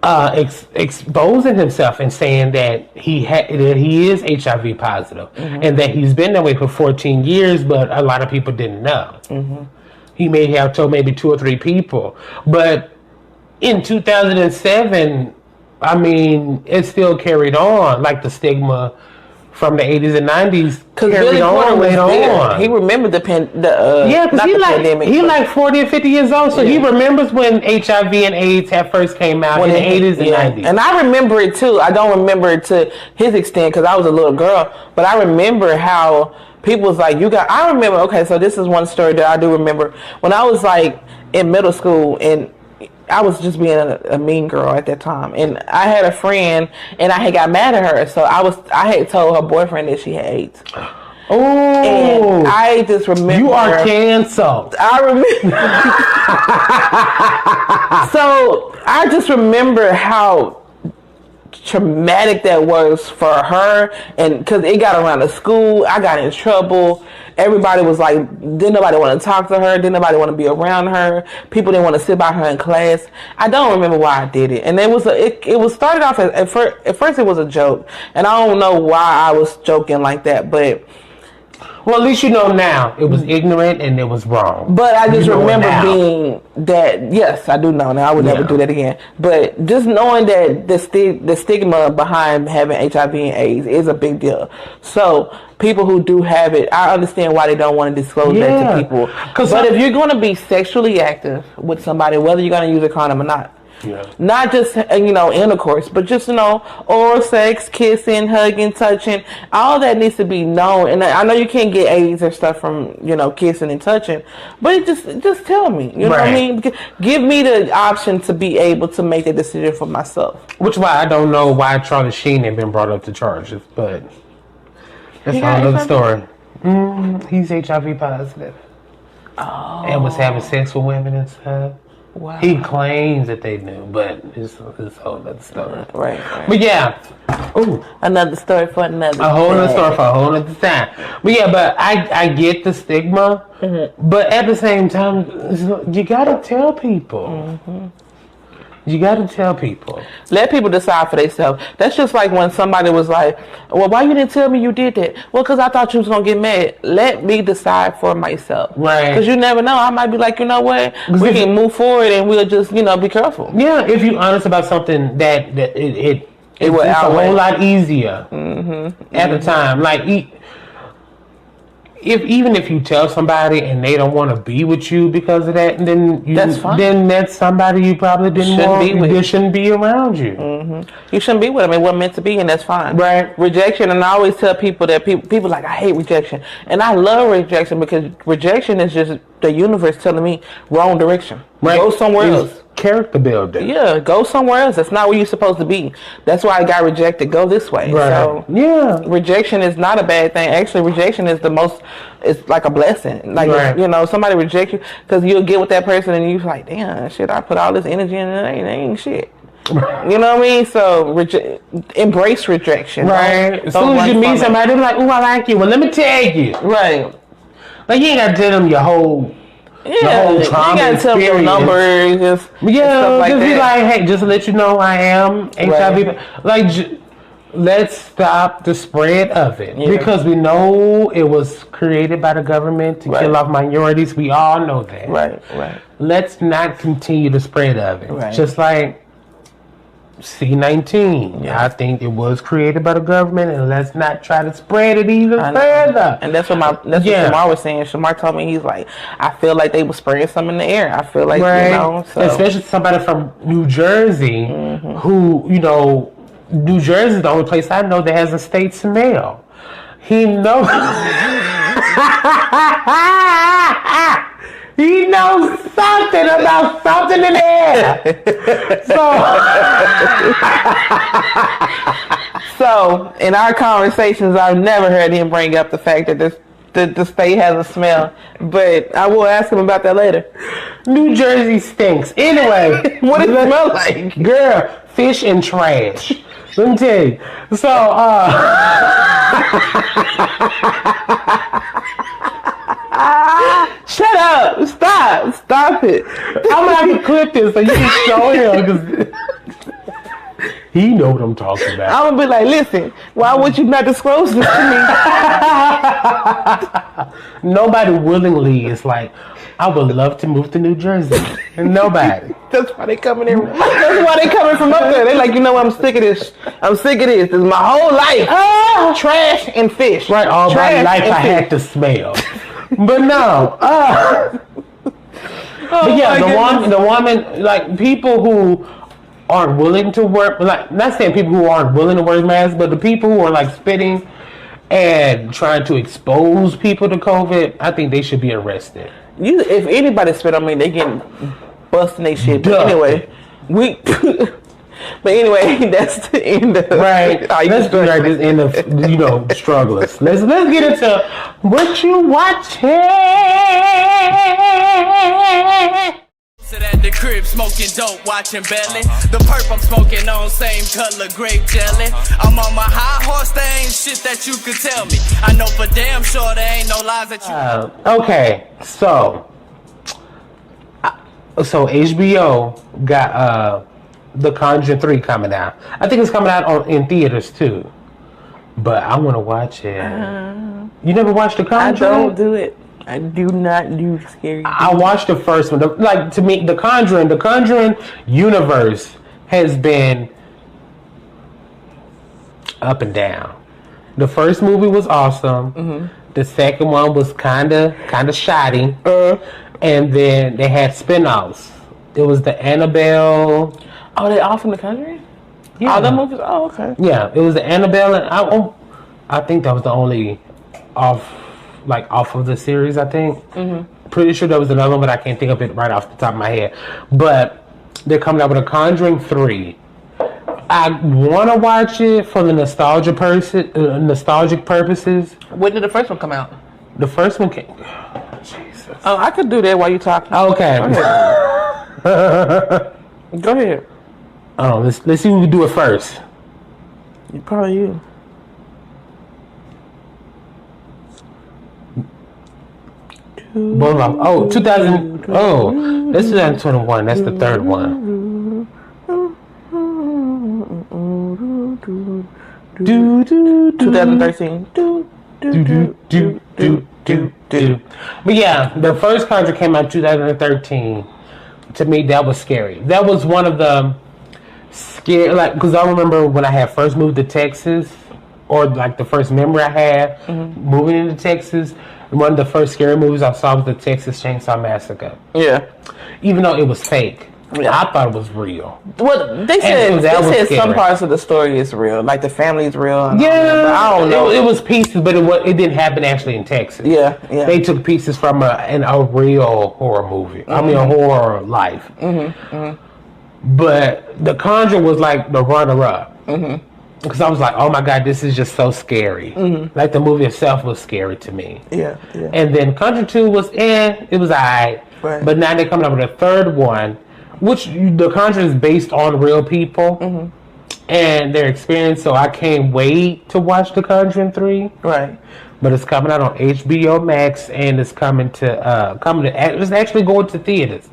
Exposing himself and saying that he is HIV positive and that he's been that way for 14 years, but a lot of people didn't know. He may have told maybe 2 or 3 people, but in 2007, I mean, it still carried on, like the stigma from the 80s and 90s carried on later on. He remembered because he like 40 or 50 years old, so he remembers when HIV and AIDS had first came out in the 80s and 90s. And I remember it too. I don't remember it to his extent because I was a little girl, but I remember how people was like, I remember, okay, so this is one story that I do remember. When I was like in middle school and I was just being a mean girl at that time, and I had a friend, and I had got mad at her. So I had told her boyfriend that she had AIDS. Oh, and I just remember. You are canceled. I remember. So I just remember how traumatic that was for her, and because it got around the school, I got in trouble. Everybody was like, didn't nobody want to talk to her, didn't nobody want to be around her, people didn't want to sit by her in class. I don't remember why I did it, and it was started off at first it was a joke, and I don't know why I was joking like that, but Well, at least you know now. It was ignorant and it was wrong. But I just remember being that, yes, I do know now. I would never do that again. But just knowing that the stigma behind having HIV and AIDS is a big deal. So people who do have it, I understand why they don't want to disclose that to people. But if you're going to be sexually active with somebody, whether you're going to use a condom or not, not just, intercourse, but just, oral sex, kissing, hugging, touching, all that needs to be known. And I know you can't get AIDS or stuff from, kissing and touching, but just tell me, you know what I mean? Give me the option to be able to make a decision for myself. Which why I don't know why Charlie Sheen ain't been brought up to charges, but that's another story. He's HIV positive. Oh. And was having sex with women and stuff. Wow. He claims that they knew, but it's a whole other story. Right. But yeah. Ooh. Another story for another A whole other story for a whole other time. But yeah, but I get the stigma, but at the same time, you gotta tell people. You gotta tell people. Let people decide for themselves. That's just like when somebody was like, well, why you didn't tell me you did that? Well, because I thought you was going to get mad. Let me decide for myself. Right. Because you never know. I might be like, you know what? We can move forward and we'll just, be careful. Yeah, if you're honest about something that it's a whole lot easier at the time. Like, even if you tell somebody and they don't want to be with you because of that, then that's fine. Then that's somebody you probably shouldn't be around you. You shouldn't be with them. It wasn't meant to be, and that's fine. Right. Rejection, and I always tell people that people like, I hate rejection, and I love rejection because rejection is just the universe telling me wrong direction. Right. Go somewhere else. Character building. Yeah, go somewhere else. That's not where you're supposed to be. That's why I got rejected. Go this way. Right. So rejection is not a bad thing. Actually, rejection is it's like a blessing. Like somebody reject you because you'll get with that person and you're like, damn, shit, I put all this energy in it, ain't shit. You know what I mean? So embrace rejection. Right. As soon as you meet somebody, they're like, "Ooh, I like you." Well, let me tell you. Right. Like you ain't gotta tell them your whole. Yeah, you gotta tell me your numbers, just stuff like just that. Be like, hey, just to let you know, I am HIV. Like, let's stop the spread of it because we know it was created by the government to kill off minorities. We all know that. Right. Let's not continue the spread of it. Right. Just like C-19. I think it was created by the government, and let's not try to spread it even further. And that's what what Shamar was saying. Shamar told me, he's like, I feel like they were spraying something in the air. I feel like, so. Especially somebody from New Jersey who, New Jersey is the only place I know that has a state smell. He knows. He knows something about something in the air. So, in our conversations, I've never heard him bring up the fact that the state has a smell. But I will ask him about that later. New Jersey stinks. Anyway. What does it smell like? Girl, fish and trash. Let me tell you. So, shut up! Stop it! I'm gonna have to clip this so you can show him because he know what I'm talking about. I'm gonna be like, listen, why would you not disclose this to me? Nobody willingly is like, I would love to move to New Jersey. Nobody. That's why they coming in. That's why they coming from up there. They like, you know what? I'm sick of this. This is my whole life. Trash and fish. Right, all my life I had to smell. But no. But yeah, the woman, like people who aren't willing to work, like not saying people who aren't willing to wear masks, but the people who are like spitting and trying to expose people to COVID, I think they should be arrested. If anybody spit on me, they getting busting their shit. But anyway, but anyway, that's the end of right. Let's do like this end of strugglers. Let's get into what you watching. Sit at the crib smoking dope, watching belly. The perp I'm smoking on, same color, grape jelly. I'm on my high horse, there ain't shit that you could tell me. I know for damn sure there ain't no lies that you. Okay, so HBO got the Conjuring 3 coming out. I think it's coming out in theaters too. but I want to watch it. You never watched The Conjuring? I don't do it. I do not do scary. I watched the first one. To me, The Conjuring universe has been up and down. The first movie was awesome. Mm-hmm. The second one was kind of shoddy. And then they had spin-offs. It was the Annabelle. Oh, they all from The Conjuring? Yeah. All the movies? Oh, okay. Yeah, it was the Annabelle, and I think that was the only off of the series. I think. Mm-hmm. Pretty sure there was another one, but I can't think of it right off the top of my head. But they're coming out with a Conjuring 3. I want to watch it for the nostalgic purposes. When did the first one come out? The first one came. Oh, Jesus. Oh, I could do that while you talk. Okay. Go ahead. Oh, let's see who can do it first. Probably you. Both of them. Oh, 2000. Oh, this is 2021. That's the third one. 2013. But yeah, the first Conjuring came out 2013. To me, that was scary. That was one of the scary, because I remember when I had first moved to Texas, or the first memory I had moving into Texas. One of the first scary movies I saw was the Texas Chainsaw Massacre. Yeah, even though it was fake. Yeah. I thought it was real. Well, they said some parts of the story is real, like the family is real. And but I don't know. It was pieces, but it didn't happen actually in Texas. Yeah. They took pieces from a real horror movie. Mm-hmm. I mean, a horror life. Mm-hmm. Mm-hmm. But The Conjuring was like the runner-up. Mm-hmm. Because I was like, oh my God, this is just so scary. Mm-hmm. Like the movie itself was scary to me. Yeah. And then Conjuring 2 was it was alright. Right. But now they're coming up with a third one, which The Conjuring is based on real people and their experience. So I can't wait to watch The Conjuring 3. Right. But it's coming out on HBO Max, and it's it's actually going to theaters.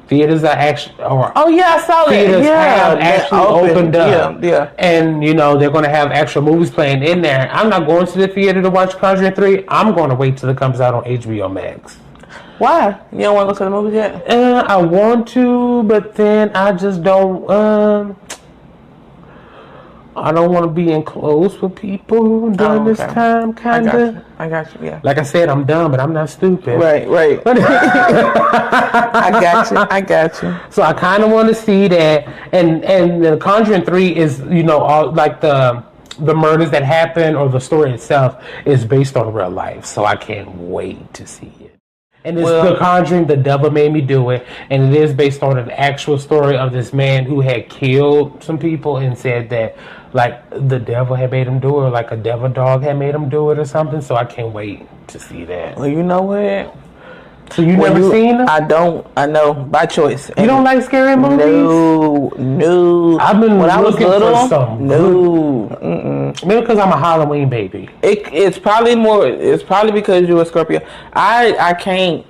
Theaters are actually, I saw that. Theaters have actually opened up. Yeah. And, they're going to have actual movies playing in there. I'm not going to the theater to watch Conjuring 3. I'm going to wait till it comes out on HBO Max. Why? You don't want to look at the movies yet? I want to, but then I just don't, I don't want to be in close with people during this time, kind of. I got you, yeah. Like I said, I'm dumb, but I'm not stupid. Right. I got you. So I kind of want to see that. And The Conjuring 3 is, all like the murders that happen, or the story itself is based on real life. So I can't wait to see it. And it's The Conjuring, the devil made me do it. And it is based on an actual story of this man who had killed some people and said that, the devil had made him do it, or a devil dog had made him do it or something. So I can't wait to see that. Well, you know what? So you never seen them? I know, by choice. You don't like scary movies? No. I've been looking for some. No. Maybe because I'm a Halloween baby. It's probably because you're a Scorpio. I can't.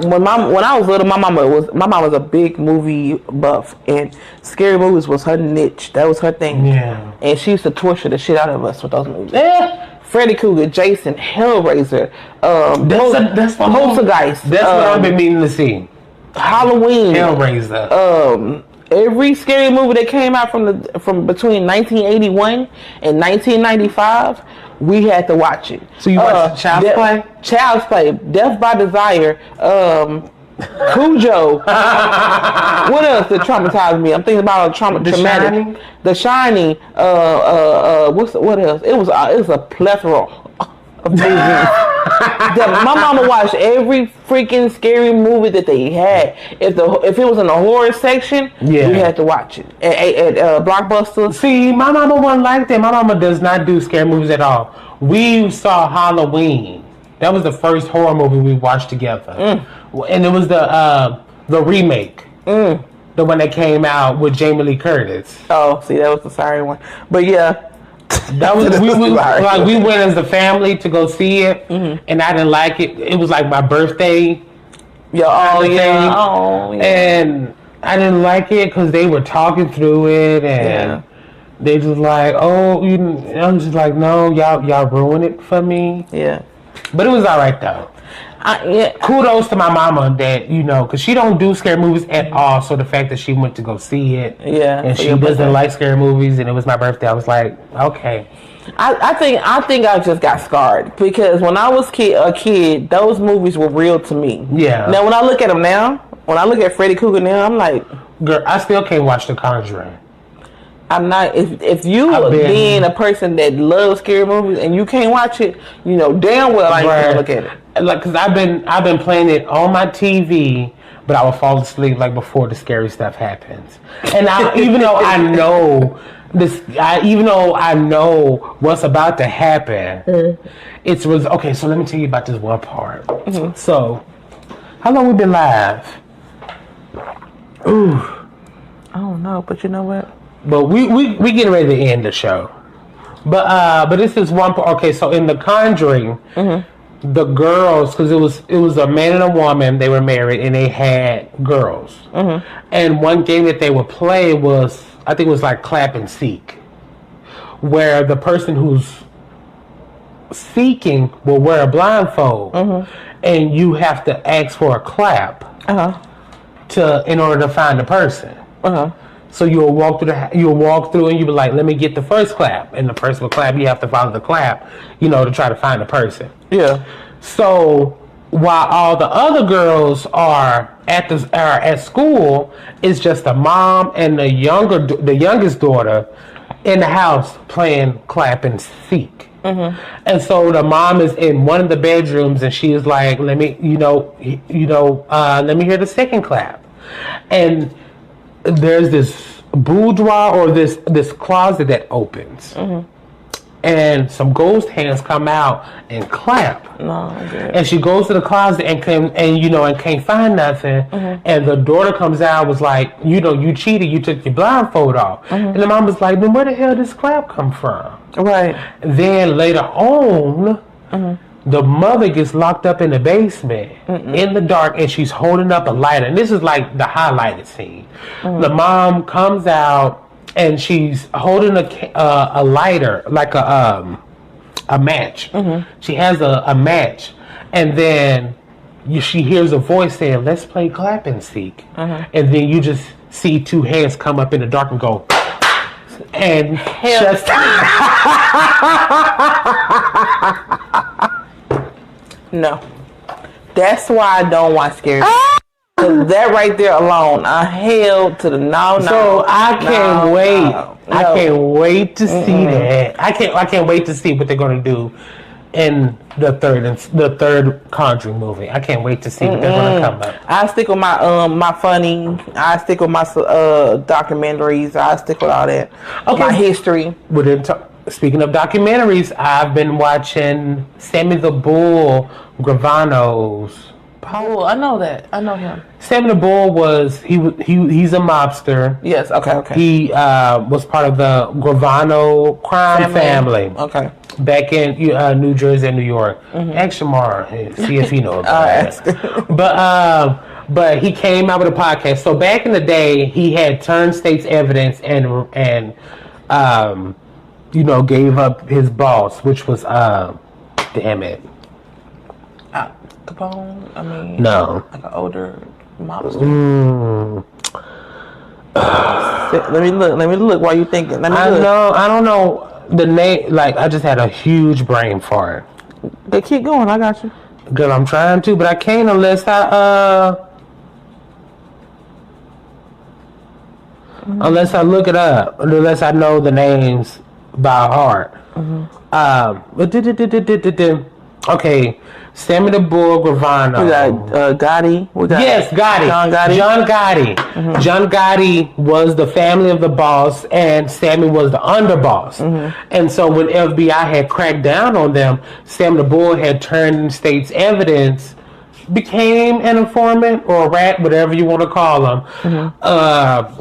When I was little, my mama was a big movie buff, and scary movies was her niche. That was her thing. Yeah. And she used to torture the shit out of us with those movies. Yeah. Freddy Krueger, Jason, Hellraiser, that's Poltergeist. That's what I've been meaning to see. Halloween, Hellraiser. Every scary movie that came out from between 1981 and 1995, we had to watch it. So you watched Child's Play? Child's Play, Death by Desire, Cujo. What else that traumatized me? I'm thinking about traumatic. Shining? The Shining. What else? It was a plethora of movies. My mama watched every freaking scary movie that they had. If it was in the horror section, we had to watch it at Blockbuster. See, my mama wasn't like that. My mama does not do scary movies at all. We saw Halloween. That was the first horror movie we watched together, and it was the remake, the one that came out with Jamie Lee Curtis. Oh, see, that was the sorry one, but yeah. That was we went as a family to go see it, and I didn't like it. It was like my birthday, and I didn't like it because they were talking through it, and They just like, oh, I'm just like, no, y'all ruined it for me. Yeah. But it was all right though. Kudos to my mama that, because she don't do scary movies at all. So the fact that she went to go see it, and she doesn't like scary movies, and it was my birthday, I was like, okay. I think I just got scarred because when I was a kid, those movies were real to me. Yeah. Now when I look at them now, when I look at Freddy Krueger now, I'm like, girl, I still can't watch The Conjuring. I'm not. If you being a person that loves scary movies and you can't watch it, damn well I ain't gonna look at it. Like, cause I've been playing it on my TV, but I will fall asleep like before the scary stuff happens. And even though I know what's about to happen, it was okay. So let me tell you about this one part. Mm-hmm. So, how long we been live? Ooh, I don't know, but you know what? But we getting ready to end the show. But this is one part. Okay, so in The Conjuring, the girls, because it was a man and a woman, they were married and they had girls. And one game that they would play was, I think it was like clap and seek, where the person who's seeking will wear a blindfold, and you have to ask for a clap in order to find the person. So you'll walk through and you'll be like, let me get the first clap. And the person will clap. You have to follow the clap, to try to find the person. Yeah. So while all the other girls are at school, it's just the mom and the youngest daughter in the house playing clap and seek. And so the mom is in one of the bedrooms and she is like, let me hear the second clap. And there's this boudoir or this closet that opens, and some ghost hands come out and clap. And she goes to the closet and can't find nothing. And the daughter comes out, was like, you cheated, you took your blindfold off. And the mom was like, then where the hell did this clap come from? Right. Then later on, the mother gets locked up in the basement in the dark, and she's holding up a lighter. And this is like the highlighted scene. The mom comes out and she's holding a lighter, like a match. She has a match, and then she hears a voice saying, "Let's play clap and seek." And then you just see two hands come up in the dark and go, and just. No. That's why I don't watch scary. Cause that right there alone, I held to the no. So I can't wait. No. I can't wait to see that. I can't wait to see what they're gonna do in the third Conjuring movie. I can't wait to see what they're gonna come up. I stick with my funny. I stick with my documentaries. I stick with all that. Okay. My history. Speaking of documentaries, I've been watching Sammy the Bull Gravano's. Oh, I know that. I know him. Sammy the Bull he's a mobster. Yes. Okay. He was part of the Gravano crime family. Okay. Back in New Jersey and New York. Ask Kimora, see if he knows about that. But he came out with a podcast. So back in the day, he had turned state's evidence and gave up his boss, which was damn it. Capone? I mean, no. Like an older mobster. Let me look while you thinking. I don't know the name. Like, I just had a huge brain fart. But keep going. I got you. Girl, I'm trying to, but I can't unless unless I look it up, unless I know the names by heart. Okay, Sammy the Bull Gravano. We got Gotti. Yes, Gotti. John Gotti. John Gotti was the family of the boss, and Sammy was the underboss. And so when FBI had cracked down on them, Sammy the Bull had turned state's evidence became an informant or a rat, whatever you want to call him,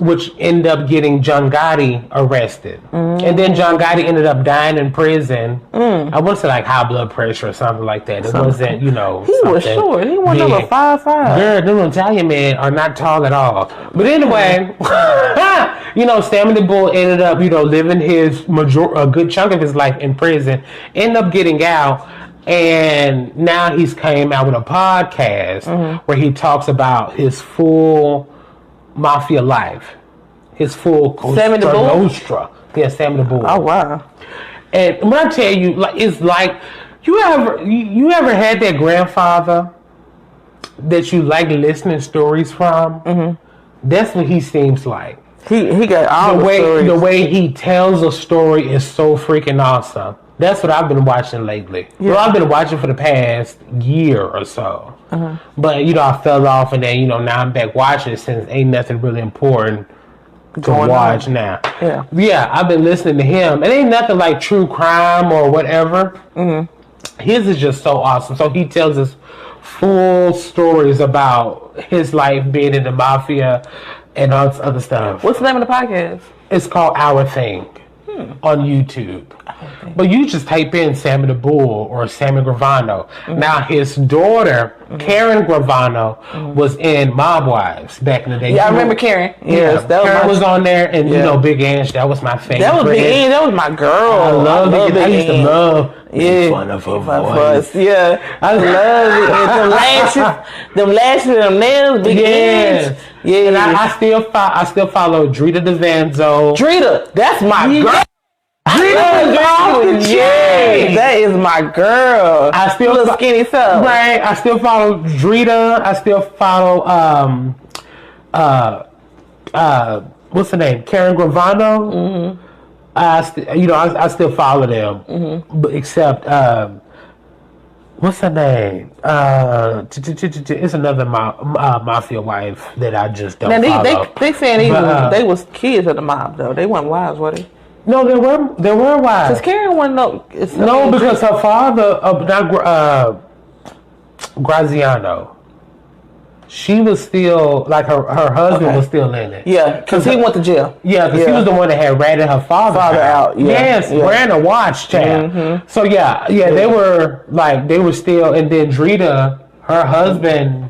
which ended up getting John Gotti arrested. And then John Gotti ended up dying in prison. I want to say like high blood pressure or something like that. It wasn't, you know. He was short. He was number 5'5". Girl, them Italian men are not tall at all. But anyway, you know, Sammy the Bull ended up, you know, living a good chunk of his life in prison, ended up getting out. And now he's came out with a podcast where he talks about his full mafia life, his full Sammy the Bull? Nostra. Yeah, Sammy the Bull. Oh wow! And when I tell you, like, it's like you ever had that grandfather that you like listening stories from? That's what he seems like. He got all the stories. The way he tells a story is so freaking awesome. That's what I've been watching lately. Yeah. Well, I've been watching for the past year or so. But, you know, I fell off and then, you know, now I'm back watching since ain't nothing really important to watch now. Yeah, I've been listening to him. It ain't nothing like true crime or whatever. His is just so awesome. So he tells us full stories about his life being in the mafia and all this other stuff. What's the name of the podcast? It's called Our Thing. On YouTube. But you just type in Sammy the Bull or Sammy Gravano. Now his daughter, Karen Gravano, was in Mob Wives back in the day. Yeah, I remember Karen. Yes, Karen was on there, and you know, Big Ange, that was my favorite. That was Big Ange, that was my girl. I love Big Ange. I used to love fun of her voice. Yeah, I love it. Them lashes, them nails, Big Ange. Yeah, and I still follow Drita DeVanzo. Drita, that's my girl. That is my girl. I still little skinny self. Right. I still follow Drita. I still follow what's her name? Karen Gravano. I still follow them. But except what's her name? It's another mafia wife that I just don't follow. They saying they was kids of the mob though. They weren't wives, were they? No, there were wives. Because Karen wasn't because her father, Graziano, she was still, like her husband was still in it. Yeah, because he went to jail. Yeah, because he was the one that had ratted her father out. Yeah. Yes, ran a watch child. So they were still, and then Drita, her husband,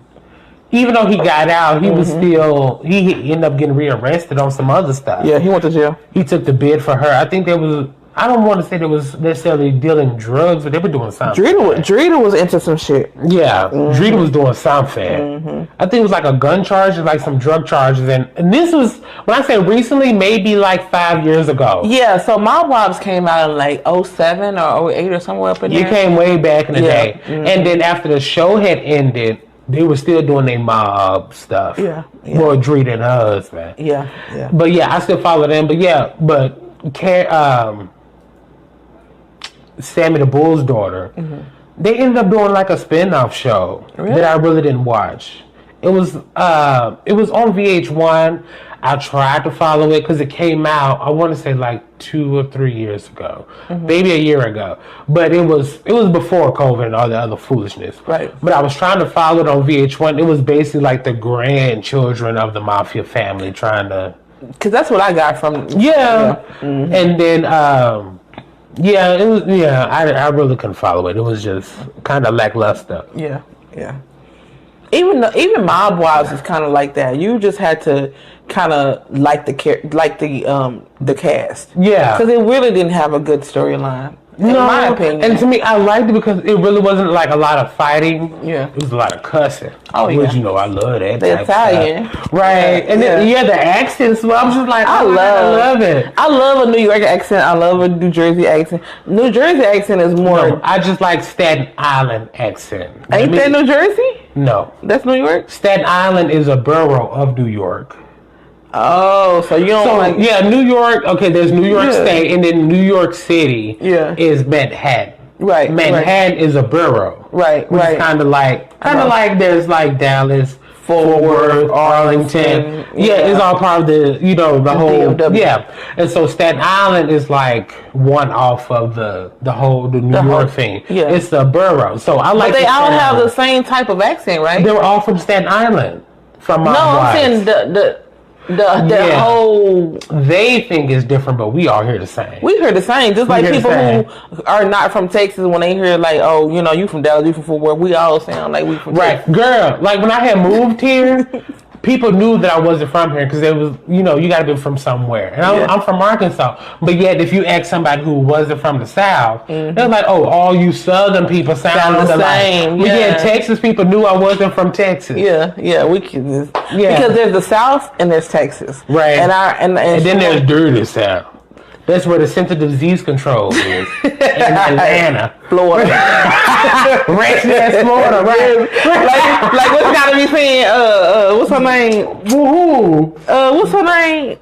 even though he got out, he was still, he ended up getting rearrested on some other stuff. Yeah, he went to jail. He took the bid for her. I think there was, I don't want to say there was necessarily dealing drugs, but they were doing something. Drita was into some shit. Yeah, Drita was doing something. I think it was like a gun charge, like some drug charges. And this was, when I say recently, maybe like 5 years ago. Yeah, so Mob Wives came out in like 07 or 08 or somewhere up in there. It came way back in the day. And then after the show had ended, they were still doing their mob stuff. Yeah. Well, Drita and her husband. Yeah. But I still follow them. But Sammy the Bull's daughter, they ended up doing like a spin-off show that I really didn't watch. It was on VH1. I tried to follow it because it came out, I want to say like 2 or 3 years ago, maybe a year ago. But it was before COVID and all the other foolishness. Right. But I was trying to follow it on VH1. It was basically like the grandchildren of the mafia family trying to. Because that's what I got from. Yeah. And then it was. Yeah, I really couldn't follow it. It was just kind of lackluster. Yeah. Even Mob Wives is kind of like that. You just had to kind of like the cast. Yeah, because it really didn't have a good storyline. In my opinion. And to me, I liked it because it really wasn't like a lot of fighting. Yeah. It was a lot of cussing. Oh, yeah. Which, I love that. The Italian. Right. And then, the accents. Well, I was just like, I love it. I love a New York accent. I love a New Jersey accent. New Jersey accent is more. No, I just like Staten Island accent. Ain't that New Jersey? No. That's New York? Staten Island is a borough of New York. Oh, so you don't like... Yeah, New York, okay, there's New York State, and then New York City is Manhattan. Right. Manhattan is a borough. Right, which is kind of like there's like Dallas, Fort Worth, Arlington. Yeah, it's all part of the, the whole. DFW. Yeah. And so Staten Island is like one off of the New York thing. Yeah. It's the borough. So I like. But they all have the same type of accent, right? They were all from Staten Island. From my I'm saying the whole. They think it's different, but we all hear the same. We hear the same. Just like people who are not from Texas, when they hear like, oh, you from Dallas, you from Fort Worth, we all sound like we from Texas. Right, girl. Like when I had moved here, people knew that I wasn't from here because it was, you got to be from somewhere. And I'm from Arkansas. But yet, if you ask somebody who wasn't from the South, they're like, oh, all you Southern people sound the same. But yeah, Texas people knew I wasn't from Texas. Yeah, we can. Because there's the South and there's Texas. Right. And then there's dirty South. That's where the Center for Disease Control is. In Atlanta. Florida. Racist Florida, right? like what's gotta be saying, what's her name? Woohoo. What's her name?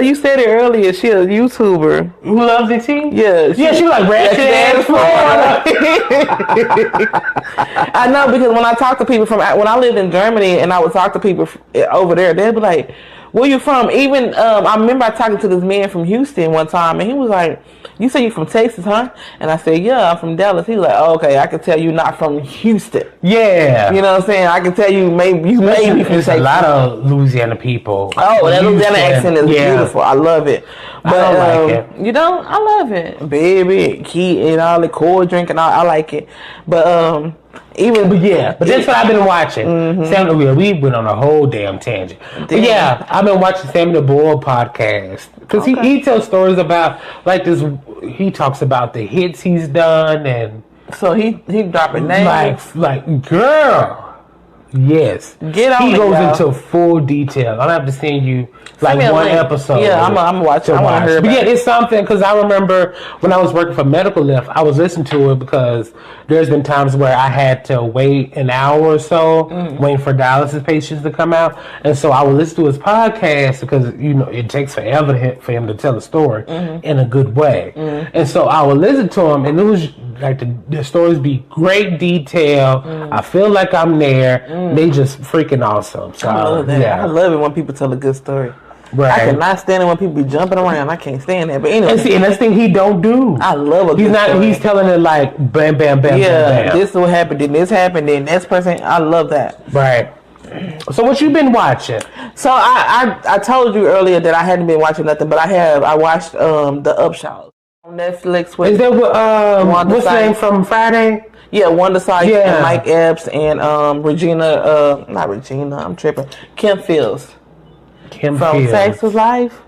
You said it earlier, she a YouTuber. Who loves it, tea? Yeah. She like ratchet ass Florida. I know, because when I talk to people when I lived in Germany and I would talk to people over there, they'd be like, where you from? Even I remember I talking to this man from Houston one time, and he was like, you say you from Texas, huh? And I said, yeah, I'm from Dallas. He was like, oh, okay, I can tell you not from Houston. Yeah. You know what I'm saying? I can tell you maybe from Texas. A lot of Louisiana people. Oh, that Louisiana accent is beautiful. I love it. But I don't like it. You don't? I love it. Baby, key and all the cold drink and all, I like it. But but that's what I've been watching. Sammy, we went on a whole damn tangent. But yeah, I've been watching Sammy the Bull podcast because he tells stories about like this. He talks about the hits he's done, and so he dropping names like girl. Yes, he goes into full detail. I'll have to send you one episode. Yeah, I'm watching. I want to hear about it. But it's something because I remember when I was working for Medical Lift, I was listening to it because there's been times where I had to wait an hour or so waiting for dialysis patients to come out, and so I would listen to his podcast because it takes forever for him to tell a story in a good way, and so I would listen to him, and it was like the stories be great detail. I feel like I'm there. They just freaking awesome. So I love that. Yeah. I love it when people tell a good story. Right. I cannot stand it when people be jumping around. I can't stand that. But anyway, and that's the thing he don't do. I love a good story. He's telling it like bam, bam, bam, bam, bam. This is what happened. Then this happened. Then this person. I love that. Right. So what you been watching? So I told you earlier that I hadn't been watching nothing, but I watched the Upshaws on Netflix. Is that what's the name from Friday? Yeah, Wanda Sykes and Mike Epps and not Regina, I'm tripping. Kim Fields. From Sex with Life.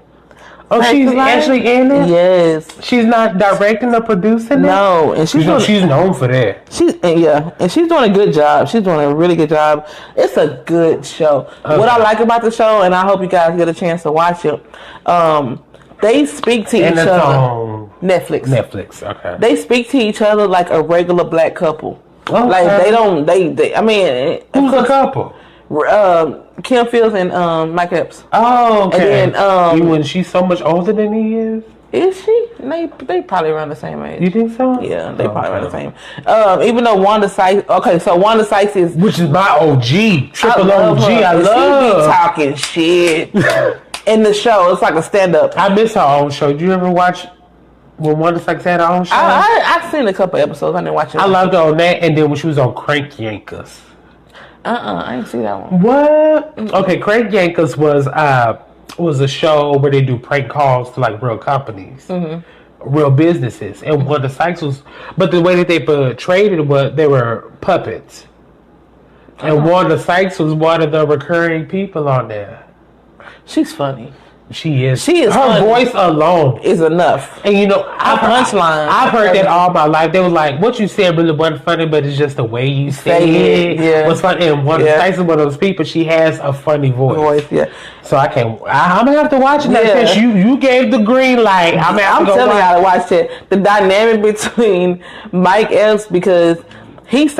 Oh, she's actually in it? Yes. She's not directing or producing it? No, and she's known for that. And she's doing a good job. She's doing a really good job. It's a good show. Okay. What I like about the show, and I hope you guys get a chance to watch it, they speak to each other. On Netflix. Okay. They speak to each other like a regular black couple. Okay. Like they don't. They. I mean, who's the couple? Kim Fields and Mike Epps. Oh, okay. And then when she's so much older than he is. Is she? They probably around the same age. You think so? Yeah, they probably around the same. Even though Wanda Sykes. Okay, so Wanda Sykes is, which is my OG, triple OG. I love. She be talking shit. In the show, it's like a stand-up. I miss her own show. Did you ever watch when Wanda Sykes had her own show? I've seen a couple episodes. I didn't watch it. I loved her on that, and then when she was on Crank Yankers. I didn't see that one. What? Okay, Crank Yankers was a show where they do prank calls to like real companies, real businesses, and Wanda Sykes was. But the way that they portrayed it was they were puppets, and Wanda Sykes was one of the recurring people on there. She's funny. She is. Her funny. Voice alone is enough. And I've heard that all my life. They was like, what you said really wasn't funny, but it's just the way you say it. Yeah. What's funny? And Wanda Sykes is one of those people. She has a funny voice. So I'm gonna have to watch it now since you gave the green light. I'm telling y'all to watch it. The dynamic between Mike Epps, because he's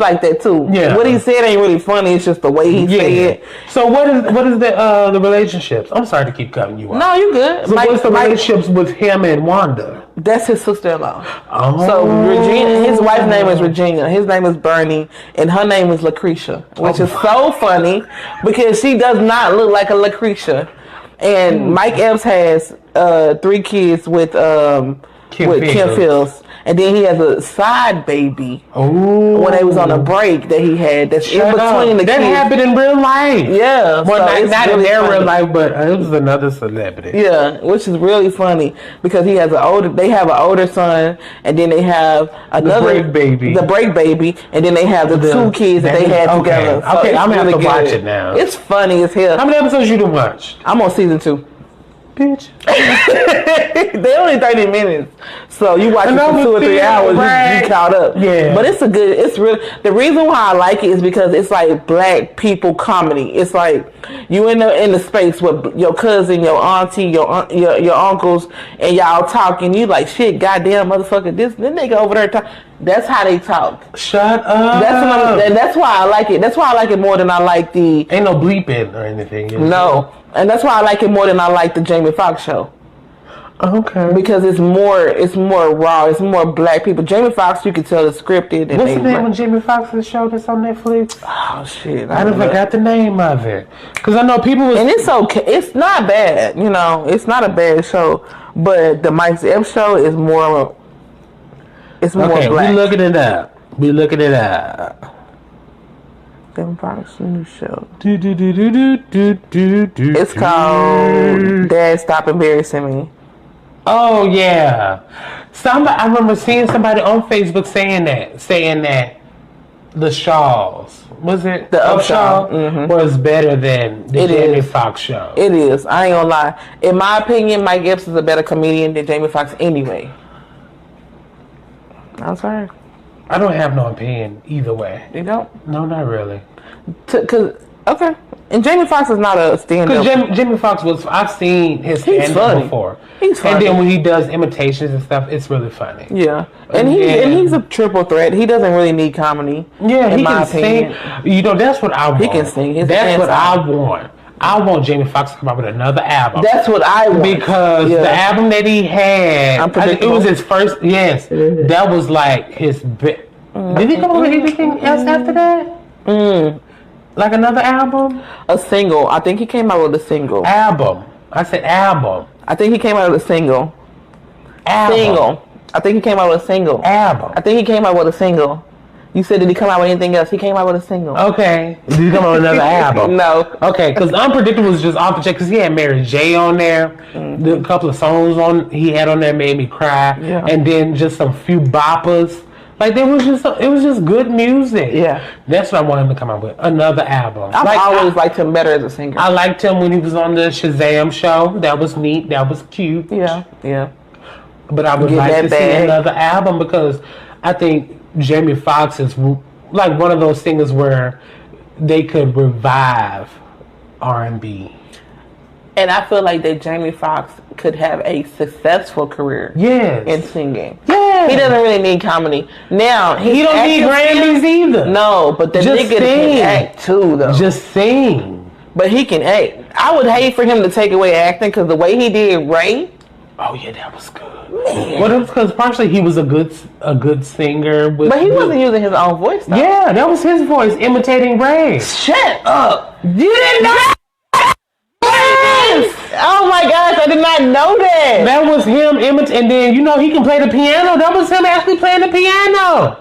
like that too. Yeah. What he said ain't really funny. It's just the way he said it. So what is the relationships? I'm sorry to keep cutting you off. No, you good. So what's the relationships with him and Wanda? That's his sister-in-law. Oh. So Regina, his wife's name is Regina. His name is Bernie, and her name is Lucretia, which is so funny because she does not look like a Lucretia. And Mike Epps has 3 kids with Kim Fields. And then he has a side baby when they was on a break that he had. That's in between the kids. That happened in real life. Yeah. Well, so not really in their real life, but it was another celebrity. Yeah, which is really funny because they have an older son, and then they have another the break baby, and then they have the 2 kids that they had together. So okay, I'm gonna have to watch it now. It's funny as hell. How many episodes you done watched? I'm on season 2. Bitch. They're only 30 minutes. So you watch it for 2 or 3 hours, you caught up. Yeah. But it's really, the reason why I like it is because it's like black people comedy. It's like you in the space with your cousin, your auntie, your uncles, and y'all talking. You like, shit, goddamn motherfucker, this nigga over there talk. That's how they talk. Shut up. That's why I like it. That's why I like it more than I like the... Ain't no bleeping or anything. No. And that's why I like it more than I like the Jamie Foxx show. Okay. Because it's more raw. It's more black people. Jamie Foxx, you can tell it's scripted. And what's the name of Jamie Foxx's show that's on Netflix? Oh shit! I forgot the name of it. Because I know people. And it's okay. It's not bad. You know, it's not a bad show. But the Mike Epps show is more. It's more black. We looking it up. Jamie Foxx new show. It's called Dad Stop Embarrassing Me. Oh yeah, I remember seeing somebody on Facebook saying that the Shaws, was it the Upshaws, was better than the Jamie Foxx show. It is. I ain't gonna lie. In my opinion, Mike Epps is a better comedian than Jamie Foxx anyway. I'm sorry. I don't have no opinion either way. You don't? No, not really. Okay. And Jamie Foxx is not a stand-up. Because Jamie Foxx I've seen his stand-up before. He's funny. And then when he does imitations and stuff, it's really funny. Yeah. And he's a triple threat. He doesn't really need comedy. Yeah, he can sing. You know, that's what I want. He can sing. That's what I want. I want Jamie Foxx to come out with another album. That's what I want. Because the album that he had, it was his first, that was like his bit. Did he come up with anything else after that? Like another album? A single. I think he came out with a single. Album. I said album. I think he came out with a single. Album. Single. I think he came out with a single. Album. I think he came out with a single. You said, did he come out with anything else? He came out with a single. Okay. Did he come out with another album? No. Okay, because Unpredictable was just off the check because he had Mary J on there. A couple of songs he had on there made me cry. Yeah. And then just some few boppers. Like it was just good music. Yeah. That's what I want him to come out with. Another album. I've always liked him better as a singer. I liked him when he was on the Shazam show. That was neat. That was cute. Yeah. But I would like to see another album because I think Jamie Foxx is like one of those singers where they could revive R&B. And I feel like that Jamie Foxx could have a successful career in singing. Yeah. He doesn't really need comedy. Now, he don't need Grammys either. No, but the nigga can act too, though. Just sing. But he can act. I would hate for him to take away acting because the way he did Ray. Oh yeah, that was good. Man. Well, because partially he was a good singer. But he wasn't using his own voice, though. Yeah, that was his voice imitating Ray. Shut up. You didn't know that? Oh my gosh, I did not know that. That was him imitating, and then he can play the piano. That was him actually playing the piano.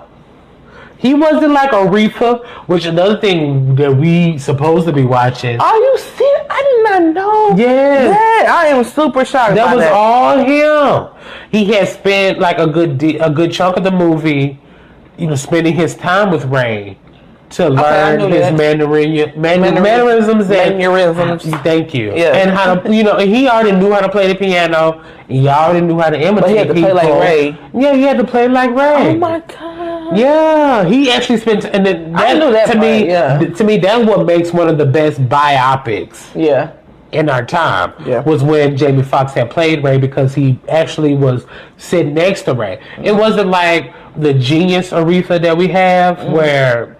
He wasn't like Aretha, which another thing that we supposed to be watching. Are you serious? I did not know. Yeah. Yeah, I am super shocked. That was all him. He had spent like a good chunk of the movie, spending his time with Ray. To learn his mannerisms. Thank you. Yeah. And how to, and he already knew how to play the piano. He already knew how to imitate. But he had to play like Ray. Yeah, he had to play like Ray. Oh my god. Yeah, he actually spent, and then I knew that to me, that's what makes one of the best biopics. Yeah. in our time was when Jamie Foxx had played Ray, because he actually was sitting next to Ray. It wasn't like the genius Aretha that we have where,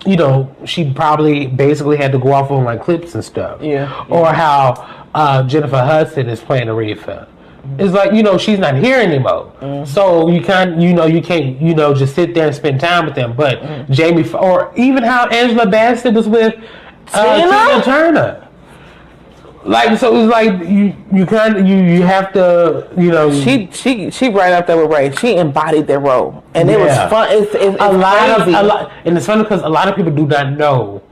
you know, she probably basically had to go off on like clips and stuff. Or how Jennifer Hudson is playing Aretha. It's like, you know, she's not here anymore. So you can't, you know, just sit there and spend time with them. But Jamie, or even how Angela Bassett was with Tina Turner. Like, so it's like you kind of you have to, you know. She right up there with Ray. She embodied that role, and it was fun. It's a lot, and it's funny because a lot of people do not know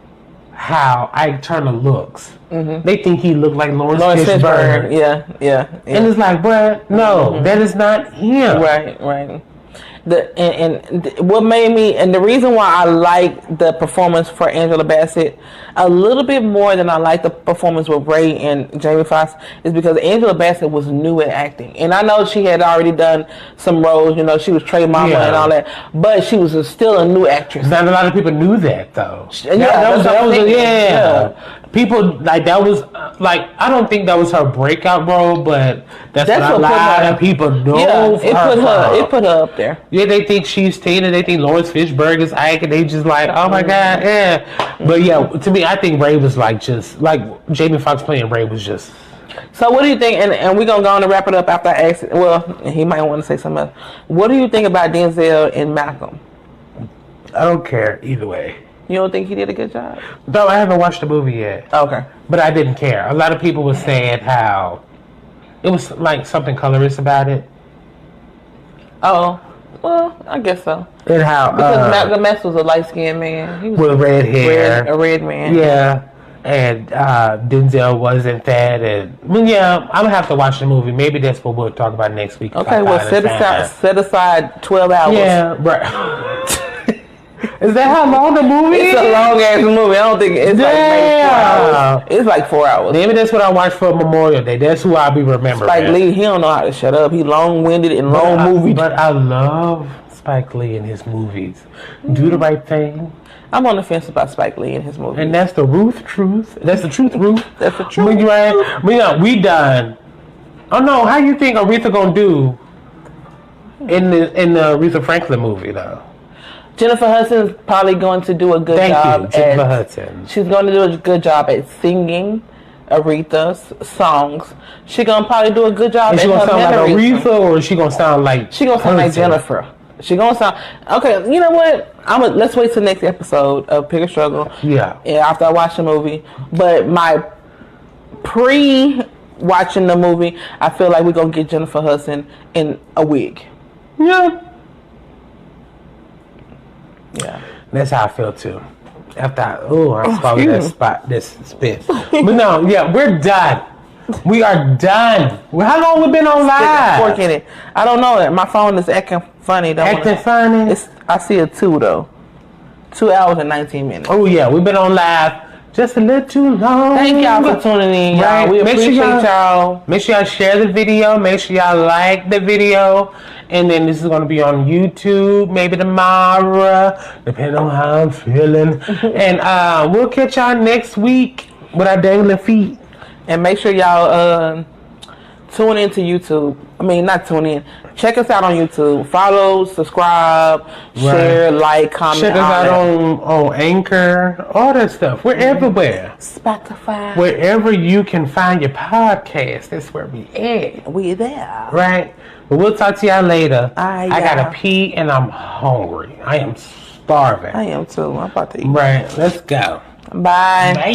how Ike Turner looks. They think he looked like Lawrence Fishburne. Yeah. And it's like, bruh, no, that is not him. Right. What made me, and the reason why I like the performance for Angela Bassett a little bit more than I like the performance with Ray and Jamie Foxx is because Angela Bassett was new at acting, and I know she had already done some roles. You know, she was Trey Mama and all that, but she was still a new actress. Not a lot of people knew that though. That was people like that was like, I don't think that was her breakout role, but that's what a lot of people know. Yeah, it put her up there. Yeah, they think she's Tina. They think Lawrence Fishburne is Ike, and they just like, oh my god, yeah. But yeah, to me, I think Ray was like just like Jamie Foxx playing Ray was just. So what do you think? And we're gonna go on and wrap it up after I ask. Well, he might want to say something else. What do you think about Denzel and Malcolm? I don't care either way. You don't think he did a good job? No, I haven't watched the movie yet. Okay. But I didn't care. A lot of people were saying how it was like something colorist about it. Oh, well, I guess so. And how because Malcolm X was a light-skinned man. He was with red hair. A red man. Yeah. And Denzel wasn't that. And well, yeah, I'm gonna have to watch the movie. Maybe that's what we'll talk about next week. Okay, well, set aside 12 hours. Yeah, right. Is that how long the movie is? It's a long ass movie. I don't think it's like maybe 4 hours. It's like 4 hours. Maybe that's what I watched for Memorial Day. That's who I'll be remembering. Spike Lee, he don't know how to shut up. He long-winded and movie. But I love Spike Lee in his movies. Do the right thing. I'm on the fence about Spike Lee in his movies. And that's the truth. That's the truth, Ruth. That's the truth. We done. Oh no, how you think Aretha gonna do in the Aretha Franklin movie though? Jennifer Hudson's probably going to do a good job. Jennifer Hudson. She's going to do a good job at singing Aretha's songs. She's going to probably do a good job at she gonna sound like Aretha, or is she gonna sound like Jennifer? She gonna sound okay. You know what? Let's wait till next episode of Pick a Struggle. Yeah. After I watch the movie, but my watching the movie, I feel like we're gonna get Jennifer Hudson in a wig. Yeah. Yeah. That's how I feel too. After I swallowed this spit. But no, yeah, we're done. We are done. How long we been on live? Fork in it. I don't know. My phone is acting funny. Funny? I see a 2 though. 2 hours and 19 minutes. Oh yeah, we've been on live just a little too long. Thank y'all for tuning in, y'all. Right. We appreciate y'all. Make sure y'all share the video. Make sure y'all like the video. And then this is going to be on YouTube maybe tomorrow, depending on how I'm feeling. And we'll catch y'all next week with our dangling feet. And make sure y'all tune into YouTube. I mean, not tune in. Check us out on YouTube. Follow, subscribe, share, like, comment. Check us out on Anchor, all that stuff. We're everywhere. Spotify. Wherever you can find your podcast, that's where we at. We there. Right? But we'll talk to y'all later. I gotta pee and I'm hungry. I am starving. I am too. I'm about to eat. Right. Let's go. Bye. Bye.